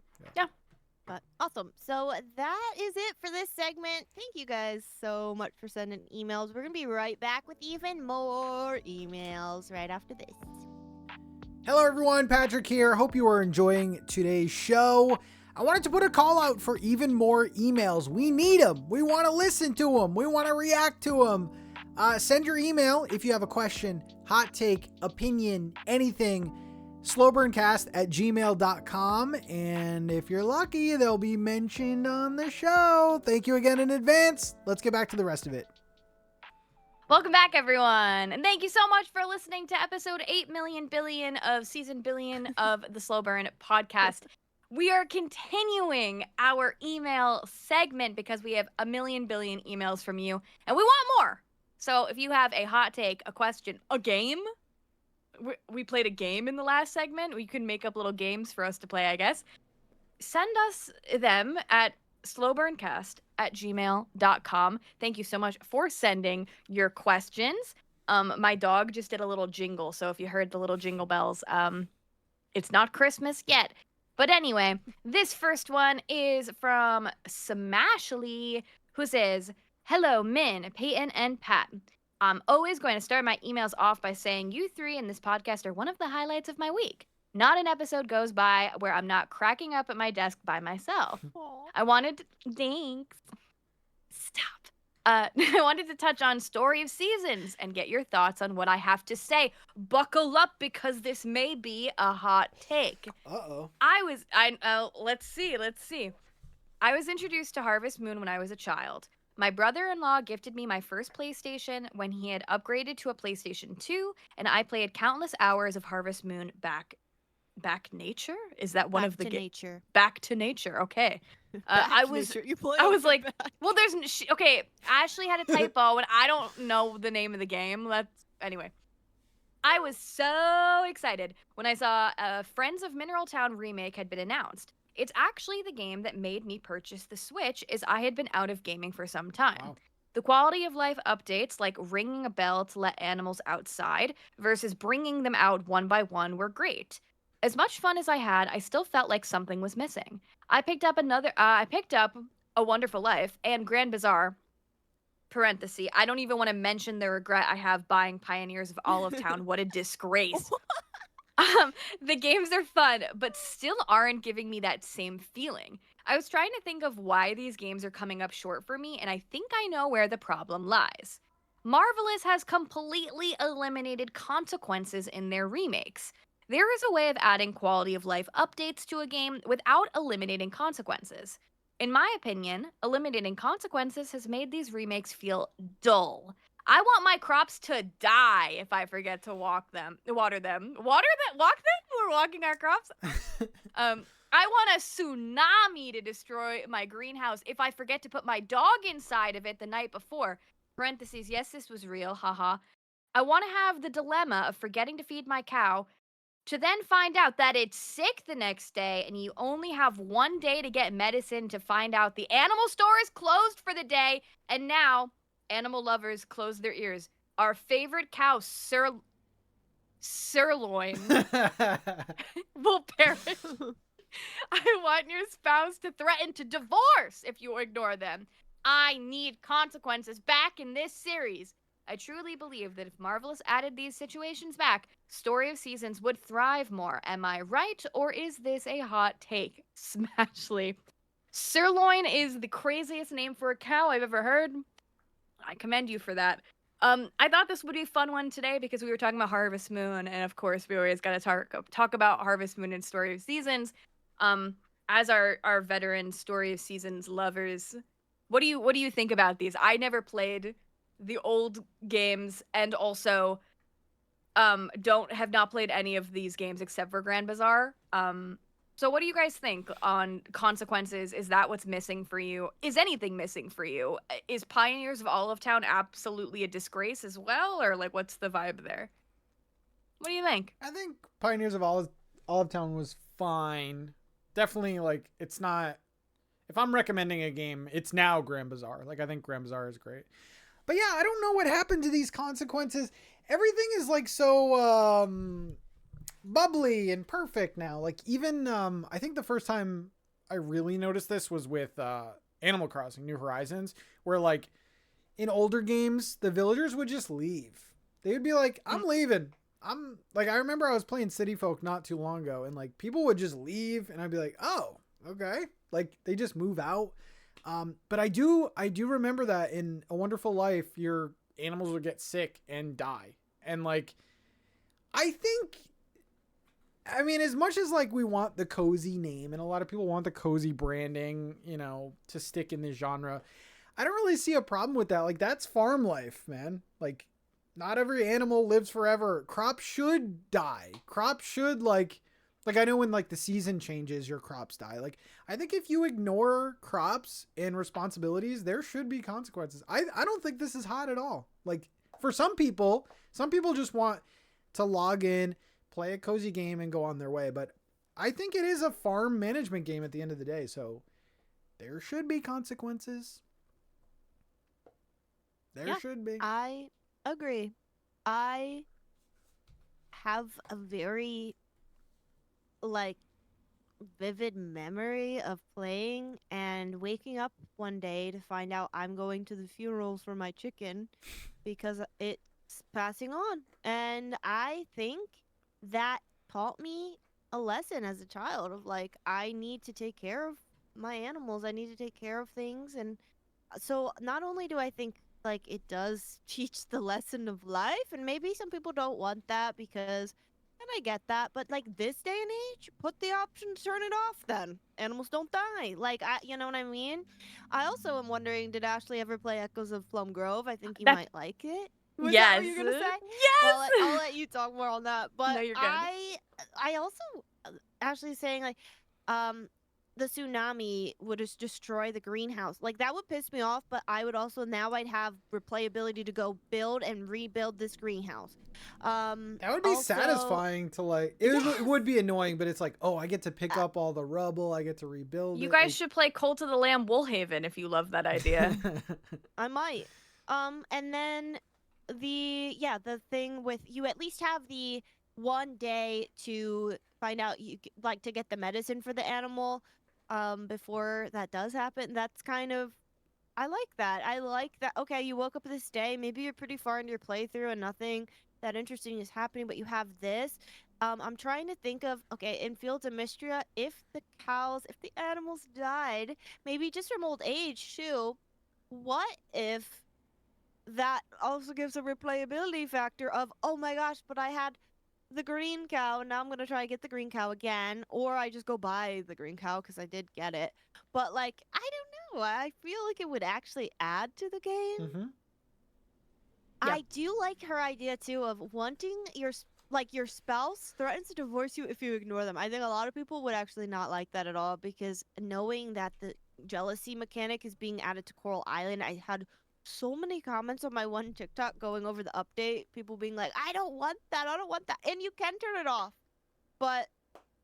But awesome. So that is it for this segment. Thank you guys so much for sending emails. We're going to be right back with even more emails right after this.
Hello everyone, Patrick here. Hope you are enjoying today's show. I wanted to put a call out for even more emails. We need them. We want to listen to them. We want to react to them. Send your email if you have a question, hot take, opinion, anything. slowburncast@gmail.com, and if you're lucky, they'll be mentioned on the show. Thank you again in advance. Let's get back to the rest of it.
Welcome back, everyone. And thank you so much for listening to episode 8 million billion of season billion of the Slow Burn podcast. We are continuing our email segment because we have a million billion emails from you, and we want more. So if you have a hot take, a question, a game, we played a game in the last segment. We can make up little games for us to play, I guess. Send us them at slowburncast@gmail.com. Thank you so much for sending your questions. My dog just did a little jingle, so if you heard the little jingle bells, it's not Christmas yet. But anyway, this first one is from Smashly, who says, "Hello, Min, Peyton, and Pat. I'm always going to start my emails off by saying you three in this podcast are one of the highlights of my week. Not an episode goes by where I'm not cracking up at my desk by myself. I wanted to... Thanks. Stop. I wanted to touch on Story of Seasons and get your thoughts on what I have to say. Buckle up because this may be a hot take.
Uh-oh.
Let's see. I was introduced to Harvest Moon when I was a child. My brother-in-law gifted me my first PlayStation when he had upgraded to a PlayStation 2, and I played countless hours of Harvest Moon Back Nature? Is that one of the
nature?
Back to Nature? Okay.
You play
I was
it
like,
back.
well, okay. Ashley had a typo, and I don't know the name of the game. Anyway. I was so excited when I saw a Friends of Mineral Town remake had been announced. It's actually the game that made me purchase the Switch, as I had been out of gaming for some time.
Wow.
The quality of life updates, like ringing a bell to let animals outside versus bringing them out one by one, were great. As much fun as I had, I still felt like something was missing. I picked up A Wonderful Life and Grand Bazaar. Parenthesis, I don't even want to mention the regret I have buying Pioneers of Olive Town. What a disgrace. The games are fun, but still aren't giving me that same feeling. I was trying to think of why these games are coming up short for me, and I think I know where the problem lies. Marvelous has completely eliminated consequences in their remakes. There is a way of adding quality of life updates to a game without eliminating consequences. In my opinion, eliminating consequences has made these remakes feel dull. I want my crops to die if I forget to water them. Walk them? We're walking our crops? I want a tsunami to destroy my greenhouse if I forget to put my dog inside of it the night before. Parentheses, yes, this was real, haha. I want to have the dilemma of forgetting to feed my cow, to then find out that it's sick the next day and you only have one day to get medicine to find out the animal store is closed for the day, and now... Animal lovers close their ears. Our favorite cow sirloin will perish. I want your spouse to threaten to divorce if you ignore them. I need consequences back in this series. I truly believe that if Marvelous added these situations back, Story of Seasons would thrive more. Am I right, or is this a hot take? Smashly. Sirloin is the craziest name for a cow I've ever heard. I commend you for that. I thought this would be a fun one today because we were talking about Harvest Moon, and of course we always got to talk about Harvest Moon and Story of Seasons. As our veteran Story of Seasons lovers, what do you think about these? I never played the old games, and also have not played any of these games except for Grand Bazaar. So what do you guys think on consequences? Is that what's missing for you? Is anything missing for you? Is Pioneers of Olive Town absolutely a disgrace as well, or like what's the vibe there? What do you think?
I think Pioneers of Olive Town was fine. Definitely, like, it's not. If I'm recommending a game, it's now Grand Bazaar. Like, I think Grand Bazaar is great. But yeah, I don't know what happened to these consequences. Everything is like so bubbly and perfect now. Like, even I think the first time I really noticed this was with Animal Crossing New Horizons, where like in older games the villagers would just leave. They would be like, I'm leaving. I'm like, I remember I was playing City Folk not too long ago, and like people would just leave, and I'd be like, oh, okay. Like, they just move out. But I do remember that in A Wonderful Life, your animals would get sick and die. And like, I mean, as much as like we want the cozy name, and a lot of people want the cozy branding, you know, to stick in the genre, I don't really see a problem with that. Like, that's farm life, man. Like, not every animal lives forever. Crops should die. Crops should like I know when like the season changes, your crops die. Like, I think if you ignore crops and responsibilities, there should be consequences. I don't think this is hot at all. Like, for some people just want to log in, play a cozy game, and go on their way. But I think it is a farm management game at the end of the day. So there should be consequences. There should be.
I agree. I have a very like vivid memory of playing and waking up one day to find out I'm going to the funerals for my chicken because it's passing on. And I think that taught me a lesson as a child of like, I need to take care of my animals. I need to take care of things. And so not only do I think like it does teach the lesson of life, and maybe some people don't want that because, and I get that, but like this day and age, put the option to turn it off then. Animals don't die. Like, you know what I mean? I also am wondering, did Ashley ever play Echoes of Plum Grove? I think you might like it. Was that what you're gonna say?
Yes.
Well, I'll let you talk more on that. But
No, you're good.
I also, Ashley's saying like, the tsunami would just destroy the greenhouse. Like, that would piss me off, but I would also, now I'd have replayability to go build and rebuild this greenhouse.
That would be satisfying to like, it would be annoying, but it's like, oh, I get to pick up all the rubble. I get to rebuild
You
it.
guys should play Cult of the Lamb Woolhaven if you love that idea.
I might. And then the thing with, you at least have the one day to find out, you like to get the medicine for the animal before that does happen. That's kind of, I like that. I like that. Okay, you woke up this day, maybe you're pretty far into your playthrough and nothing that interesting is happening, but you have this. I'm trying to think of, okay, in Fields of Mystria, if the animals died, maybe just from old age too, what if that also gives a replayability factor of, oh my gosh, but I had the green cow, and now I'm gonna try to get the green cow again, or I just go buy the green cow because I did get it. But like, I don't know, I feel like it would actually add to the game.
Mm-hmm.
Yeah.
I do like her idea too of wanting your spouse threatens to divorce you if you ignore them. I think a lot of people would actually not like that at all, because knowing that the jealousy mechanic is being added to Coral Island, I had so many comments on my one TikTok going over the update, people being like, I don't want that, and you can turn it off. But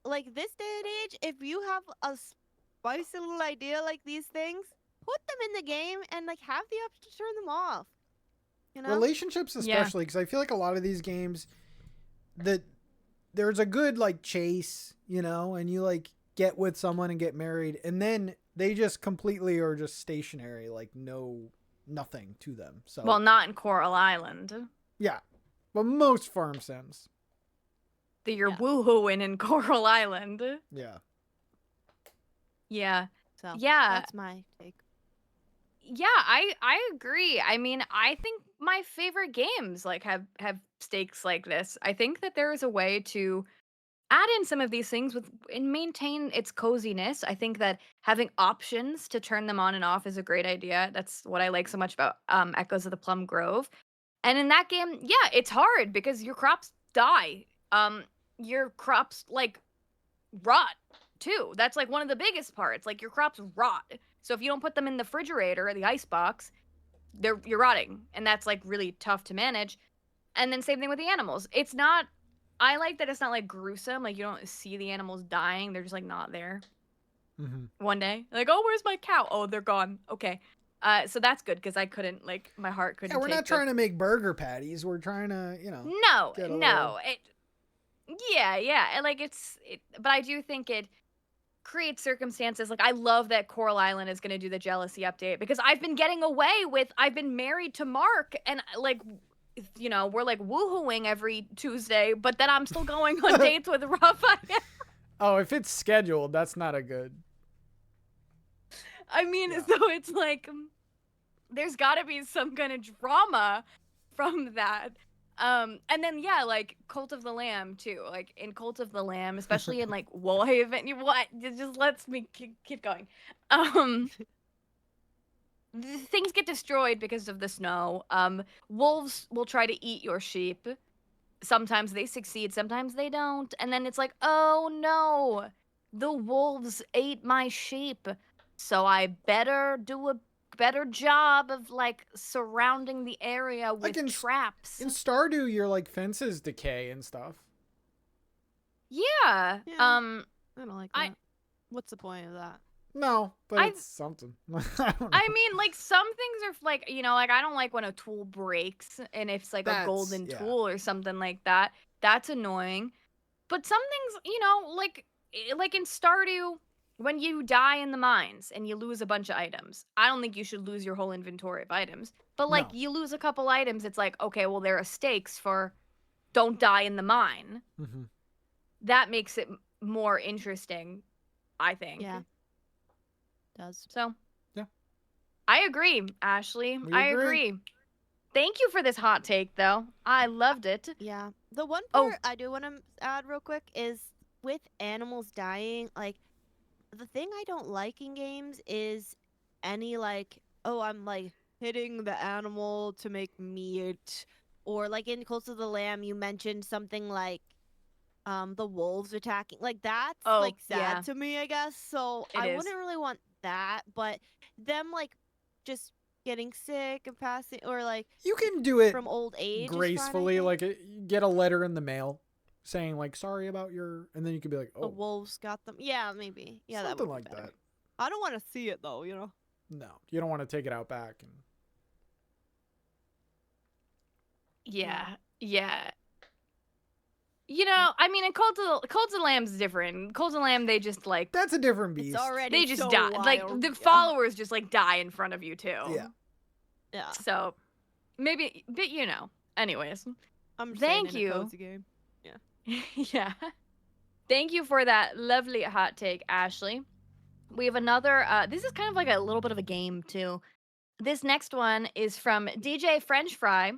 like, this day and age, if you have a spicy little idea like these things, put them in the game and like have the option to turn them off, you know?
Relationships especially, because I feel like a lot of these games, there's a good like chase, you know, and you like get with someone and get married, and then they just completely are just stationary, like nothing to them. So
Well, not in Coral Island.
yeah, but most farm sims.
That you're
Yeah.
woohooing in Coral Island.
Yeah.
Yeah.
So
Yeah.
that's my take.
Yeah, I agree. I mean, I think my favorite games like have stakes like this. I think that there is a way to add in some of these things with and maintain its coziness. I think that having options to turn them on and off is a great idea. That's what I like so much about Echoes of the Plum Grove. And in that game, yeah, it's hard because your crops die. Your crops like rot too. That's like one of the biggest parts. Like your crops rot. So if you don't put them in the refrigerator or the ice box, you're rotting, and that's like really tough to manage. And then same thing with the animals. It's not. I like that it's not like gruesome. Like you don't see the animals dying. They're just like not there.
Mm-hmm.
One day, like, oh, where's my cow? Oh, they're gone. Okay. So that's good because I couldn't like my heart couldn't.
Yeah, we're not trying to make burger patties. We're trying to, you know.
No,
get a
no.
little-
Yeah. And like but I do think it create circumstances like I love that Coral Island is going to do the jealousy update because I've been getting away with I've been married to Mark and like you know we're like woohooing every Tuesday but then I'm still going on dates with Raphael.
Oh, if it's scheduled, that's not a good.
I mean,
Yeah.
so it's like there's got to be some kind of drama from that. And then yeah, like Cult of the Lamb too. Like in Cult of the Lamb, especially in like Woolhaven, what it just lets me keep going. Things get destroyed because of the snow. Wolves will try to eat your sheep. Sometimes they succeed, sometimes they don't. And then it's like, oh no, the wolves ate my sheep. So I better do a better job of like surrounding the area with
Like
traps.
In Stardew, your like fences decay and stuff.
Yeah.
Yeah. I don't like that.
I-
What's the point of that?
No, but
I-
it's something. I don't know.
I mean, like some things are like, you know, like I don't like when a tool breaks and it's like a golden
yeah.
tool or something like that. That's annoying. But some things, you know, like in Stardew, when you die in the mines and you lose a bunch of items, I don't think you should lose your whole inventory of items. But like
No.
you lose a couple items, it's like, okay, well there are stakes for don't die in the mine.
Mhm.
That makes it more interesting, I think.
Yeah. Does.
So,
Yeah.
I agree, Ashley.
We
I
agree.
agree. Thank you for this hot take, though. I loved it.
Yeah. The one
Oh.
part I do want to add real quick is with animals dying, like the thing I don't like in games is any like, oh, I'm like hitting the animal to make meat, or like in Close to the Lamb, you mentioned something like the wolves attacking. Like that's
Oh,
like sad
yeah.
to me, I guess. So
It
I
is.
wouldn't really want that, but them like just getting sick and passing, or like
You can do it
from old age is fine, I
gracefully,
think.
like you get a letter in the mail saying like sorry about your, and then you could be like,
The
oh,
wolves got them. Yeah, maybe. Yeah, that
something
would be
like
better.
that.
I don't want to see it though, you know.
No, you don't want to take it out back. And
Yeah. You know, I mean, in Cult of the Lamb's different. Cult of the Lamb, they just like
that's a different beast.
It's already
they just
so
die. Like
wild.
the
Yeah.
followers just like die in front of you too.
Yeah.
Yeah.
So maybe, but you know. Anyways,
I'm just
Thank
saying in
you.
a cozy game.
yeah. Thank you for that lovely hot take, Ashley. We have another. This is kind of like a little bit of a game too. This next one is from DJ French Fry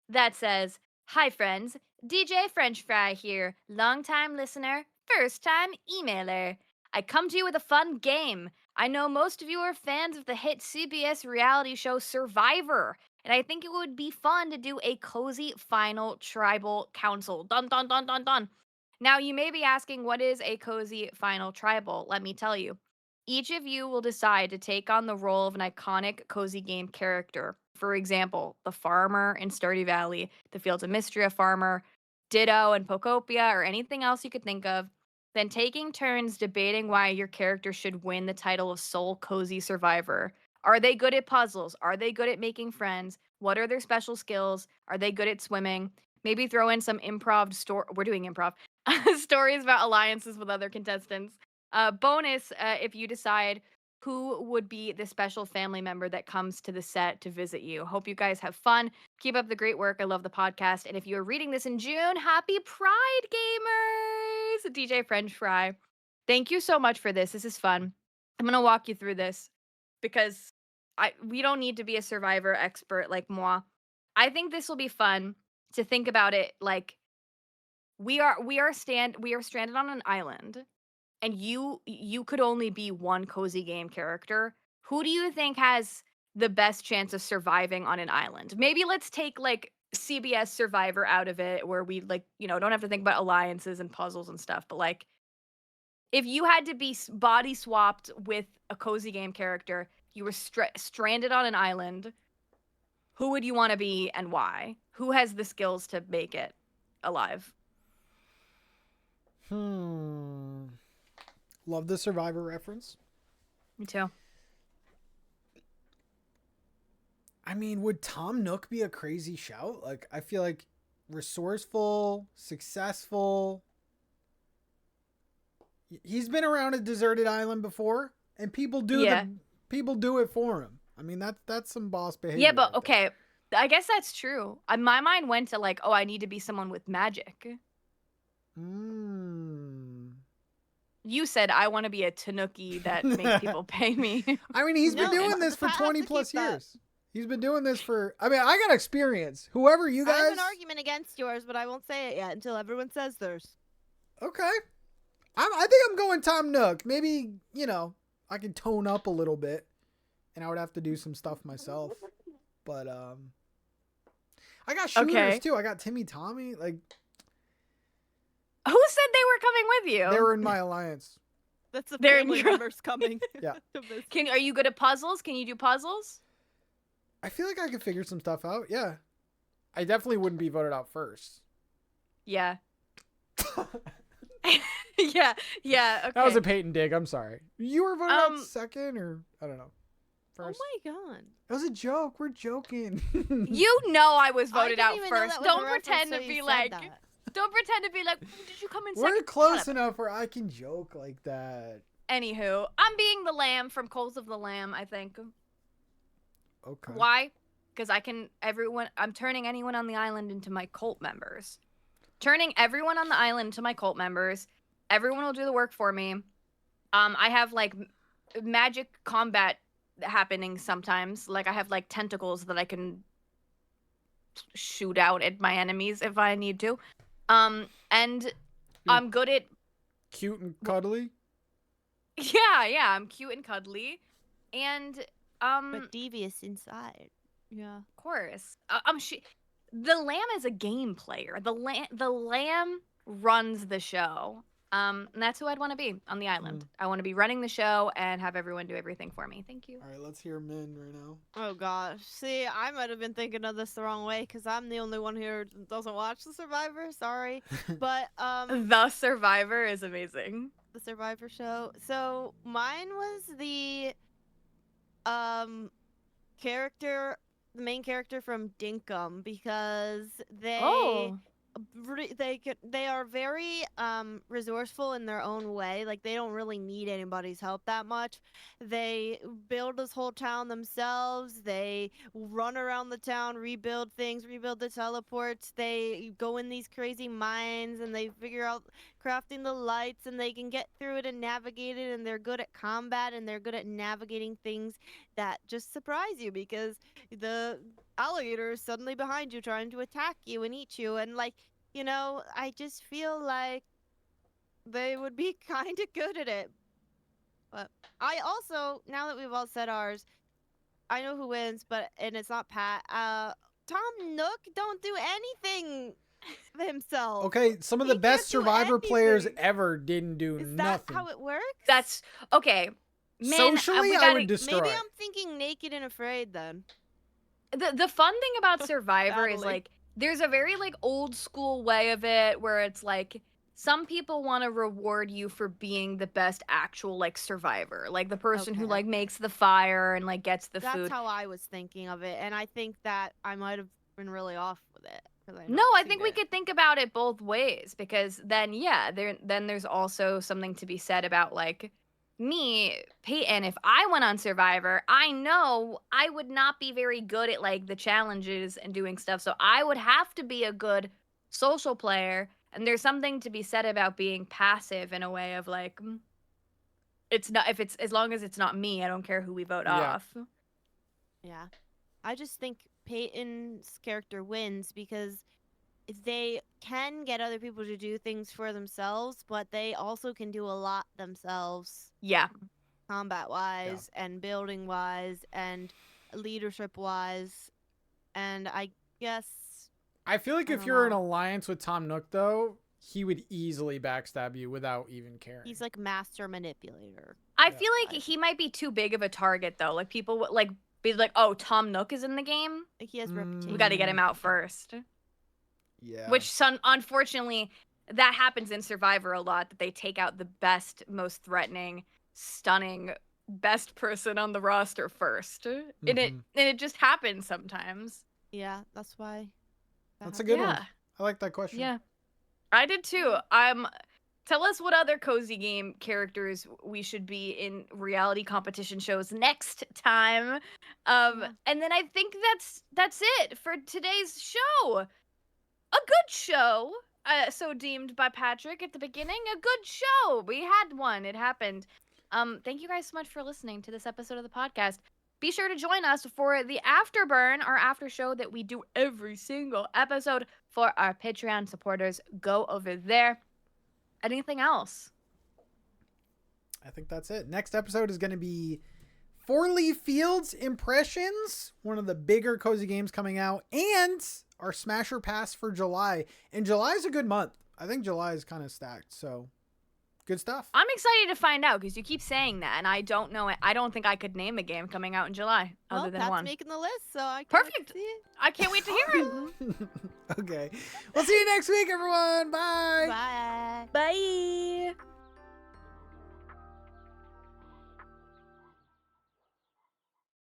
that says, "Hi friends, DJ French Fry here, long-time listener, first-time emailer. I come to you with a fun game. I know most of you are fans of the hit CBS reality show Survivor, and I think it would be fun to do a cozy final tribal council. Dun dun dun dun dun. Now, you may be asking, what is a cozy final tribal? Let me tell you. Each of you will decide to take on the role of an iconic cozy game character. For example, the farmer in Stardew Valley, the Fields of Mystria farmer, Ditto and Pokopia, or anything else you could think of. Then taking turns debating why your character should win the title of Sole Cozy Survivor. Are they good at puzzles? Are they good at making friends? What are their special skills? Are they good at swimming? Maybe throw in some improv we're doing improv. Stories about alliances with other contestants. Bonus, if you decide who would be the special family member that comes to the set to visit you. Hope you guys have fun. Keep up the great work. I love the podcast. And if you're reading this in June, happy Pride, gamers! DJ French Fry. Thank you so much for this. This is fun. I'm going to walk you through this because we don't need to be a Survivor expert like moi. I think this will be fun to think about it like we are stranded on an island, and you could only be one cozy game character. Who do you think has the best chance of surviving on an island? Maybe let's take like CBS Survivor out of it, where we like, don't have to think about alliances and puzzles and stuff, but like if you had to be body swapped with a cozy game character, you were stranded on an island, who would you want to be and why? Who has the skills to make it alive?
Love the Survivor reference.
Me too.
I mean, would Tom Nook be a crazy shout? Like, I feel like resourceful, successful. He's been around a deserted island before, and people do it for him. I mean, that's some boss behavior.
Yeah, but okay, I guess that's true. My mind went to like, I need to be someone with magic. You said I want to be a tanuki that makes people pay me.
I mean, he's been doing this for 20 plus years. He's been doing this for, I mean, I got experience. Whoever you guys.
I have an argument against yours, but I won't say it yet until everyone says theirs.
Okay. I think I'm going Tom Nook. Maybe, I can tone up a little bit, and I would have to do some stuff myself. But, I got shooters too. I got Timmy Tommy. Like,
who said they were coming with you?
They were in my alliance.
That's a family members coming.
Yeah.
Are you good at puzzles? Can you do puzzles?
I feel like I could figure some stuff out. Yeah. I definitely wouldn't be voted out first.
Yeah. Yeah. Okay.
That was a Peyton dig. I'm sorry. You were voted out second, or I don't know. First.
Oh my god.
It was a joke. We're joking.
I was voted out first.
Don't pretend to be like.
Don't pretend to be like, did you come in second?
We're close enough where I can joke like that.
Anywho, I'm being the lamb from Coals of the Lamb, I think.
Okay.
Why? Because I'm turning anyone on the island into my cult members. Turning everyone on the island into my cult members. Everyone will do the work for me. I have like magic combat happening sometimes. Like I have like tentacles that I can shoot out at my enemies if I need to. And I'm good at
cute and cuddly.
Yeah, I'm cute and cuddly, and
but devious inside. Yeah,
of course. The lamb is a game player. The lamb runs the show. And that's who I'd want to be on the island. I want to be running the show and have everyone do everything for me. Thank you.
All right, let's hear Min right now.
Oh gosh, see, I might have been thinking of this the wrong way because I'm the only one here that doesn't watch The Survivor. Sorry, but
The Survivor is amazing.
The Survivor show. So mine was the main character from Dinkum because they are very resourceful in their own way. Like they don't really need anybody's help that much. They build this whole town themselves. They run around the town, rebuild things, rebuild the teleports. They go in these crazy mines and they figure out crafting the lights, and they can get through it and navigate it, and they're good at combat, and they're good at navigating things that just surprise you because the alligator is suddenly behind you trying to attack you and eat you, and like, I just feel like they would be kind of good at it. But I also, now that we've all said ours, I know who wins, and it's not Pat. Tom Nook don't do anything himself.
Okay, some of the best Survivor players ever didn't do
nothing. Is
nothing.
that how it works?
That's okay. Man,
socially, I would destroy.
Maybe I'm thinking Naked and Afraid then.
The fun thing about Survivor is like there's a very like old school way of it where it's like some people want to reward you for being the best actual like survivor, like the person who like makes the fire and like gets the food.
That's how I was thinking of it, and I think that I might have been really off with it.
No, I think we could think about it both ways, because then there's also something to be said about like me, Peyton. If I went on Survivor, I know I would not be very good at like the challenges and doing stuff. So I would have to be a good social player. And there's something to be said about being passive in a way of like, it's not, if it's, as long as it's not me, I don't care who we vote off.
Yeah. I just think Peyton's character wins because they can get other people to do things for themselves, but they also can do a lot themselves.
Yeah.
Combat-wise and building-wise and leadership-wise. And I guess...
I feel like if you're in alliance with Tom Nook, though, he would easily backstab you without even caring.
He's like master manipulator.
I feel like he might be too big of a target, though. Like, people would like be like, oh, Tom Nook is in the game?
Like, he has reputation.
We got to get him out first.
Yeah.
Which, unfortunately, that happens in Survivor a lot, that they take out the best, most threatening, stunning, best person on the roster first. And it just happens sometimes.
Yeah, that's why.
That's a good one. I like that question.
Yeah. I did too. Tell us what other cozy game characters we should be in reality competition shows next time. And then I think that's it for today's show. A good show, so deemed by Patrick at the beginning. A good show. We had one. It happened. Thank you guys so much for listening to this episode of the podcast. Be sure to join us for the Afterburn, our after show that we do every single episode for our Patreon supporters. Go over there. Anything else?
I think that's it. Next episode is going to be Four Leaf Fields Impressions, one of the bigger cozy games coming out, and our Smasher Pass for July. And July is a good month. I think July is kind of stacked, so good stuff.
I'm excited to find out because you keep saying that, and I don't know it. I don't think I could name a game coming out in July other than
Pat's
one.
Making the list, so I can't
Perfect.
see it.
I can't wait to hear it.
Okay. We'll see you next week, everyone. Bye.